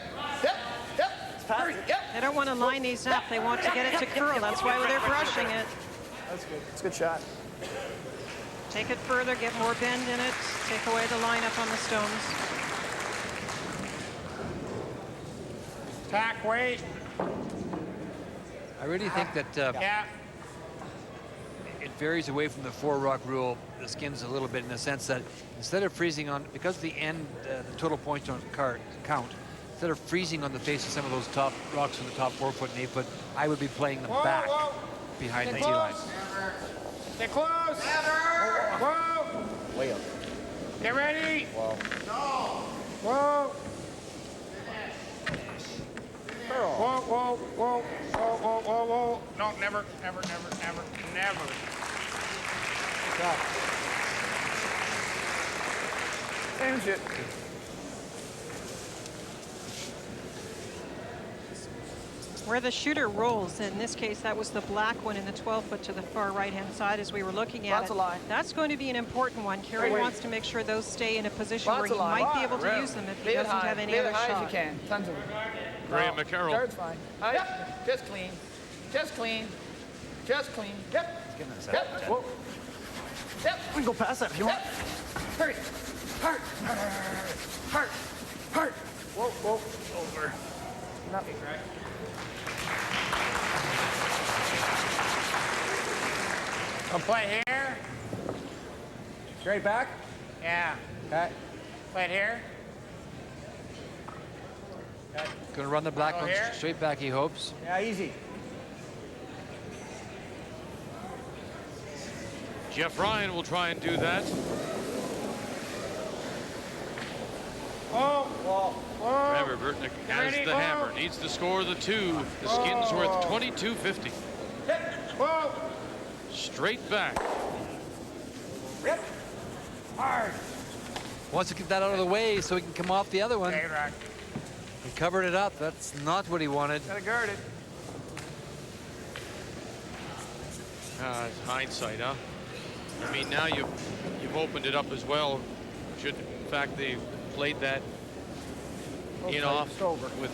Yep. Yep. Hurry. Yep. They don't want to line these up. They want to get it to curl. That's why they're brushing it. That's good. It's a good shot. Take it further, get more bend in it, take away the lineup on the stones. Tack weight. I really think that it varies away from the 4-rock rule, the skins a little bit, in the sense that instead of freezing on, because the end, the total points don't count, instead of freezing on the face of some of those top rocks in the top 4 foot and 8 foot, I would be playing them back behind the tee line. Stay close. Whoa. Way up. Get ready. Whoa. No. Whoa. Whoa, whoa, whoa, whoa, whoa, whoa, whoa. No, never, never, never, never, never. Change it. Where the shooter rolls, in this case, that was the black one in the 12 foot to the far right-hand side as we were looking at Lots it. of line. That's going to be an important one. Kerry wants to make sure those stay in a position where he might be able to use them if he doesn't have any other shot. Leave it high as you can. Tons of them. Graham McCarroll. Start's fine. Yep. Just clean. Just clean. Just clean. Yep. Give us Yep. that. Whoa. Yep. We can go past that if you want. Hurry. Hard. Hard. Hard. Whoa, whoa. Over. Nothing, right? I'll play here. Straight back? Yeah. Okay. Play it here. Gonna run the black Oh, one here? straight back, he hopes. Yeah, easy. Jeff Ryan will try and do that. Oh. Whoa. Whoa. Remember, Burtnyk has Ready? the Whoa. hammer, needs to score the 2. The skin's worth $22.50. Whoa. Straight back. Yep. Hard. Wants to get that out of the way so he can come off the other one. Hey, Rock. He covered it up. That's not what he wanted. Gotta guard it. It's hindsight, huh? I mean, now you've opened it up as well. Should, in fact, they played that in off with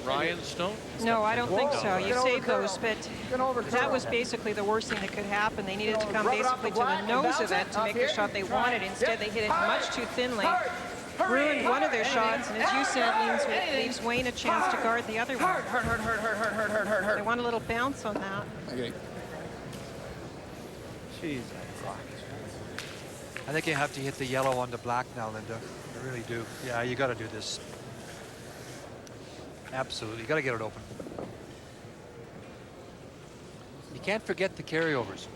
Ryan Stone? No, I don't think so. You Get save over those, but over that was basically the worst thing that could happen. They needed to come basically to the nose of it to make the shot they wanted. Instead, they hit it much too thinly, ruined one of their shots, and as you said, leaves Wayne a chance to guard the other one. They want a little bounce on that. Okay. Jeez. I think you have to hit the yellow on the black now, Linda. You really do. Yeah, you got to do this. Absolutely. You got to get it open. You can't forget the carryovers.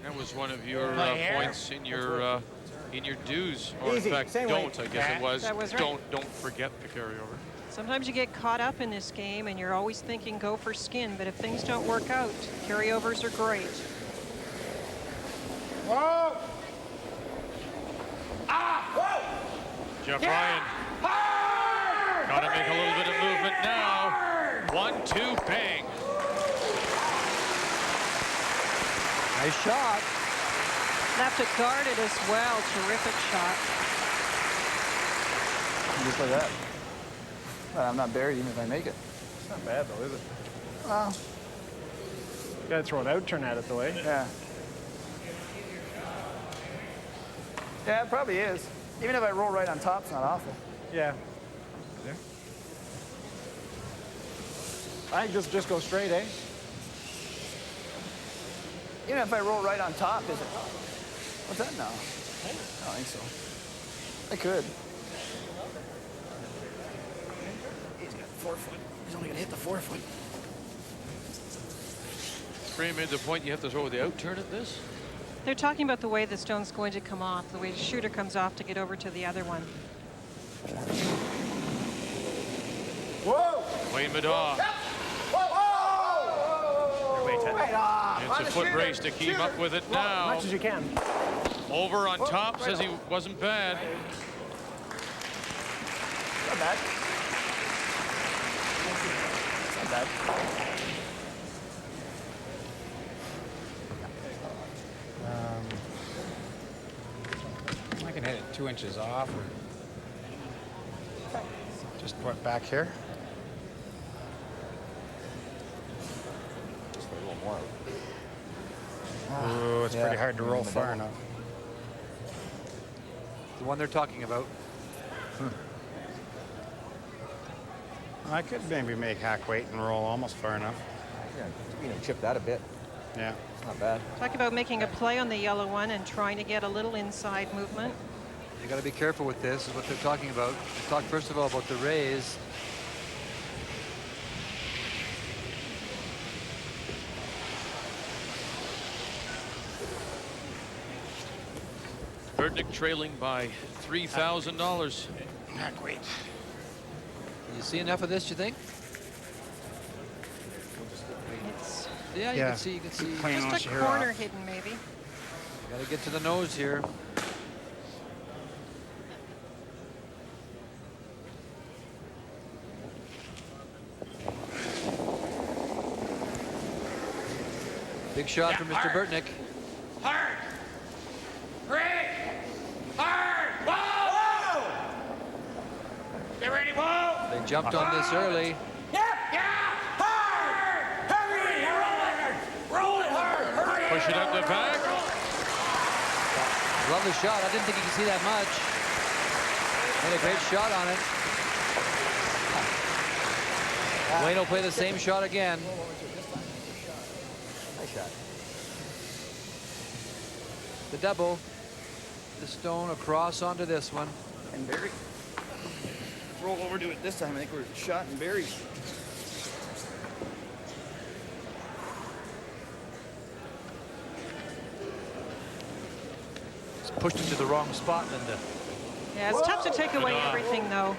That was one of your points in your dues, or Easy. in fact, Same don't. way. I guess it was. That was right. Don't forget the carryover. Sometimes you get caught up in this game and you're always thinking go for skin, but if things don't work out, carryovers are great. Whoa. Jeff Ryan. Got to make a little bit of movement now. 1-2, bang. Nice shot. Have to guard it as well. Terrific shot. Just like that. Well, I'm not buried even if I make it. It's not bad though, is it? Well, You gotta throw it out, turn at it the way. yeah. Yeah, it probably is. Even if I roll right on top, it's not awful. Yeah. There. I think just go straight, eh? Even if I roll right on top, is it? What's that now? I don't think so. I could. He's got 4 foot. He's only gonna hit the 4 foot. Graham made the point you have to throw the out turn at this. They're talking about the way the stone's going to come off, the way the shooter comes off to get over to the other one. Whoa! Wayne Middaugh. It's a foot race to keep up with it now. As much as you can. Over on top, says he wasn't bad. Not bad. It's not bad. I can hit it 2 inches off or just put it back here. Just a little more. Ooh, it's pretty hard to roll far enough. The one they're talking about. I could maybe make hack weight and roll almost far enough. Yeah, chip that a bit. Yeah. It's not bad. Talk about making a play on the yellow one and trying to get a little inside movement. You got to be careful with this, is what they're talking about. They talk first of all about the raise. Burtnyk trailing by $3,000. Hack weight. You see enough of this, you think? It's Yeah, you can see. You can see. just a corner hidden, maybe. Got to get to the nose here. Big shot from Mr. Burtnyk. Hard! Break! Hard! Whoa! Get ready, whoa! They jumped on this early. Yep! Yeah! Hard! Hurry! Roll it hard! Hurry! Push it up the back. Lovely shot. I didn't think you could see that much. Made a great shot on it. Wayne will play the same shot again. Nice shot. The double. The stone across onto this one. And Barry. Roll over to it this time. I think we're shot and buried. Pushed into the wrong spot, Linda. Yeah, it's tough to take away everything, though.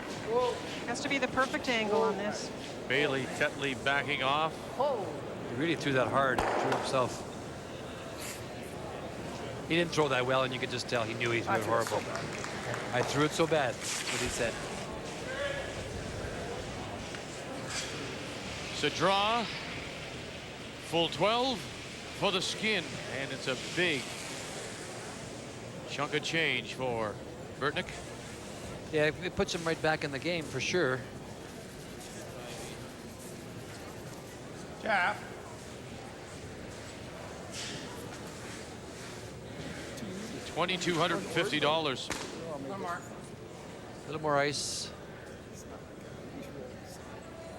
Has to be the perfect angle on this. Bailey Tetley backing off. He really threw that hard. He threw himself. He didn't throw that well, and you could just tell he knew he threw it horrible. I threw it so bad, that's what he said. It's a draw. Full 12 for the skin, and it's a big chunk of change for Burtnyk. Yeah, it puts him right back in the game for sure. Yeah. $2,250. A little more ice.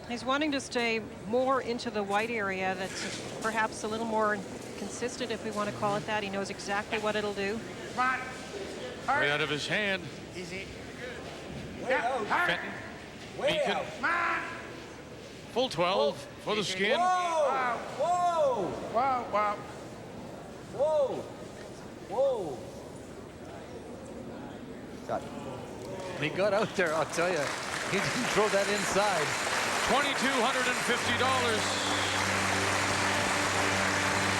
He's wanting to stay more into the white area. That's perhaps a little more consistent, if we want to call it that. He knows exactly what it'll do. Come on. Right out of his hand. Easy. Yeah, hard. Fenton. Way Beacon. out. Come on. Full 12 for the skin. Whoa! Whoa! Wow, wow. Whoa! Whoa! Shot. He got out there, I'll tell you. He didn't throw that inside. $2,250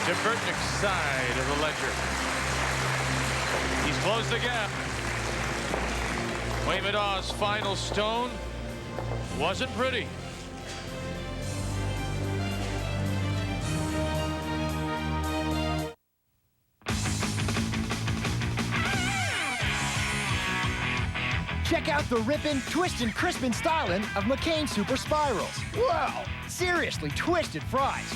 to Burtnyk's side of the ledger. He's closed the gap. Wayne Middaugh's final stone wasn't pretty. Check out the rippin', twistin', crispin' stylin' of McCain Super Spirals. Whoa! Seriously twisted fries.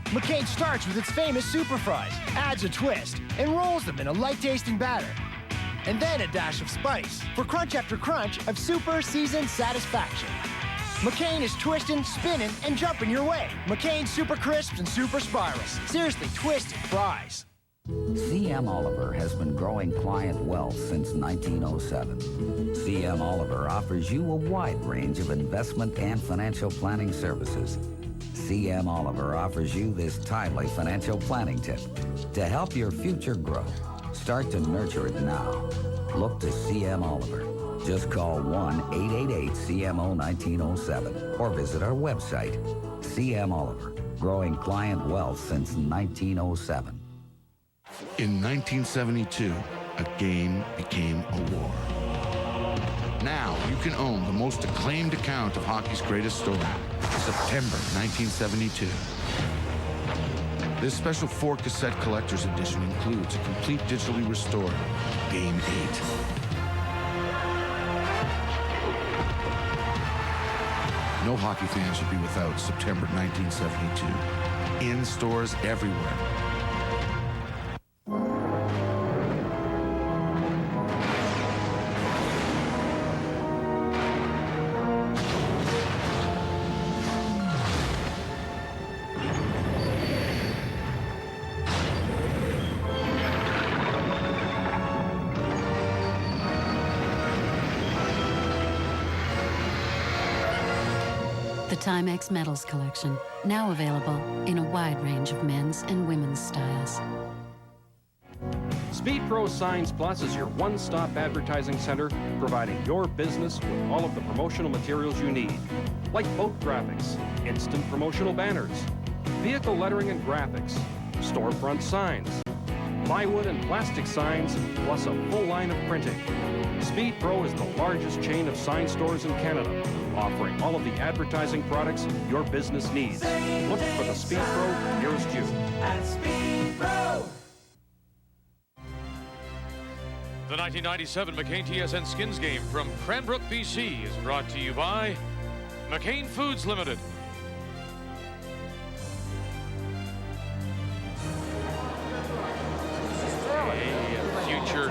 McCain starts with its famous super fries, adds a twist, and rolls them in a light-tasting batter. And then a dash of spice for crunch after crunch of super seasoned satisfaction. McCain is twisting, spinning, and jumping your way. McCain Super Crisps and Super Spirals. Seriously twisted fries. CM Oliver has been growing client wealth since 1907. CM Oliver offers you a wide range of investment and financial planning services. CM Oliver offers you this timely financial planning tip to help your future grow. Start to nurture it now. Look to CM Oliver. Just call 1-888-CMO-1907 or visit our website. CM Oliver, growing client wealth since 1907. In 1972, a game became a war. Now you can own the most acclaimed account of hockey's greatest story, September 1972. This special 4-cassette collector's edition includes a complete digitally restored Game 8. No hockey fan should be without September 1972. In stores everywhere. The Timex Metals Collection, now available in a wide range of men's and women's styles. Speed Pro Signs Plus is your one-stop advertising center, providing your business with all of the promotional materials you need, like boat graphics, instant promotional banners, vehicle lettering and graphics, storefront signs, plywood and plastic signs, plus a full line of printing. Speed Pro is the largest chain of sign stores in Canada, offering all of the advertising products your business needs. Look for the Speed Pro nearest you. At Speed Pro. The 1997 McCain TSN Skins game from Cranbrook, BC is brought to you by McCain Foods Limited. A future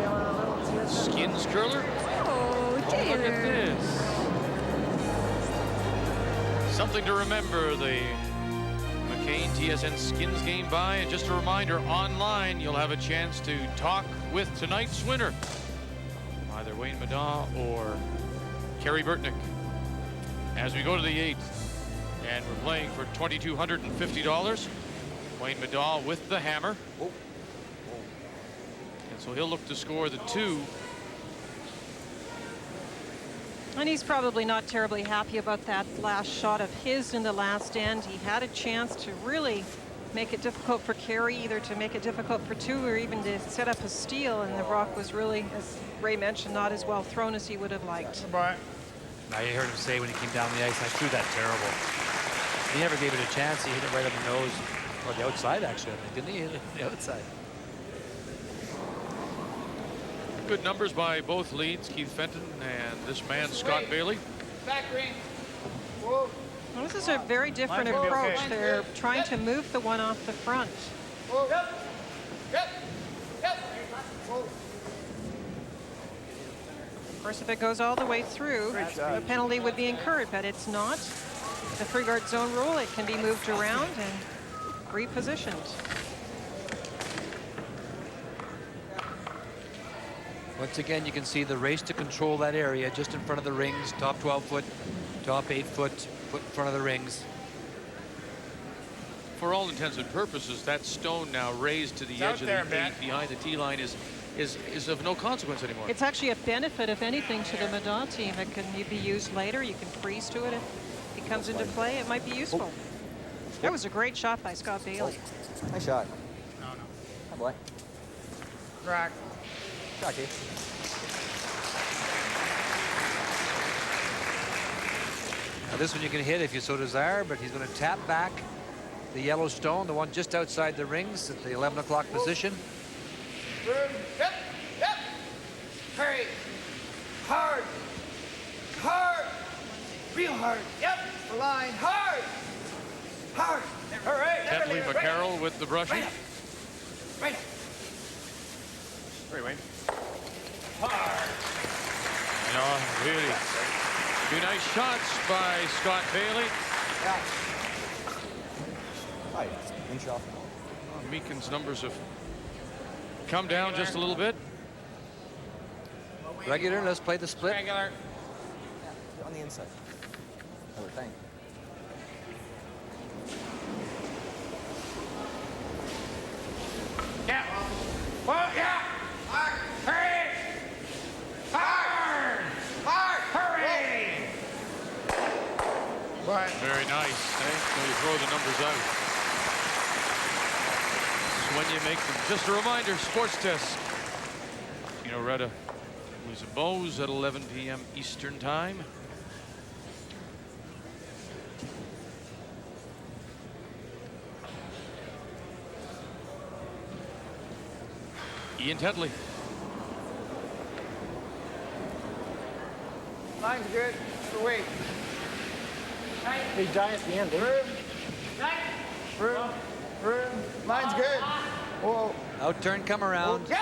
skins curler. Oh, look at this. Something to remember the McCain TSN Skins game by. And just a reminder, online you'll have a chance to talk with tonight's winner, either Wayne Middaugh or Kerry Burtnyk, as we go to the 8th. And we're playing for $2,250. Wayne Middaugh with the hammer. And so he'll look to score the 2. And he's probably not terribly happy about that last shot of his in the last end. He had a chance to really make it difficult for Kerry, either to make it difficult for 2 or even to set up a steal, and the rock was really, as Ray mentioned, not as well thrown as he would have liked. Bye. Now you heard him say when he came down the ice, I threw that terrible. He never gave it a chance. He hit it right on the nose, or the outside actually, I think, didn't he? Hit it the outside. Good numbers by both leads, Keith Fenton and this man, Scott Bailey. Back ring. Well, this is a very different Mine's gonna be approach. okay. They're trying to move the one off the front. Yep. Yep. Yep. Of course, if it goes all the way through, a penalty would be incurred, but it's not. The 3-guard zone rule, it can be moved around and repositioned. Once again, you can see the race to control that area just in front of the rings, top 12 foot, top 8 foot in front of the rings. For all intents and purposes, that stone now raised to the It's edge out of there, the Ben. 8 behind the tee line is of no consequence anymore. It's actually a benefit, if anything, to the Middaugh team. It can be used later. You can freeze to it if it comes into play. It might be useful. That was a great shot by Scott Bailey. Nice shot. No. Oh boy. Crack. Cracky. Now this one you can hit if you so desire, but he's going to tap back the yellow stone, the one just outside the rings at the 11 o'clock position. Yep. Yep. Hurry. Hard. Hard. Real hard. Yep. The line. Hard. Hard. All right. Ketley McCarroll with the brushing. Right. Very Wayne. Hard. Really. 2 nice shots by Scott Bailey. Yeah. Right. Inch off. Meekin's numbers have come down just a little bit. Regular, let's play the split. Regular. On the inside. I would think. Yeah. Well, yeah. Hard. Hurry. Hard. Hard. Hurry. Right. Very nice. So you throw the numbers out. So when you make them, just a reminder, sports test. Retta Lisa Bowes at 11 p.m. Eastern Time. Ian Tetley. Line's good. The weight. They die at the end, eh? Room. Line's good. Whoa. Out turn, come around. Yep.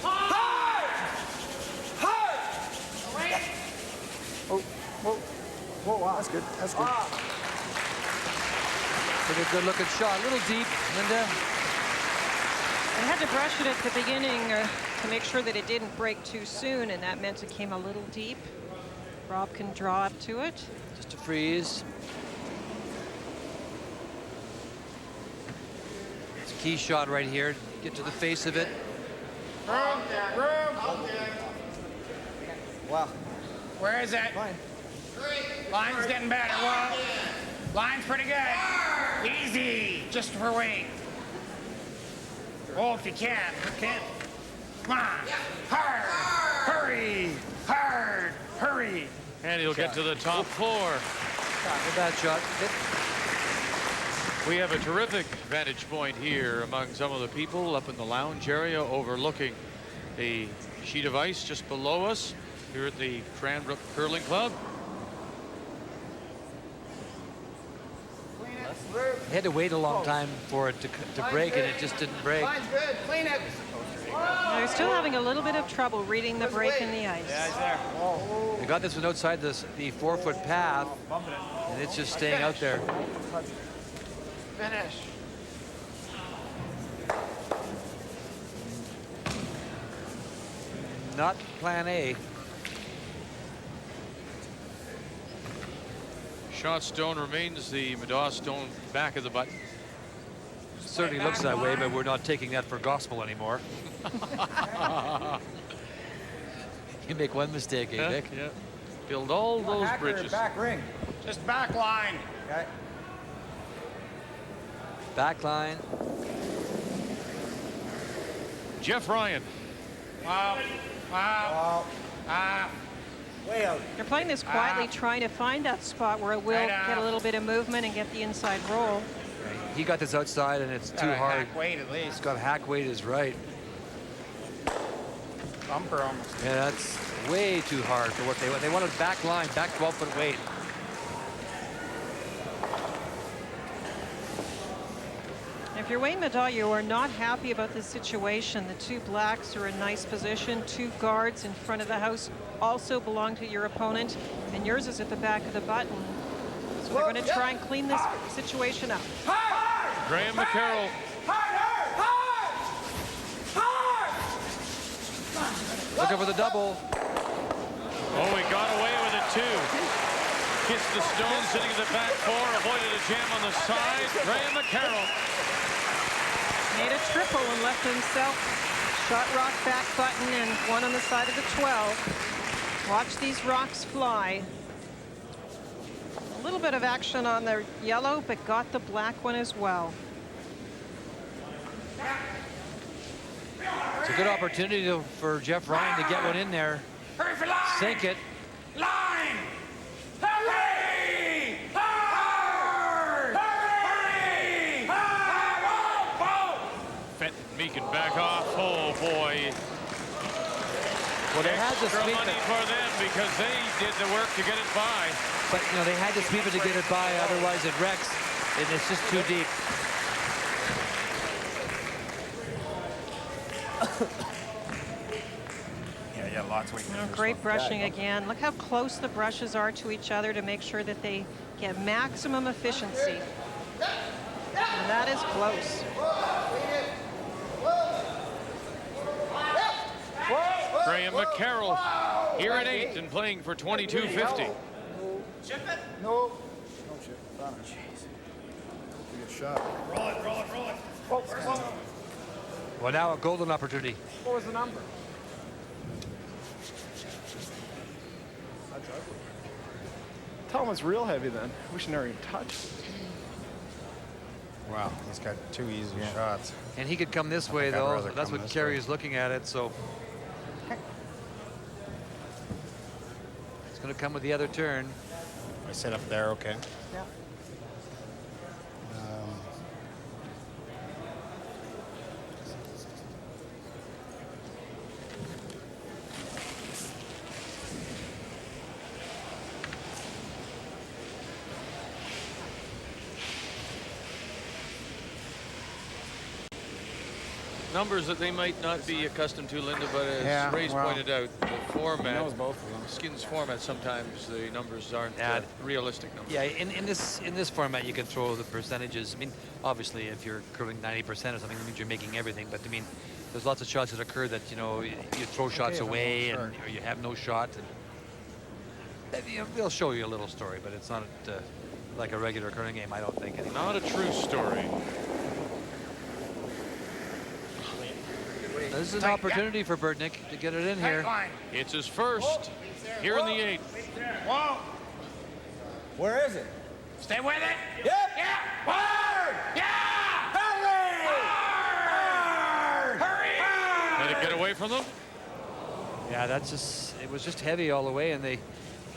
Hard! Whoa, wow, that's good. That's good. Pretty good looking shot. A little deep, Linda. I had to brush it at the beginning to make sure that it didn't break too soon, and that meant it came a little deep. Rob can draw up to it. Just a freeze. It's a key shot right here. Get to the face of it. Room. Wow. Where is it? Line. Line's getting better. Well, line's pretty good. Easy. Just for weight. Oh, if you can. Come on. Hard. Hurry. Hard. Hurry. And he'll get to the top floor. Not a bad shot. We have a terrific vantage point here among some of the people up in the lounge area overlooking a sheet of ice just below us here at the Cranbrook Curling Club. They had to wait a long time for it to break, and it just didn't break. Line's good. Clean it. They're still having a little bit of trouble reading the break in the ice. Yeah, he's there. They got this one outside the 4-foot path, and it's just staying out there. Finish. Not plan A. Shot stone remains the Middaugh stone back of the button. Certainly looks that way, but we're not taking that for gospel anymore. You make one mistake, eh, Vic? Yeah. Build all those bridges. Back ring. Just back line. Okay. Back line. Jeff Ryan. Wow. Way out. They're playing this quietly, trying to find that spot where it will get a little bit of movement and get the inside roll. He got this outside, and it's too hard. Hack weight at least. He's got hack weight is right. Bumper almost. Yeah, that's way too hard for what they want. They wanted back line, back 12-foot weight. If you're Wayne Middaugh, you are not happy about this situation. The two blacks are in nice position. Two guards in front of the house also belong to your opponent, and yours is at the back of the button. So they're going to try and clean this situation up. Graham McCarroll. Looking for the double. Oh, he got away with it too. Kissed the stone sitting in the back four, avoided a jam on the side. Graham McCarroll. Made a triple and left himself shot rock back button and one on the side of the 12. Watch these rocks fly. A little bit of action on the yellow, but got the black one as well. It's a good opportunity for Jeff Ryan to get one in there. Hurry for line. Sink it. Line. Hurry! Hard! Hurry! Fenton Meekin back off. Oh boy. Well, they had to Extra sweep money it. for them because they did the work to get it by. But, you know, they had to sweep it to get it by, otherwise it wrecks, and it's just too deep. Yeah, lots of weight. Great brushing again. Look how close the brushes are to each other to make sure that they get maximum efficiency. And that is close. Graham McCarroll here at 8 and playing for 22.50. Chip it? No. No chip. Jeez. Good shot. Roll it. Oh, Well, now a golden opportunity. what was the number? That's ugly. Tell him it's real heavy then. We should never even touch it. Wow, he's got two easy shots. And he could come this way, I'd though. rather That's come what this Kerry way. is looking at it, so. going to come with the other turn. I sit up there, okay. Yeah. Numbers that they might not be accustomed to, Linda, but as Ray's pointed out, the format, knows both of them. Skins format, sometimes the numbers aren't realistic numbers. Yeah, in this format, you can throw the percentages. I mean, obviously, if you're curling 90% or something, that means you're making everything. But I mean, there's lots of shots that occur that you throw shots away and or you have no shot. And they'll show you a little story, but it's not like a regular curling game, I don't think. Anymore. Not a true story. This is an opportunity for Burtnyk to get it in here. It's his first here in the 8th. Whoa. Where is it? Stay with it. Yep. Yeah. Hard. Yeah. Hurry. Hurry. Did it get away from them? Yeah, it was just heavy all the way, and they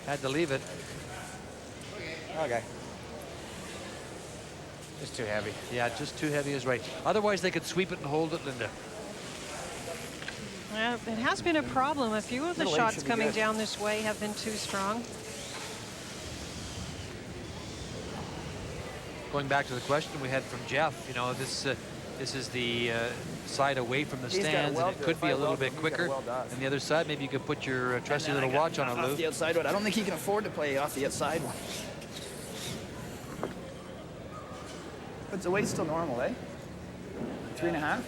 had to leave it. Okay. Just too heavy. Yeah, just too heavy is right. Otherwise, they could sweep it and hold it, Linda. It has been a problem. A few of the shots coming down this way have been too strong. Going back to the question we had from Jeff, this is the side away from the stands, and it could be a little bit quicker. And the other side, maybe you could put your trusty little watch on it, Lou. Off the outside one. I don't think he can afford to play off the outside one. But the weight's still normal, eh? 3.5?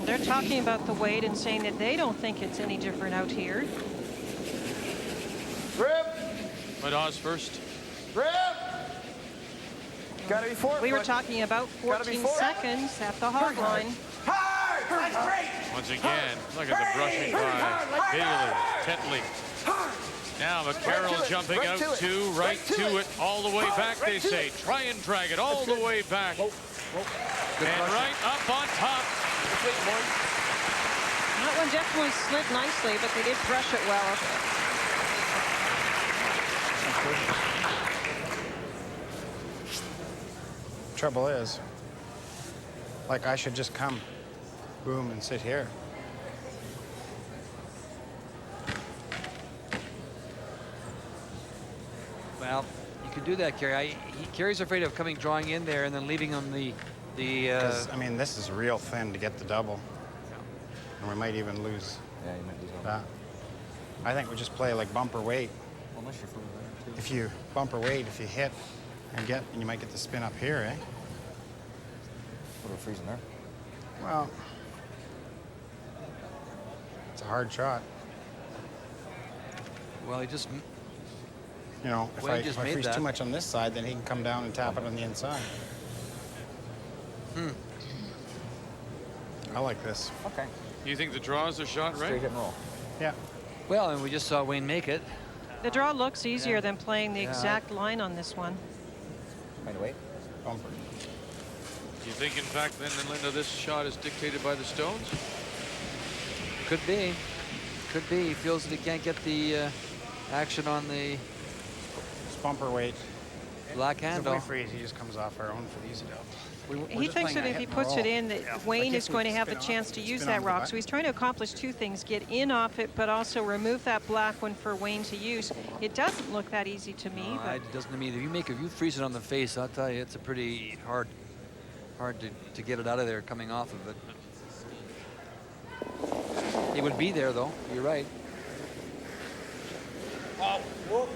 They're talking about the weight and saying that they don't think it's any different out here. Rip! Middaugh's first. Rip! Gotta be 4. We were talking about 14 seconds at the hard line. Hard! That's great! Once again, look at the brushing by Bailey, Tetley. Now McCarroll jumping out to right to it, all the way back, they say. Try and drag it all the way back. And right up on top. That one definitely slid nicely, but they did brush it well. Trouble is, like, I should just come, boom, and sit here. Well, you could do that, Kerry. Kerry's afraid of drawing in there and then leaving on the. I mean, this is real thin to get the double, and we might even lose. Yeah, you might lose that. I think we just play like bumper weight. Unless you're fully there, too. If you bumper weight, if you hit and you might get the spin up here, eh? What are we freezing there? Well, it's a hard shot. Well, he just. If I freeze too much on this side, then he can come down and tap it on the inside. I like this. Okay. You think the draw is a shot, right? Straight hit and roll. Yeah. Well, and we just saw Wayne make it. The draw looks easier than playing the exact line on this one. Find a way. Bumper. Do you think, in fact, then, Linda, this shot is dictated by the stones? Could be. Could be. He feels that he can't get the action on the bumper weight. Black handle. If we freeze, he just comes off our own for the easy double. He thinks that if he puts it in, that Wayne is going to have the chance to use that rock. So he's trying to accomplish two things: get in off it, but also remove that black one for Wayne to use. It doesn't look that easy to me. No, it doesn't to me. If you freeze it on the face, I'll tell you, it's a pretty hard to get it out of there coming off of it. It would be there though. You're right. Oh, whoa.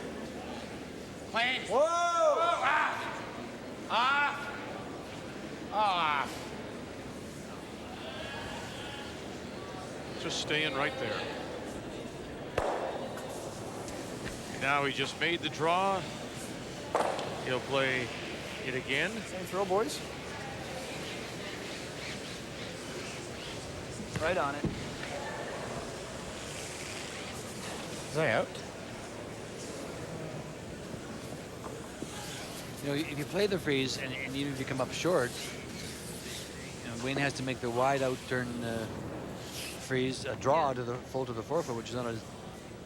Clean. Whoa. Ah. Ah. Ah. Just staying right there. Now he just made the draw. He'll play it again. Same throw, boys. Right on it. Is that out? If you play the freeze and even if you come up short, Wayne has to make the wide out turn freeze, a draw to the full to the forefoot, which is not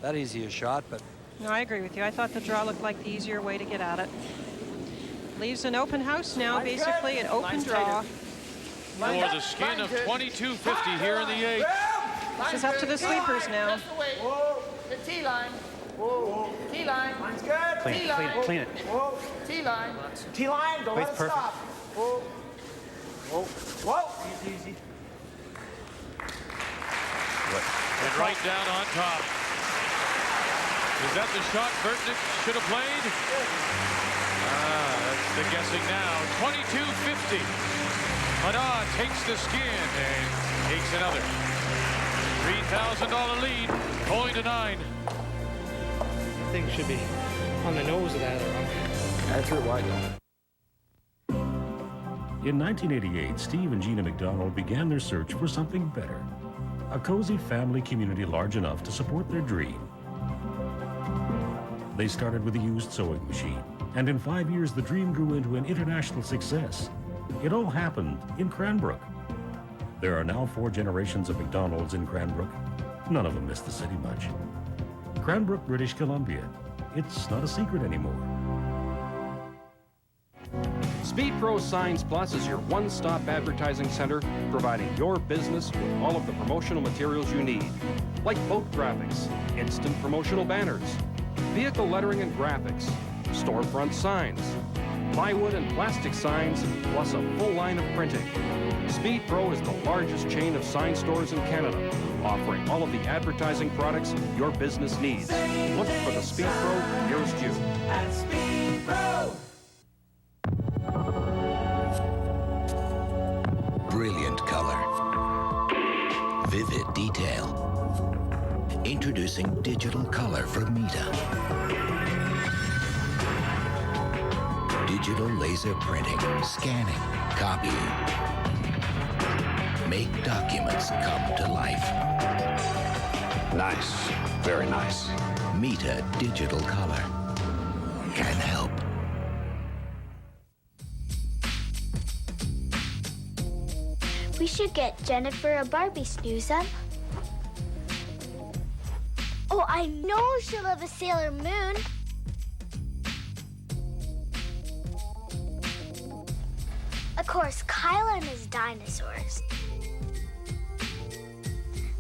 that easy a shot, but. No, I agree with you. I thought the draw looked like the easier way to get at it. Leaves an open house now, basically an open draw. For the skin of 22.50 here in the 8th. This is up to the sweepers now. Whoa, the T line. Whoa, T line. Mine's good. Clean it, clean it. Whoa, T line. T line, don't let it perfect. stop. Whoa. Whoa. Whoa. Easy. And right down on top. Is that the shot Burtnyk should have played? That's the guessing now. 22.50. Middaugh takes the skin and takes another. $3,000 lead, going to 9. I think should be on the nose of that other one. I threw it wide though. In 1988, Steve and Gina McDonald began their search for something better. A cozy family community large enough to support their dream. They started with a used sewing machine, and in 5 years, the dream grew into an international success. It all happened in Cranbrook. There are now 4 generations of McDonald's in Cranbrook. None of them miss the city much. Cranbrook, British Columbia. It's not a secret anymore. Speed Pro Signs Plus is your one-stop advertising center, providing your business with all of the promotional materials you need, like boat graphics, instant promotional banners, vehicle lettering and graphics, storefront signs, plywood and plastic signs, plus a full line of printing. Speed Pro is the largest chain of sign stores in Canada, offering all of the advertising products your business needs. Look for the Speed Pro nearest you. At Speed Pro. Brilliant color. Vivid detail. Introducing digital color from Middaugh. Digital laser printing, scanning, copying. Make documents come to life. Nice. Very nice. Middaugh Digital Color can help. We should get Jennifer a Barbie snooze up. Oh, I know she'll love a Sailor Moon. Of course, Kyla and his dinosaurs.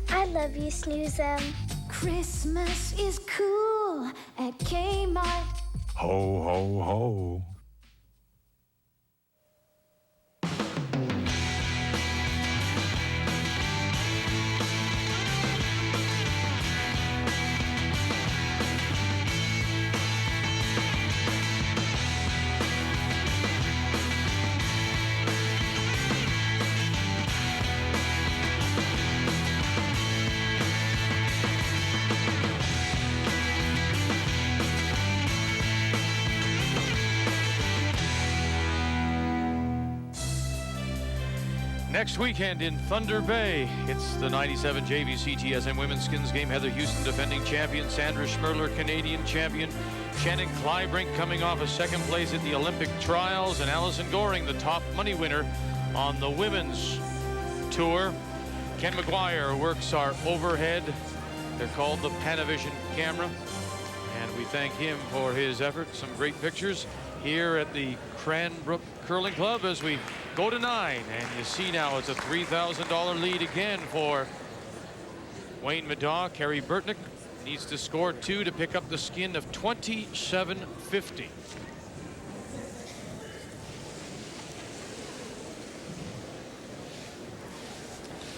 I love you, Snoozem. Christmas is cool at Kmart. Ho, ho, ho. Next weekend in Thunder Bay, it's the 97 JVC TSN Women's Skins game. Heather Houston, defending champion. Sandra Schmerler, Canadian champion. Shannon Kleibrink coming off a second place at the Olympic trials. And Allison Goring, the top money winner on the women's tour. Ken McGuire works our overhead. They're called the Panavision camera. And we thank him for his effort. Some great pictures here at the Cranbrook Curling Club as we go to 9, and you see now it's a $3,000 lead again for Wayne Middaugh. Kerry Burtnyk needs to score 2 to pick up the skin of 27.50.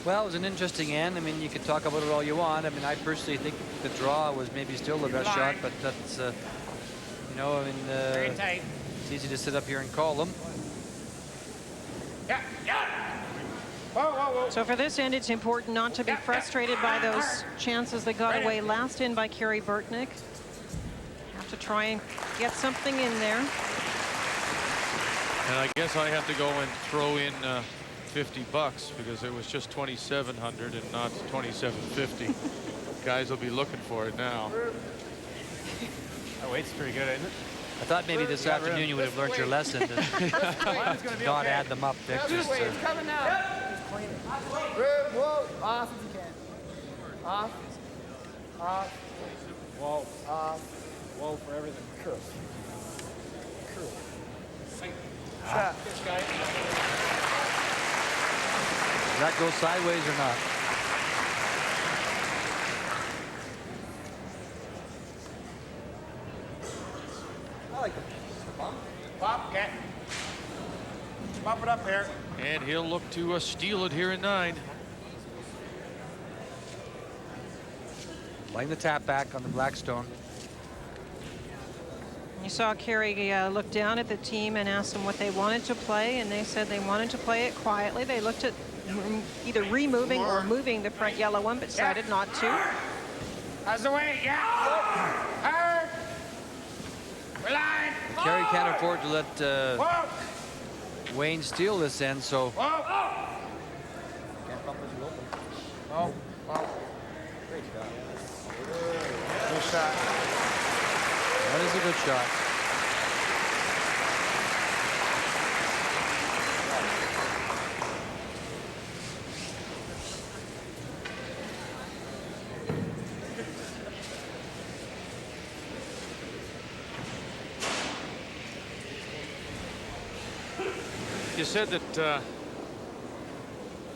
Well, it was an interesting end. I mean, you could talk about it all you want. I mean, I personally think the draw was maybe still the best shot, but that's, you know, I mean, Very tight. it's easy to sit up here and call them. Yeah, yeah. Whoa, whoa, whoa. So for this end, it's important not to be frustrated by those chances that got away last in by Kerry Burtnyk. Have to try and get something in there. And I guess I have to go and throw in $50 because it was just 2,700 and not 2,750. Guys will be looking for it now. That weight's pretty good, isn't it? I thought maybe this afternoon you would have learned your lesson to not add them up, Vic. This way, it's coming now. Whoa, off if you can. Off. Off. Whoa. Off. Whoa for everything. Curl. Curl. Shot. Does that go sideways or not? I like the bump. Pop, get. Bump it up here. And he'll look to steal it here in 9. Playing the tap back on the Blackstone. You saw Kerry look down at the team and ask them what they wanted to play, and they said they wanted to play it quietly. They looked at either removing or moving the front yellow one, but decided not to. How's the weight? Yeah. Hard. Reline. Kerry can't afford to let Wayne steal this end, so. Can't bump as you open. Oh. Great shot. Good shot. That is a good shot. You said that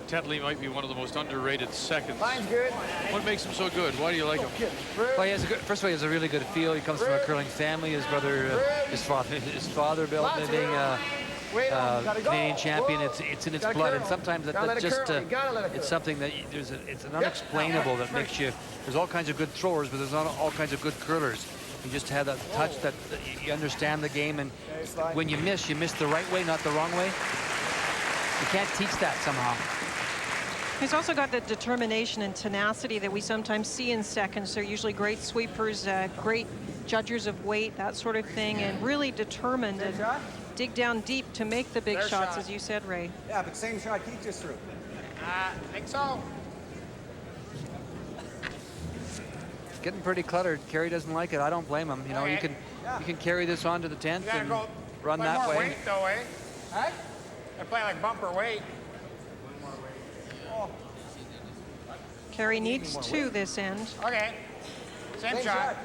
Tetley might be one of the most underrated seconds. Line's good. What makes him so good? Why do you like him? Well, he has a good, first of all, he has a really good feel. He comes from a curling family. His brother, his father being a Canadian champion. It's in its blood, and sometimes that's just it's something that it's an unexplainable that makes you. There's all kinds of good throwers, but there's not all kinds of good curlers. You just have that touch that you understand the game, and when you miss the right way, not the wrong way. You can't teach that somehow. He's also got the determination and tenacity that we sometimes see in seconds. They're usually great sweepers, great judgers of weight, that sort of thing, and really determined and dig down deep to make the big shots, as you said, Ray. Yeah, but same shot Keith just threw. I think so. It's getting pretty cluttered. Kerry doesn't like it. I don't blame him. You know, you can carry this on to the 10th and run that more way. Weight, though, eh? Hey? I play like bumper weight. Kerry needs 2 this end. Okay. Same shot.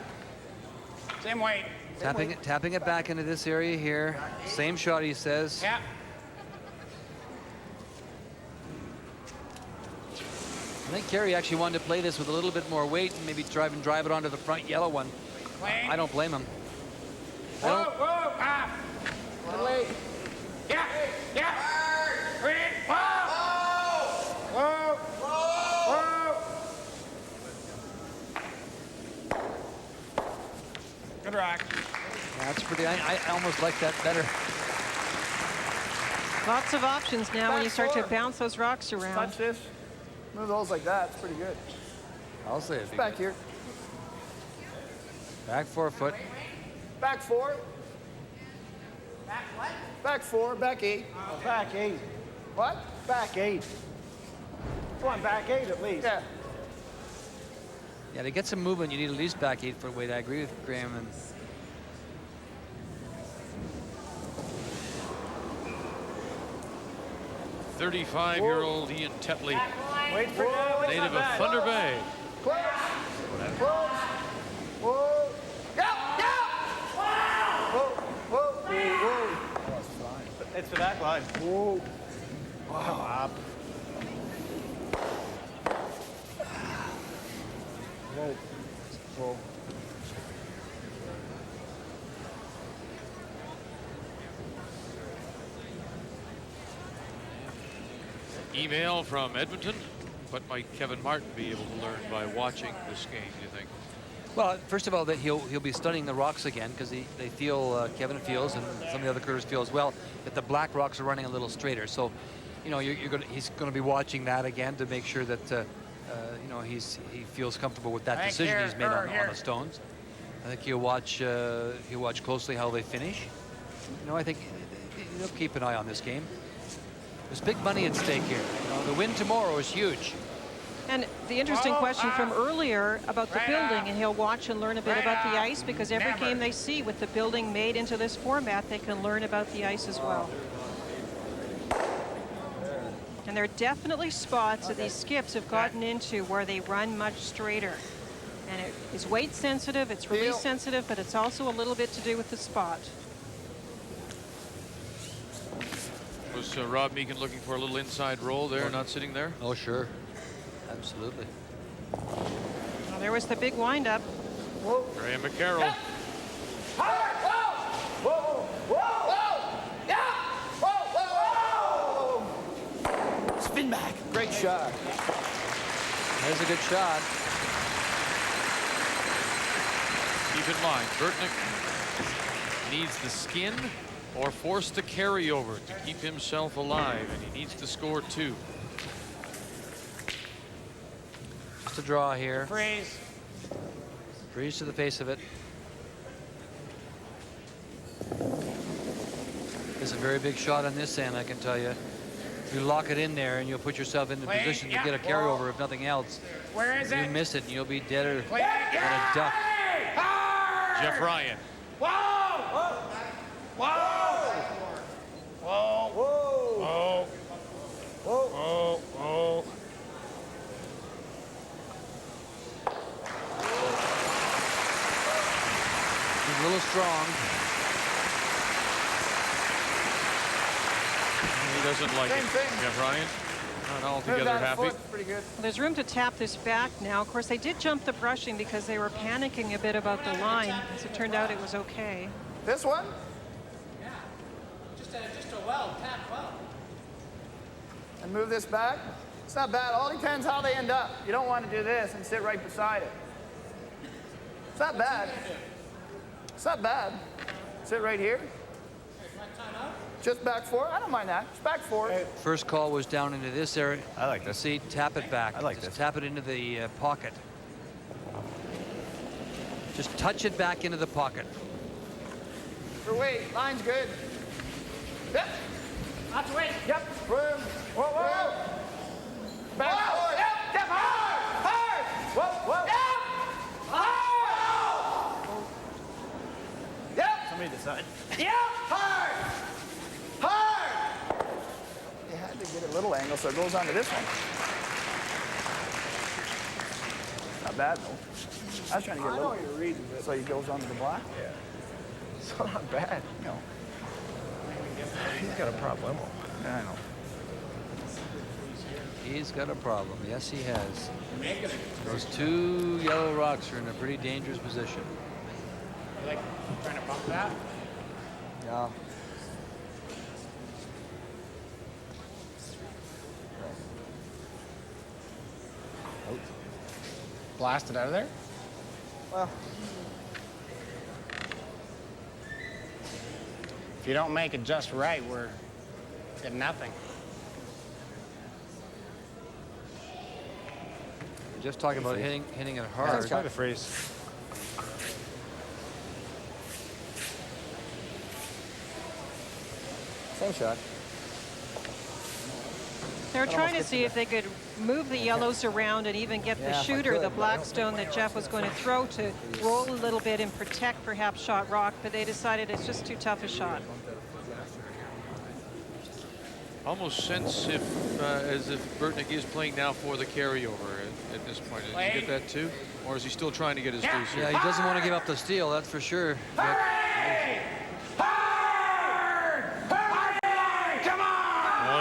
Same weight. Tapping it back into this area here. Same shot, he says. Yeah. I think Kerry actually wanted to play this with a little bit more weight and maybe drive it onto the front yellow one. Clean. I don't blame him. Whoa, whoa, ah. Good weight. Yeah, yeah. Green. Whoa. Whoa. Whoa. Good rock. That's pretty, I almost like that better. Lots of options now when you start to bounce those rocks around. Touch this. Move those like that. It's pretty good. I'll say it. Back here. Back 4 foot. Back 4. Back what? Back 4. Back 8. Back 8. What? Back 8. Come on, back 8 at least. Yeah. Yeah, to get some movement, you need at least back 8 foot weight. I agree with Graham. And 35-year-old Ian Tetley, Wait for it. native of Thunder Bay. Close. Close. Whoa. Go. Go. Wow. Whoa. Whoa. Whoa. It's the back line. Whoa. Wow. Whoa. Whoa. Email from Edmonton. What might Kevin Martin be able to learn by watching this game, do you think? well, first of all, that he'll be studying the rocks again because they feel Kevin feels and some of the other curlers feel as well that the black rocks are running a little straighter. So, you know, he's going to be watching that again to make sure that you know he feels comfortable with that decision he's made on the stones. I think he'll watch closely how they finish. You know, I think he'll keep an eye on this game. There's big money at stake here. You know, the win tomorrow is huge. And the interesting question from earlier about the building, and he'll watch and learn a bit about the ice, because every game they see with the building made into this format, they can learn about the ice as well. And there are definitely spots that these skips have gotten into where they run much straighter. And it is weight sensitive, it's release sensitive, but it's also a little bit to do with the spot. Was Rob Meekin looking for a little inside roll there, not sitting there? Oh, sure. Absolutely. Well, there was the big windup. Graham McCarroll. Spin back. Great shot. There's a good shot. Keep in mind, Burtnyk needs the skin or force the carryover to keep himself alive, and he needs to score 2. Just a draw here. Freeze. Freeze to the face of it. It's a very big shot on this end, I can tell you. You lock it in there and you'll put yourself in the position to get a carryover if nothing else. Where is it? You miss it and you'll be deader than a duck. Jeff Ryan. Whoa! Whoa! Whoa! Whoa! Whoa! Whoa! Whoa! He's a little strong. He doesn't like it. Jeff Ryan. Not altogether happy. Pretty good. Well, there's room to tap this back now. Of course, they did jump the brushing because they were panicking a bit about the line. As it turned out, it was okay. This one? Yeah. Just a well, tap well. And move this back. It's not bad. All depends how they end up. You don't want to do this and sit right beside it. It's not bad. It's not bad. Sit right here. Just back forward. I don't mind that. Just back forward. First call was down into this area. I like this. See, tap it back. I like Just this. tap it into the pocket. Just touch it back into the pocket. For weight. Line's good. Yep. Lots of weight. Yep. Room. Whoa, whoa. Back forward. Yep. Yep. Hard. Hard. Whoa, whoa. Yep. Hard. Yep. Somebody decide. Yep. Hard. Hard. You had to get a little angle so it goes onto this one. Not bad though. I was trying to get a little. I know you're reading it. So he goes onto the black. Yeah. It's not bad. No. He's got a problem. Yeah, I know. He's got a problem. Yes, he has. Those 2 yellow rocks are in a pretty dangerous position. Like trying to bump that? Yeah. Blast it out of there? Well, if you don't make it just right, we're getting nothing. We're just talking about hitting it hard. Let's try the freeze. same shot. They were trying to see if they could move the yellows around and even get the shooter, the black stone that Jeff was going to throw, to roll a little bit and protect perhaps shot rock, but they decided it's just too tough a shot. Almost sense as if Burtnyk is playing now for the carryover at this point. Did he get that too? Or is he still trying to get his deuce here? Yeah, he doesn't want to give up the steal, that's for sure. Boy,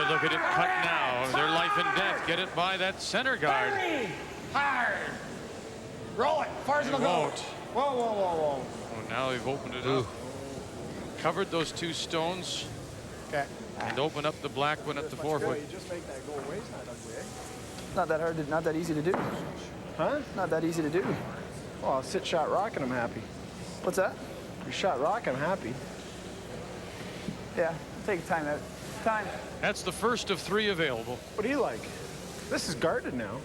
look at it cut now. They're life and death. Get it by that center guard. Hard. Roll it. Far as it'll go. Won't. Whoa, whoa, whoa, whoa. Oh, now they've opened it up. Covered those 2 stones. Okay. And open up the black one at the 4-foot. You just make that go away. It's not ugly, eh? Not that hard. Not that easy to do. Huh? Not that easy to do. Oh, I'll sit shot rock and I'm happy. What's that? You shot rock, I'm happy. Yeah. Take time out. Time. That's the first of 3 available. What do you like? This is guarded now.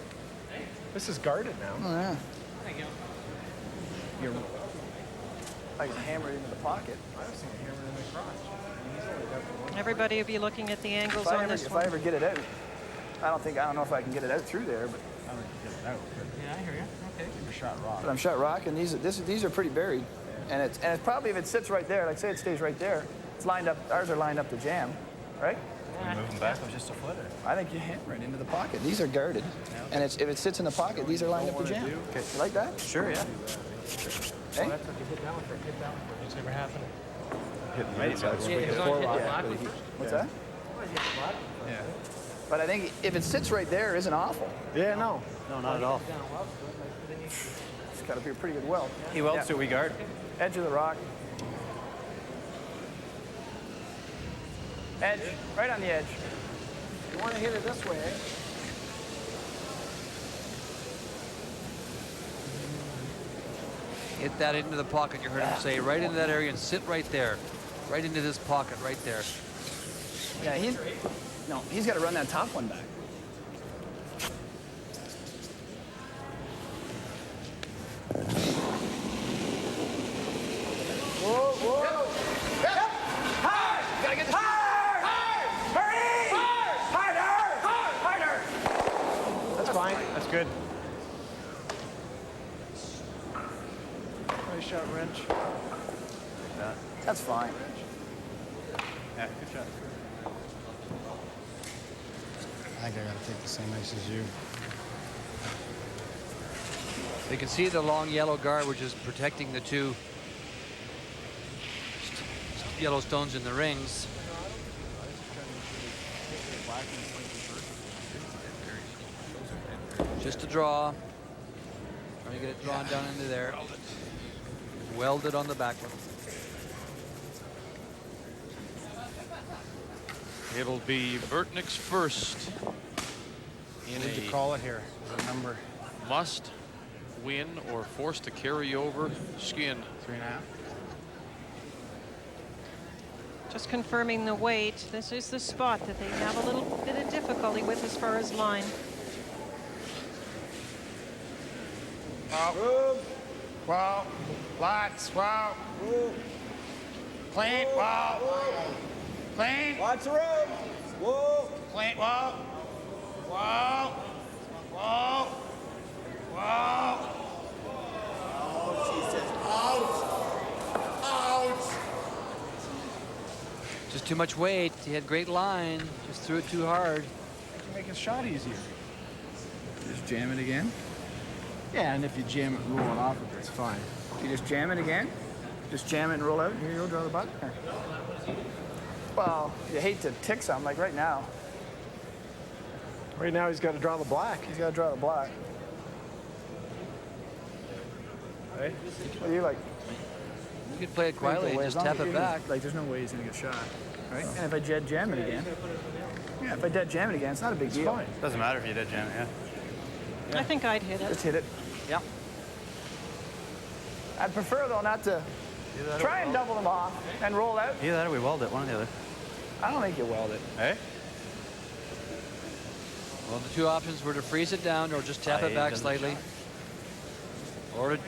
This is guarded now. Oh, yeah. Thank you. You're, I can hammer it into the pocket. I've seen a hammer in the crotch. He's only got the one. Everybody will be looking at the angles on this If one. I ever get it out, I don't know if I can get it out through there, but. I don't get it out, but Yeah, I hear you. Okay. you're shot rock. But I'm shot rock, and these are pretty buried, and it's probably, if it sits right there, like say it stays right there, it's lined up. Ours are lined up to jam, right? Move them back. Just a footer. I think you hammer it into the pocket. These are guarded. And if it sits in the pocket, these are lined up to jam. Okay. You like that? Sure, yeah. Hey? That's what you hit that one for. Hit that one for. It's never happened. What's that? Yeah. But I think if it sits right there, it isn't awful. Yeah, no. No, not at all. It's got to be a pretty good weld. He welds to we guard. Edge of the rock. Edge, right on the edge. You want to hit it this way, eh? Hit that into the pocket, you heard him say, right into that area and sit right there. Right into this pocket right there. Yeah, he's got to run that top one back. Whoa, whoa. Yep. Hard. You got to get the hard. Hurry. Harder. That's fine. That's good. Nice shot, wrench. That's fine. Yeah, good shot. I think I got to take the same ice as you. You can see the long yellow guard, which is protecting the two yellow stones in the rings. Just a draw. Trying to get it drawn down into there. Welded on the back one. It'll be Burtnyk's first in Need to a call it here. The number must win or force to carry over skin. 3.5. Just confirming the weight. This is the spot that they have a little bit of difficulty with as far as line. Wow. Wow. Lots. Wow. Clean. Wow. Clean. Lots of room. Whoa. Clean. Wow. Wow. Wow. Wow. Oh, Jesus. Out. Just too much weight. He had great line. Just threw it too hard. Make his shot easier. Just jam it again. Yeah, and if you jam it and roll it off, it's fine. You just jam it again. Just jam it and roll out. Here you go, draw the button. Well, you hate to tick something like right now. Right now, he's got to draw the black. He's got to draw the black. Hey? What do you like? You could play it quietly and just tap it back. Like, there's no way he's going to get shot. Right? And if I dead jam it again, if I dead jam it again, it's not a big deal. Fine. Doesn't matter if you dead jam it, yeah. I think I'd hit it. Just hit it. Yeah. I'd prefer, though, not to try and double them off and roll out. Either that or we weld it, one or the other. I don't think you weld it. Hey? Well, the two options were to freeze it down or just tap it back slightly. Or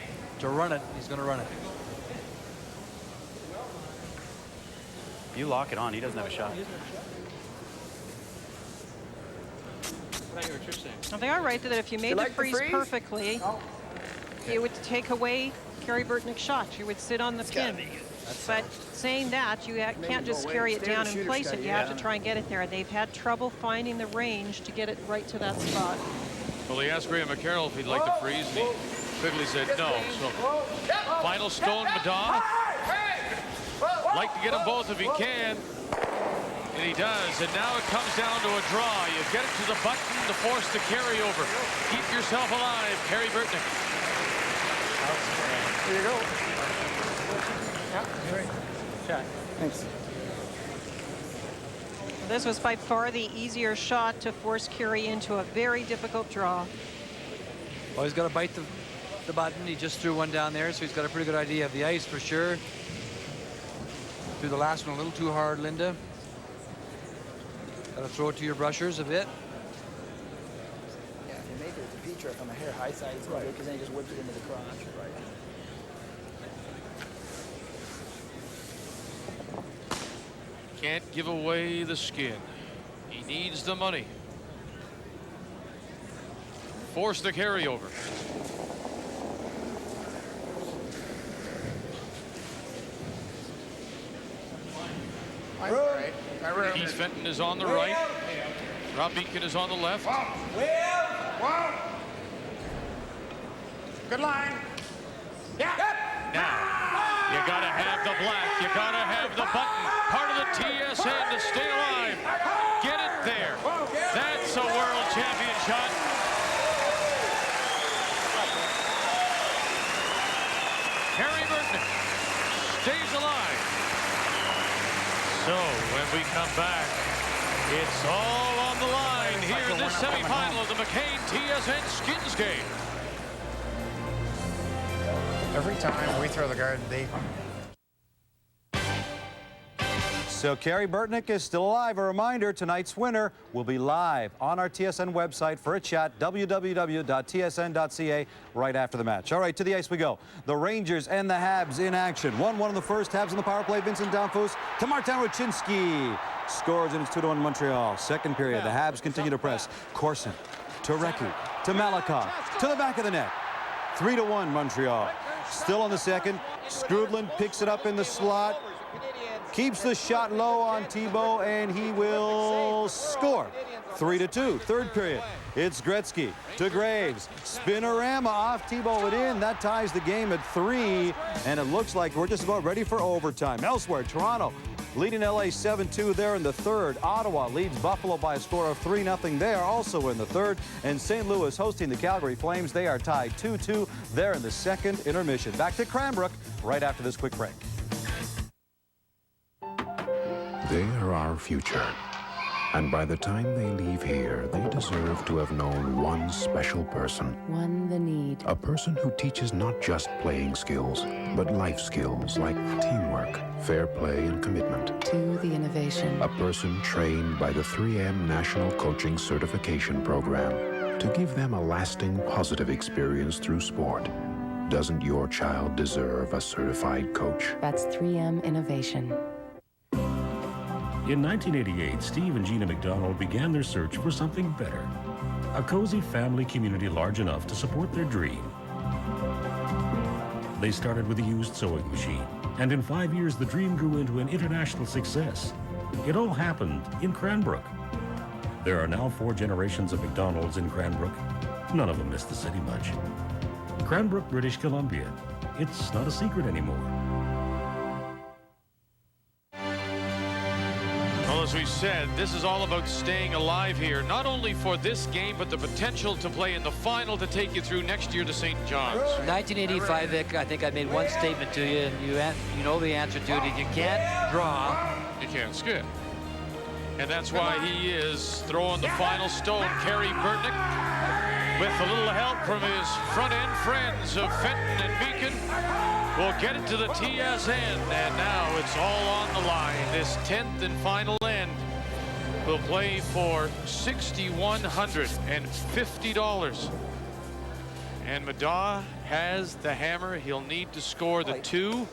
to run it. He's going to run it. If you lock it on, he doesn't have a shot. Well, they are right that if you made the freeze perfectly, you would take away Kerry Burtnyk's shot. You would sit on the pin. But saying that, you can't just carry it down and place it. You have to try and get it there. They've had trouble finding the range to get it right to that spot. Well, he asked Graham McCarroll if he'd like to freeze, and he quickly said no. So, final stone, Middaugh. Like to get them both if he can. And he does. And now it comes down to a draw. You get it to the button to force the carry over. Keep yourself alive, Kerry Burtnyk. There you go. Yeah, great. Shot. Thanks. This was by far the easier shot to force Kerry into a very difficult draw. Well, he's got to bite the button. He just threw one down there, so he's got a pretty good idea of the ice for sure. Threw the last one a little too hard, Linda. Got to throw it to your brushers a bit. Yeah, if you make it with the V-trip on the hair high side, it's going to be good because then you just whip it into the crotch. Right. Can't give away the skin. He needs the money. Force the carryover. All right. Keith Fenton is on the right. Rob Beacon is on the left. Good line. Now, you gotta have the black. You gotta have the button. Part of the TSN to stay alive. Get it there. That's a world champion shot. Kerry Burtnyk stays alive. So when we come back, it's all on the line here in this semifinal of the McCain TSN Skins game. Every time we throw the guard, they... So Kerry Burtnyk is still alive. A reminder, tonight's winner will be live on our TSN website for a chat, www.tsn.ca, right after the match. All right, to the ice we go. The Rangers and the Habs in action. 1-1 in the first. Habs on the power play. Vincent Damphousse to Martin Ruchinski. Scores, and it's 2-1 Montreal. Second period, the Habs continue to press. Corson to Recchi to Malakoff to the back of the net. 3-1 Montreal. Still on the second. Skrudland picks it up in the slot. Keeps the shot low on Thibault, and he will score. 3-2. Third period. It's Gretzky to Graves. Spinorama off Thibault and in. That ties the game at 3. And it looks like we're just about ready for overtime. Elsewhere, Toronto leading LA 7-2 there in the third. Ottawa leads Buffalo by a score of 3-0. They are also in the third. And St. Louis hosting the Calgary Flames. They are tied 2-2 there in the second intermission. Back to Cranbrook right after this quick break. They are our future. And by the time they leave here, they deserve to have known one special person. One the need. A person who teaches not just playing skills, but life skills like teamwork, fair play, and commitment. To the innovation. A person trained by the 3M National Coaching Certification Program to give them a lasting positive experience through sport. Doesn't your child deserve a certified coach? That's 3M Innovation. In 1988, Steve and Gina McDonald began their search for something better. A cozy family community large enough to support their dream. They started with a used sewing machine, and in 5 years, the dream grew into an international success. It all happened in Cranbrook. There are now 4 generations of McDonald's in Cranbrook. None of them miss the city much. Cranbrook, British Columbia. It's not a secret anymore. Well, as we said, this is all about staying alive here, not only for this game, but the potential to play in the final to take you through next year to St. John's. 1985, Vic, I think I made one statement to you, and you know the answer to it. If you can't draw, you can't skid. And that's why he is throwing the final stone. Kerry Burtnyk, with a little help from his front-end friends of Fenton and Beacon, will get it to the TSN, and now it's all on the line. This 10th and final end will play for $6,150. And Middaugh has the hammer. He'll need to score the 2.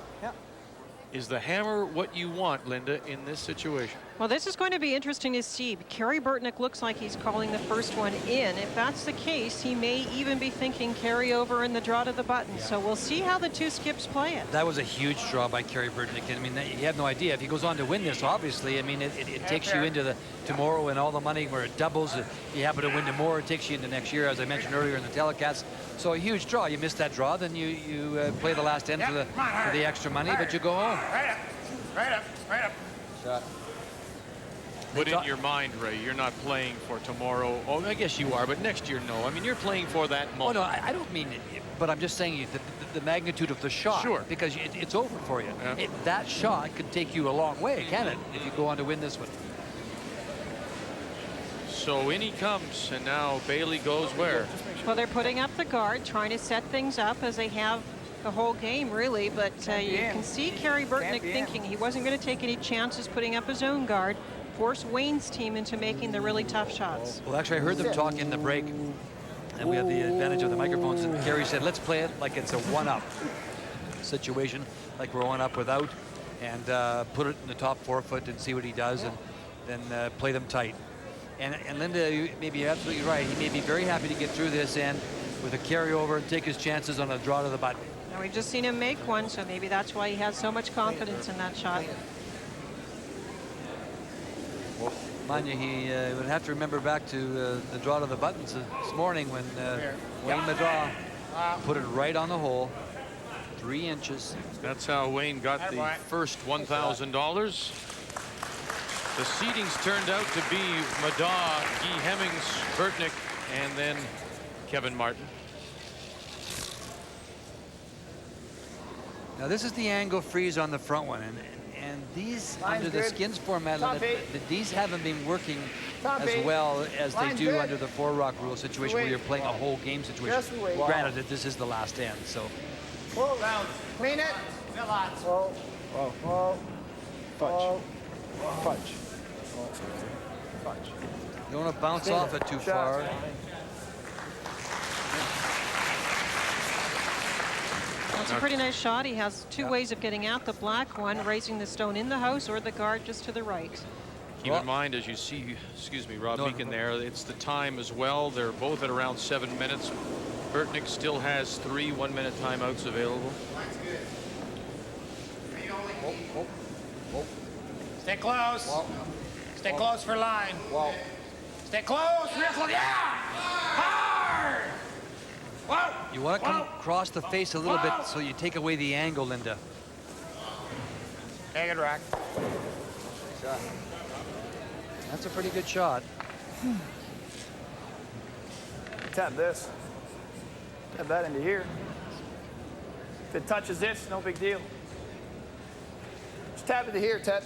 Is the hammer what you want, Linda, in this situation? Well, this is going to be interesting to see. Kerry Burtnyk looks like he's calling the first one in. If that's the case, he may even be thinking carryover in the draw to the button. So we'll see how the 2 skips play it. That was a huge draw by Kerry Burtnyk. I mean, you have no idea. If he goes on to win this, obviously, I mean, it takes you into the tomorrow and all the money where it doubles. If you happen to win tomorrow, it takes you into next year, as I mentioned earlier in the telecast. So a huge draw. You miss that draw, then you play the last end for the extra money, but you go home. Right up. Shot. But in your mind, Ray, you're not playing for tomorrow. Oh, I guess you are, but next year, no. I mean, you're playing for that moment. Oh, no, I don't mean it, but I'm just saying the magnitude of the shot. Sure. Because it's over for you. Yeah. That shot could take you a long way, can it, if you go on to win this one? So in he comes, and now Bailey goes where? Well, they're putting up the guard, trying to set things up as they have the whole game, really. But you can see Kerry Burtnyk thinking he wasn't going to take any chances putting up his own guard, force Wayne's team into making the really tough shots. Well, actually, I heard them talk in the break, and we have the advantage of the microphones, and Kerry said, let's play it like it's a one-up situation, like we're one up without, and put it in the top forefoot and see what he does, and then play them tight. And Linda, you may be absolutely right. He may be very happy to get through this end with a carryover and take his chances on a draw to the button. Now, we've just seen him make one, so maybe that's why he has so much confidence in that shot. Mind you, he would have to remember back to the draw to the buttons this morning when Wayne Middaugh put it right on the hole, 3 inches. That's how Wayne got the first $1,000. The seedings turned out to be Middaugh, Guy Hemmings, Burtnyk, and then Kevin Martin. Now this is the angle freeze on the front one, and these under the skins format, these haven't been working as well as they do under the 4-rock rule situation where you're playing a whole game situation. Granted that this is the last end, so. Whoa, round. Clean it. Whoa. Whoa. Whoa. Fudge. Fudge. Fudge. You don't want to bounce off it too far. That's a pretty nice shot. He has 2 ways of getting at the black one, raising the stone in the house or the guard just to the right. Keep in mind, as you see, excuse me, Rob Meekin there, it's the time as well. They're both at around 7 minutes. Burtnyk still has 3 1-minute timeouts available. Stay close. Stay close for line. Stay close. Real close. Yeah! Hard! Whoa! You want to come across the face a little bit so you take away the angle, Linda. Take it, rack. That's a pretty good shot. Tap this. Tap that into here. If it touches this, no big deal. Just tap it to here, Ted.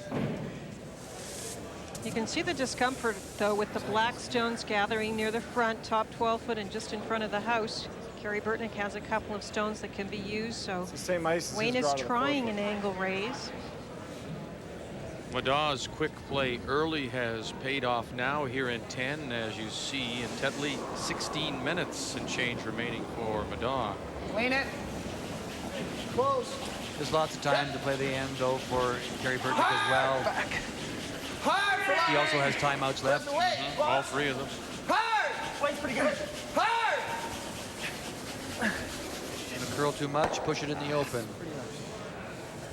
You can see the discomfort, though, with the black stones gathering near the front, top 12 foot and just in front of the house. Kerry Burtnyk has a couple of stones that can be used, so it's the same ice Wayne is trying an angle raise. Middaugh's quick play early has paid off now here in 10, as you see, and Tetley 16 minutes and change remaining for Middaugh. Clean it. Close. There's lots of time to play the end, though, for Kerry Burtnyk as well. He also has timeouts left. All 3 of them. Hard! Wade's pretty good. Hard! Don't curl too much, push it in the open.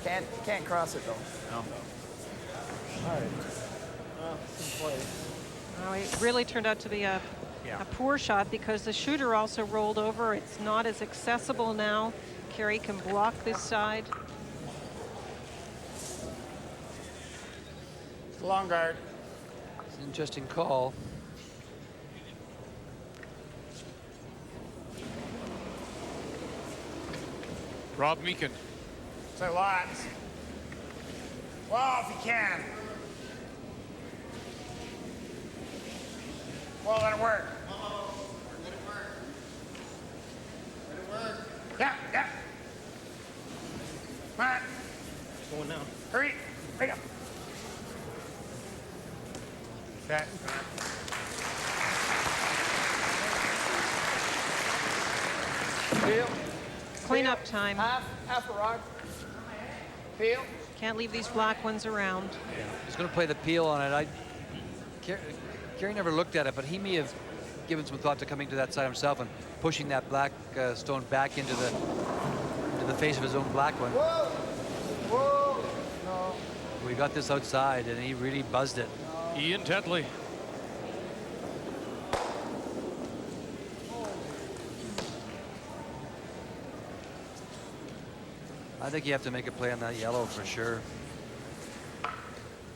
Can't cross it, though. No. All right. Oh, it really turned out to be a poor shot because the shooter also rolled over. It's not as accessible now. Kerry can block this side. Long guard. It's an interesting call. Rob Meekin. Say lots. Well, if you can. Well, let it work. Yeah, yeah. Come on. Going now. Hurry. Hurry up. Okay. Peel. Cleanup time. Half a rock. Peel. Can't leave these black ones around. He's going to play the peel on it. Kerry never looked at it, but he may have given some thought to coming to that side himself and pushing that black stone back into the face of his own black one. Whoa! Whoa! No. We got this outside, and he really buzzed it. Ian Tetley. I think you have to make a play on that yellow for sure.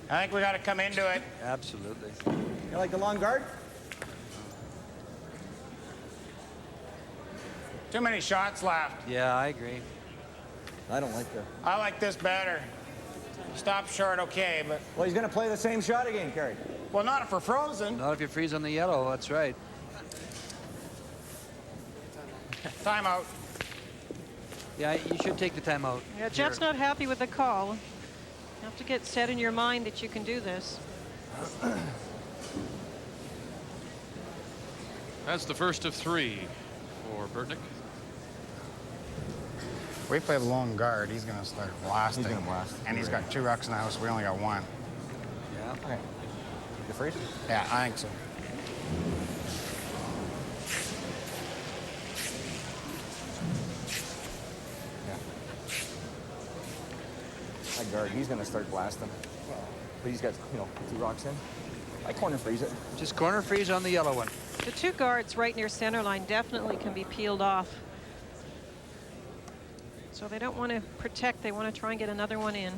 I think we got to come into it. Absolutely. You like the long guard? Too many shots left. Yeah, I agree. I don't like that. I like this better. Stop short, okay, but... Well, he's going to play the same shot again, Kerry. Well, not if we're frozen. Not if you freeze on the yellow, that's right. Timeout. Yeah, you should take the timeout. Yeah, Jeff's not happy with the call. You have to get set in your mind that you can do this. That's the first of 3 for Burtnyk. We play the long guard. He's going to start blasting. He's going to blast. And he's got 2 rucks in the house. We only got 1. Yeah. Okay. The freeze? Yeah, I think so. That guard, he's going to start blasting. But he's got, 2 rocks in. I corner freeze it. Just corner freeze on the yellow one. The two guards right near center line definitely can be peeled off. So they don't want to protect, they want to try and get another one in.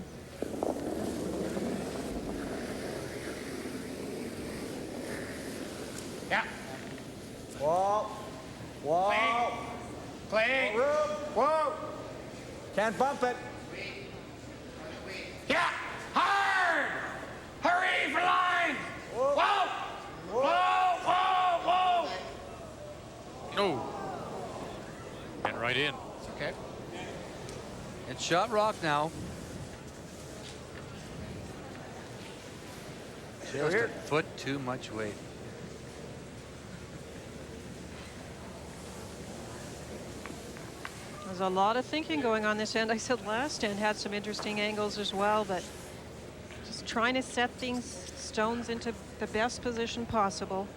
Yeah. Whoa. Whoa. Clean. Whoa. Can't bump it. Yeah. Hard. Hurry for line. Whoa. Whoa. Whoa. Whoa. No. And right in. Okay. It's shot rock now. Just a foot too much weight. There's a lot of thinking going on this end. I said last end had some interesting angles as well, but just trying to set things, stones into the best position possible.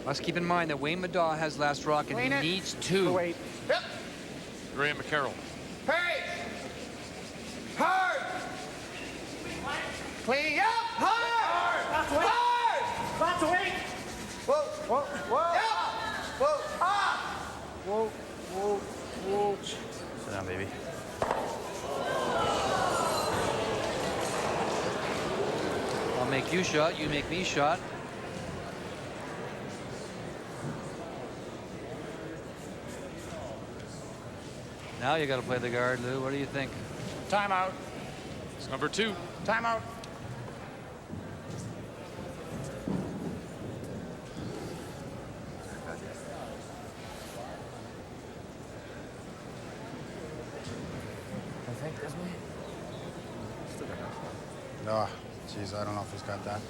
Let's keep in mind that Wayne Middaugh has last rock and he needs two. Wait. Yep. Graham McCarroll. Hey. Hard. Clean. Yep. Hard. Hard. Lots of weight. Whoa. Whoa. Whoa. Yep. Whoa. Ah. Whoa. Whoa. Whoa. Sit down, baby. I'll make you shot, you make me shot. Now you got to play the guard, Lou. What do you think? Timeout. It's number 2. Timeout. I think this way. Oh, geez, I don't know if he's got that.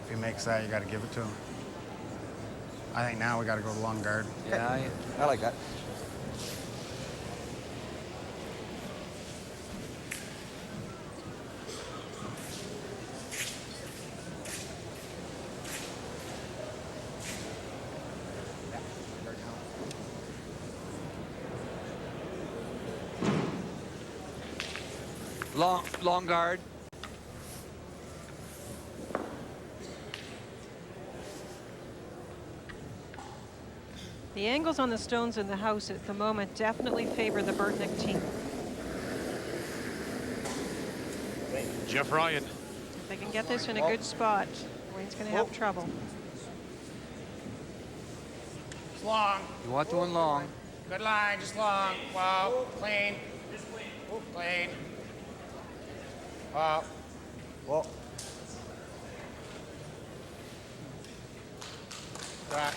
If he makes that, you got to give it to him. I think now we got to go to long guard. Yeah, I like that. long guard. The angles on the stones in the house at the moment definitely favor the Burtnyk team. Jeff Ryan. If they can get this in a good spot, Wayne's going to have trouble. It's long. You want one long. Good line, just long. Wow. Clean. Clean. Wow. Whoa. Back.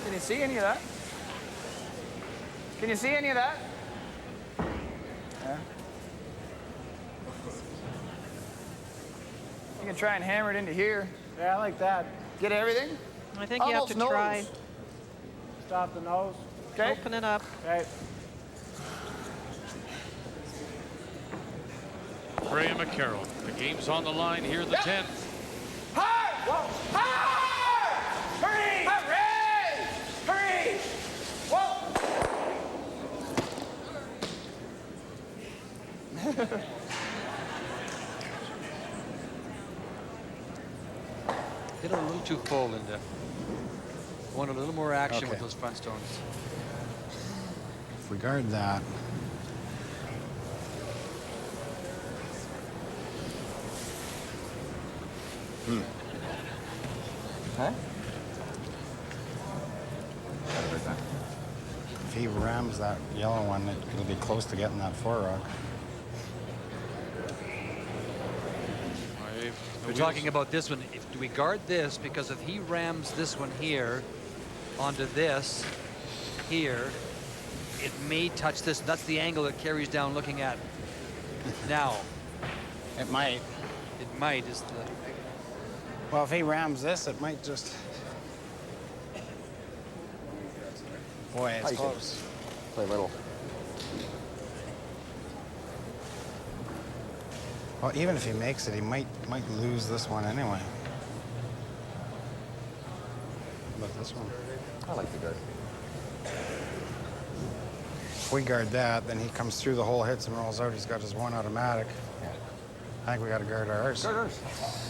Can you see any of that? Can you see any of that? Yeah. You can try and hammer it into here. Yeah, I like that. Get everything? I think you have to try. Stop the nose. Okay. Open it up. Okay. Graham McCarroll. The game's on the line here in the 10th. Hard! Whoa! Hard! Hurry! Hurry! Hurry! Whoa! Hit it a little too full, Linda. Want a little more action with those front stones. If we guard that. Huh? If he rams that yellow one, it'll be close to getting that 4 rock. We're talking about this one. Do we guard this? Because if he rams this one here onto this here, it may touch this. That's the angle that Kerry's down looking at now. It might. It might is the. Well, if he rams this, it might just. Boy, it's close. Play little. Well, even if he makes it, he might lose this one anyway. But this one. I like the guard. If we guard that, then he comes through the hole, hits and rolls out. He's got his one automatic. I think we got to guard ours. Guard ours.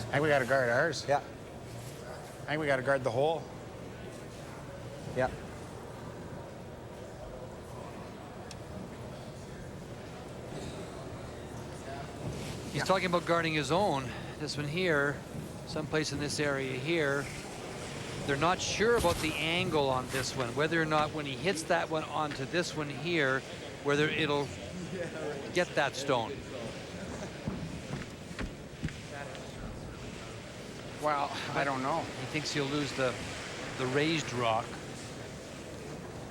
I think we got to guard ours. Yeah. I think we got to guard the hole. Yeah. He's talking about guarding his own. This one here, someplace in this area here. They're not sure about the angle on this one, whether or not when he hits that one onto this one here, whether it'll get that stone. Well, I don't know. He thinks he'll lose the raised rock.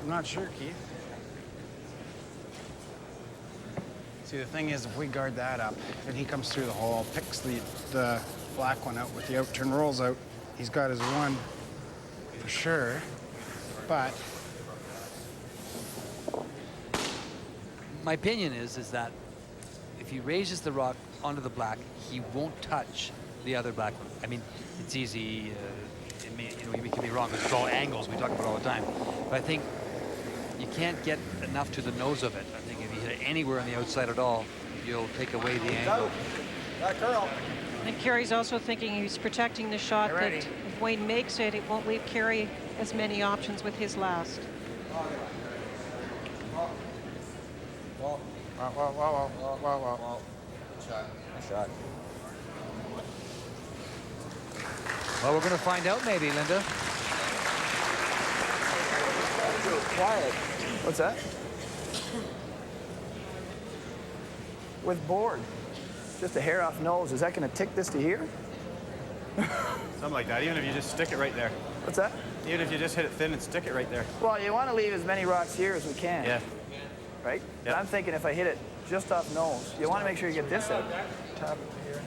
I'm not sure, Keith. See, the thing is, if we guard that up, then he comes through the hole, picks the black one out with the out turn, rolls out. He's got his one for sure, but my opinion is that if he raises the rock onto the black, he won't touch the other black one. I mean, it's easy. It may, we can be wrong. It's all angles we talk about all the time. But I think you can't get enough to the nose of it. I think if you hit it anywhere on the outside at all, you'll take away the angle. And Kerry's also thinking he's protecting the shot that if Wayne makes it, it won't leave Kerry as many options with his last. Whoa. Shot. Shot. Well, we're going to find out maybe, Linda. Quiet. What's that? With board. Just a hair off nose. Is that going to tick this to here? Something like that, even if you just stick it right there. What's that? Even if you just hit it thin and stick it right there. Well, you want to leave as many rocks here as we can. Yeah. Right? Yep. But I'm thinking if I hit it just off nose, you want to make sure you get this out.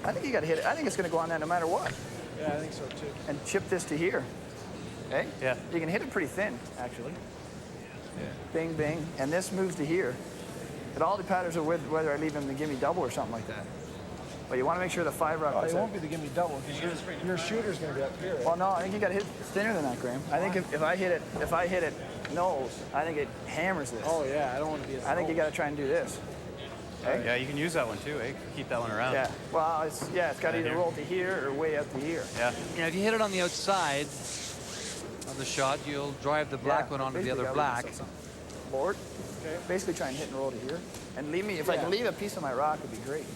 I think you got to hit it. I think it's going to go on that no matter what. Yeah, I think so too. And chip this to here. Okay? Yeah. You can hit it pretty thin, actually. Yeah. Bing, bing. And this moves to here. It all depends on whether I leave him the gimme double or something like that. But you want to make sure the 5 rock. Oh, it won't be the gimme double because your shooter's going to be up here. Right? Well, no, I think you got to hit thinner than that, Graham. I think if I hit it nose, I think it hammers this. Oh yeah, I don't want to be. I think you got to try and do this. Okay? Yeah, you can use that one too, eh? Keep that one around. Yeah. Well, it's got to either roll to here or way up to here. Yeah. Yeah, if you hit it on the outside of the shot, you'll drive the black one onto the other black. Board. Okay. Basically try and hit and roll to here. And leave me, if I can leave a piece of my rock, it'd be great.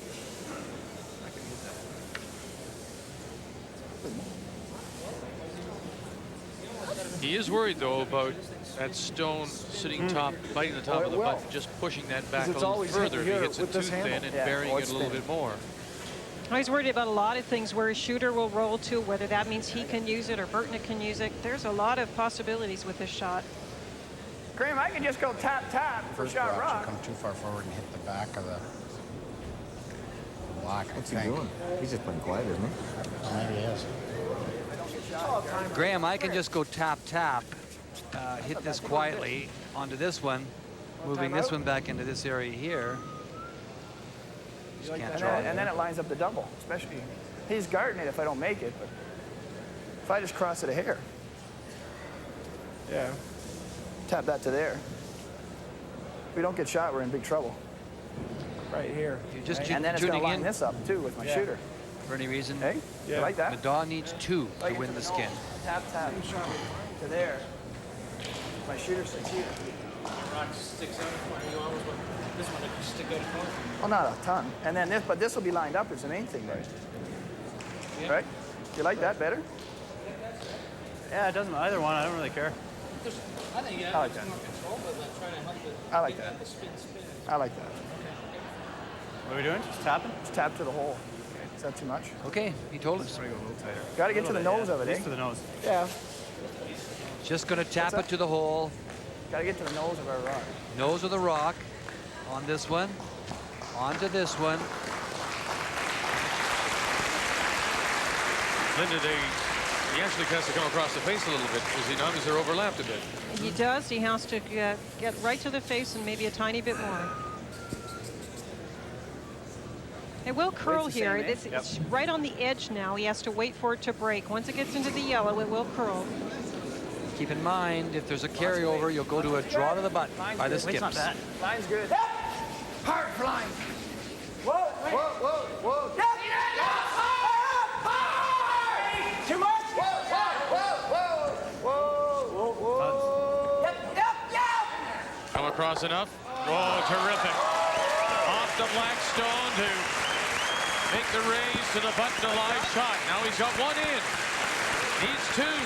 He is worried, though, about that stone sitting top, biting the top of the button, just pushing that back a little further. If he hits it too thin and burying it a little bit more. He's worried about a lot of things where his shooter will roll to, whether that means he can use it or Burtnyk can use it. There's a lot of possibilities with this shot. Graham, I can just go tap, tap for shot rock. Come too far forward and hit the back of the block. What's he doing? He's just playing quiet, isn't he? Maybe he is. Graham, I can just go tap, tap, hit this quietly onto this one, moving this one back into this area here. Just can't draw it. And then it lines up the double, especially. He's guarding it if I don't make it, but if I just cross it a hair. Yeah. Tap that to there. If we don't get shot, we're in big trouble. Right here. You're just And then it's going to line in this up, too, with my shooter. for any reason. Hey, you like that? Middaugh needs 2 to win the skin. Tap, tap. To there. My shooter sticks here. Rock sticks out. You almost want this one to stick out a ton. Well, not a ton. And then this, but this will be lined up is the main thing, right? Right? You like that better? Yeah, it doesn't. Either one. I don't really care. I think you I have like that. more control, but like trying to help it. I like that. The spin. I like that. What are we doing? Just tapping? Just tap to the hole. Is that too much? Okay, he told us. Go a little tighter. Got to get to the nose of it, eh? To the nose. Yeah. Just going to tap it to the hole. Got to get to the nose of our rock. Nose of the rock on this one. Onto this one. Linda, he actually has to come across the face a little bit, does he not? Because they're overlapped a bit. He does. He has to get right to the face and maybe a tiny bit more. It will curl here. It's right on the edge now. He has to wait for it to break. Once it gets into the yellow, it will curl. keep in mind, if there's a carryover, you'll go to a draw to the button by the skips. Not bad. Line's good. Hard flying. Whoa, whoa, whoa, whoa. Too much? Whoa, whoa, whoa, whoa, whoa, whoa. Yep. Come across enough? Oh, terrific. Off the Blackstone to make the raise to the button, a live shot. Now he's got one in. Needs two.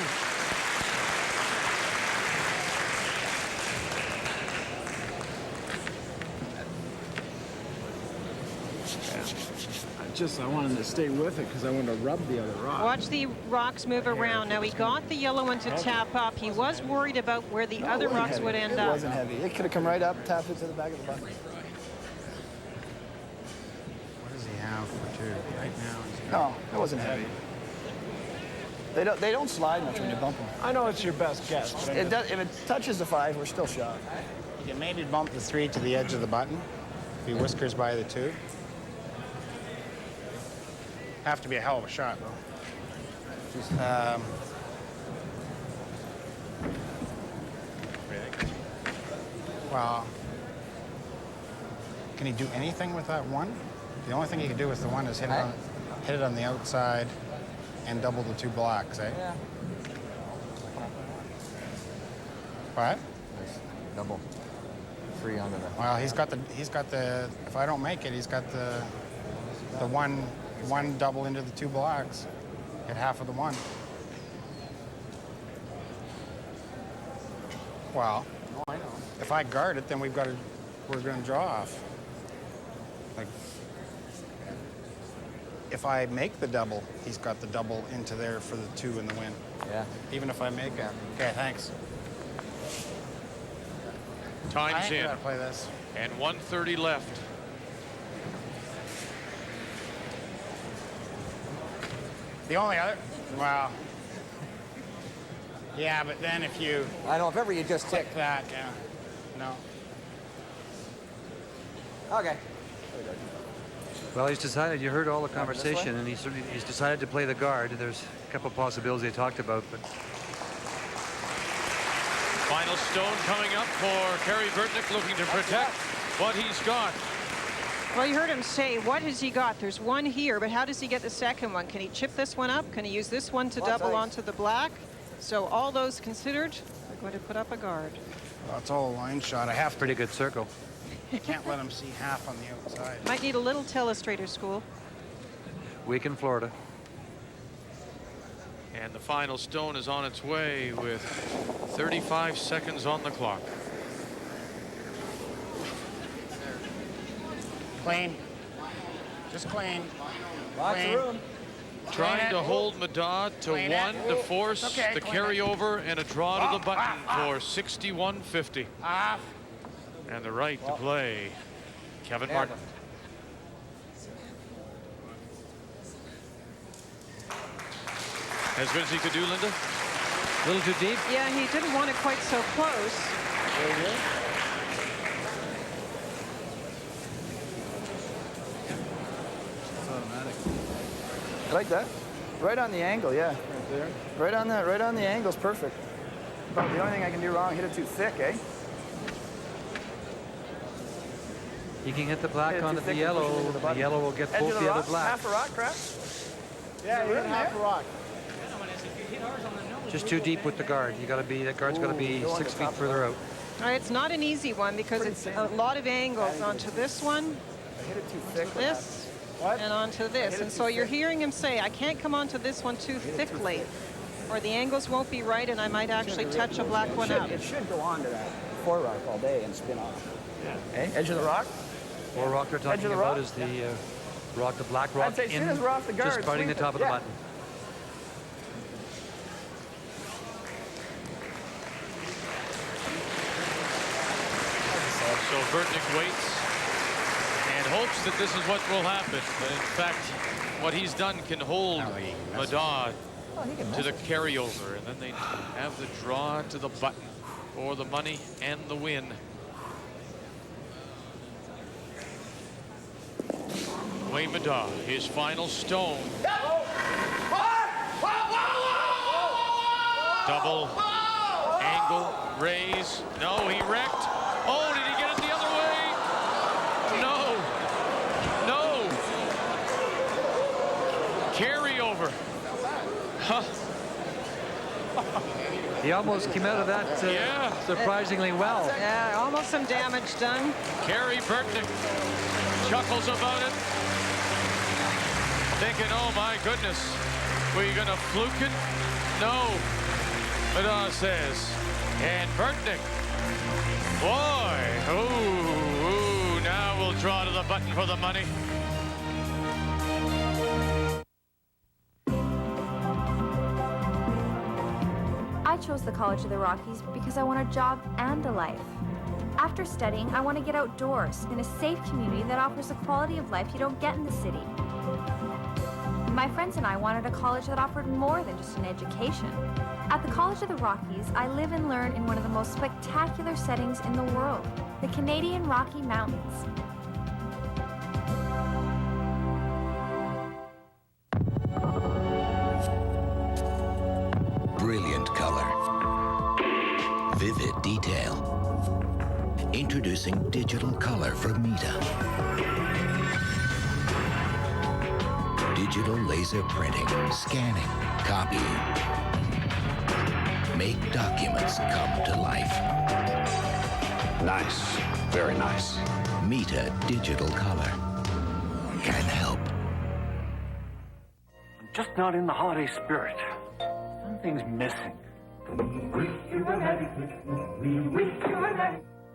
I wanted to stay with it because I wanted to rub the other rock. Watch the rocks move around. Now he got the yellow one to tap up. He was worried about where the other rocks would end up. It wasn't heavy. It could have come right up, tapped it to the back of the button. What does he have for two right now? No, it wasn't heavy. They don't slide much when you bump them. I know it's your best guess. But It does, if it touches the 5, we're still shot. You can maybe bump the 3 to the edge of the button. If he whiskers by the 2. Have to be a hell of a shot, though. Well, can he do anything with that 1? The only thing he can do with the 1 is hit it on the outside and double the 2 blocks, eh? Yeah. What? Double. 3 under that. Well, he's got the. If I don't make it, he's got the one double into the 2 blocks. Hit half of the 1. Well, if I guard it, then we're going to draw off. Like, if I make the double, he's got the double into there for the 2 and the win. Yeah. Even if I make it. Okay, thanks. Time's in. Gotta play this. And 1:30 left. The only other, well, yeah, but then if you... I know, if ever you just click that, yeah, no. Okay. Well, he's decided, you heard all the conversation, and he's decided to play the guard. There's a couple possibilities they talked about, but... Final stone coming up for Kerry Burtnyk, looking to protect what he's got. Well, you heard him say, what has he got? There's 1 here, but how does he get the second one? Can he chip this one up? Can he use this one to double onto the black? So all those considered, they're going to put up a guard. Well, it's all a line shot. I have to. Pretty good circle. Can't let him see half on the outside. Might need a little telestrator school. Week in Florida. And the final stone is on its way with 35 seconds on the clock. Clean. Just clean. Lots of room. Trying to hold Middaugh to 1 to force the carryover and a draw to the button for 61-50. And the right to play, Kevin Martin. As good as he could do, Linda? A little too deep? Yeah, he didn't want it quite so close. I like that. Right on the angle, yeah. Right there. Right on the angle's perfect. About the only thing I can do wrong, hit it too thick, eh? You can hit the black onto the yellow. The yellow will get both the other black. Half a rock, crap? Yeah, you hit half a rock. Just too deep with the guard. You got to be, that guard's got to be 6 feet further out. All right, it's not an easy one because it's a lot of angles onto this one, this, and onto this. And so you're hearing him say, I can't come onto this one too thickly, or the angles won't be right, and I might actually touch a black one up. It should go on to that 4 rock all day and spin off. Yeah. Okay, edge of the rock? 4 rock they're talking about is the rock, the black rock, I'd say as soon as we're off the guard, just biting the top of the button. So Burtnyk waits and hopes that this is what will happen. But in fact, what he's done can hold Middaugh to the carryover. And then they have the draw to the button for the money and the win. Wayne Middaugh, his final stone. Double angle, raise. No, he wrecked. Oh, did he get it the other way? No. No. Kerry over. Huh. He almost came out of that surprisingly well. Yeah, almost some damage done. Kerry Burtnyk chuckles about it, thinking, oh my goodness, were you gonna fluke it? No, Middaugh says. And Burtnyk, boy, ooh, now we'll draw to the button for the money. I chose the College of the Rockies because I want a job and a life. After studying, I want to get outdoors in a safe community that offers a quality of life you don't get in the city. My friends and I wanted a college that offered more than just an education. At the College of the Rockies, I live and learn in one of the most spectacular settings in the world, the Canadian Rocky Mountains. Brilliant color. Vivid detail. Introducing digital color from Middaugh. Digital laser printing, scanning, copying. Make documents come to life. Nice. Very nice. Middaugh Digital Color can help. I'm just not in the holiday spirit. Something's missing.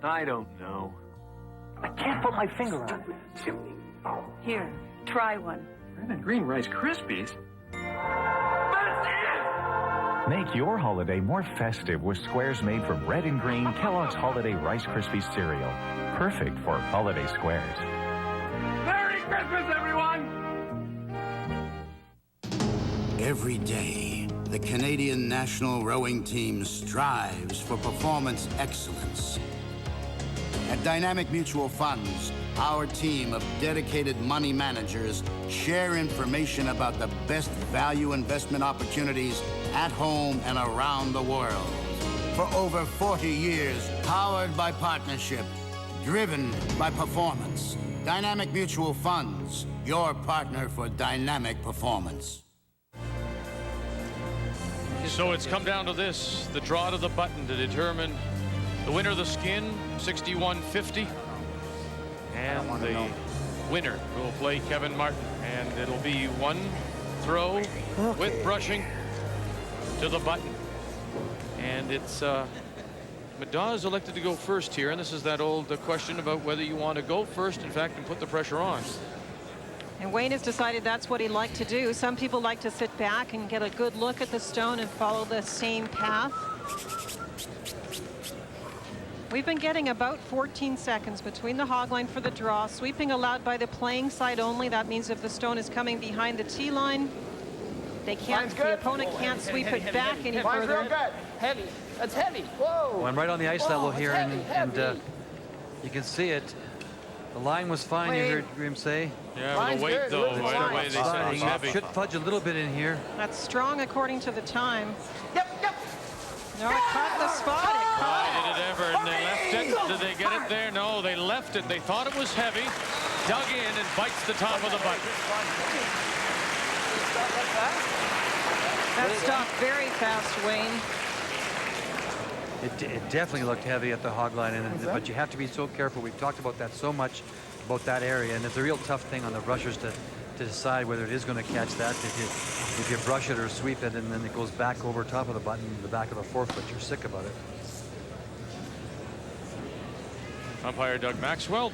I don't know. I can't put my finger on it. Here, try one. Red and green Rice Krispies? Make your holiday more festive with squares made from red and green Kellogg's Holiday Rice Krispies cereal. Perfect for holiday squares. Merry Christmas, everyone! Every day, the Canadian national rowing team strives for performance excellence. At Dynamic Mutual Funds, our team of dedicated money managers share information about the best value investment opportunities at home and around the world. For over 40 years, powered by partnership, driven by performance. Dynamic Mutual Funds, your partner for dynamic performance. So it's come down to this, the draw to the button to determine the winner of the skin, 61-50. And the winner will play Kevin Martin. And it'll be one throw with brushing to the button. And it's Middaugh is elected to go first here. And this is that old question about whether you want to go first, in fact, and put the pressure on. And Wayne has decided that's what he'd like to do. Some people like to sit back and get a good look at the stone and follow the same path. We've been getting about 14 seconds between the hog line for the draw. Sweeping allowed by the playing side only. That means if the stone is coming behind the tee line, they can't. The opponent can't sweep it back any Line's further. real good. Heavy. That's heavy. Whoa. Well, I'm right on the ice level here, heavy, and you can see it. The line was fine, you heard Graham say. Yeah, with the weight, though, right away, they said it was heavy. Should fudge a little bit in here. That's strong according to the time. Yep. No, it caught the spot. It caught Did it ever, and they left it. Did they get it there? No, they left it. They thought it was heavy. Dug in and bites the top of the button. That stopped very fast, Wayne. It definitely looked heavy at the hog line, but you have to be so careful. We've talked about that so much, about that area, and it's a real tough thing on the rushers to decide whether it is going to catch that. If you brush it or sweep it and then it goes back over top of the button, the back of the forefoot, you're sick about it. Umpire Doug Maxwell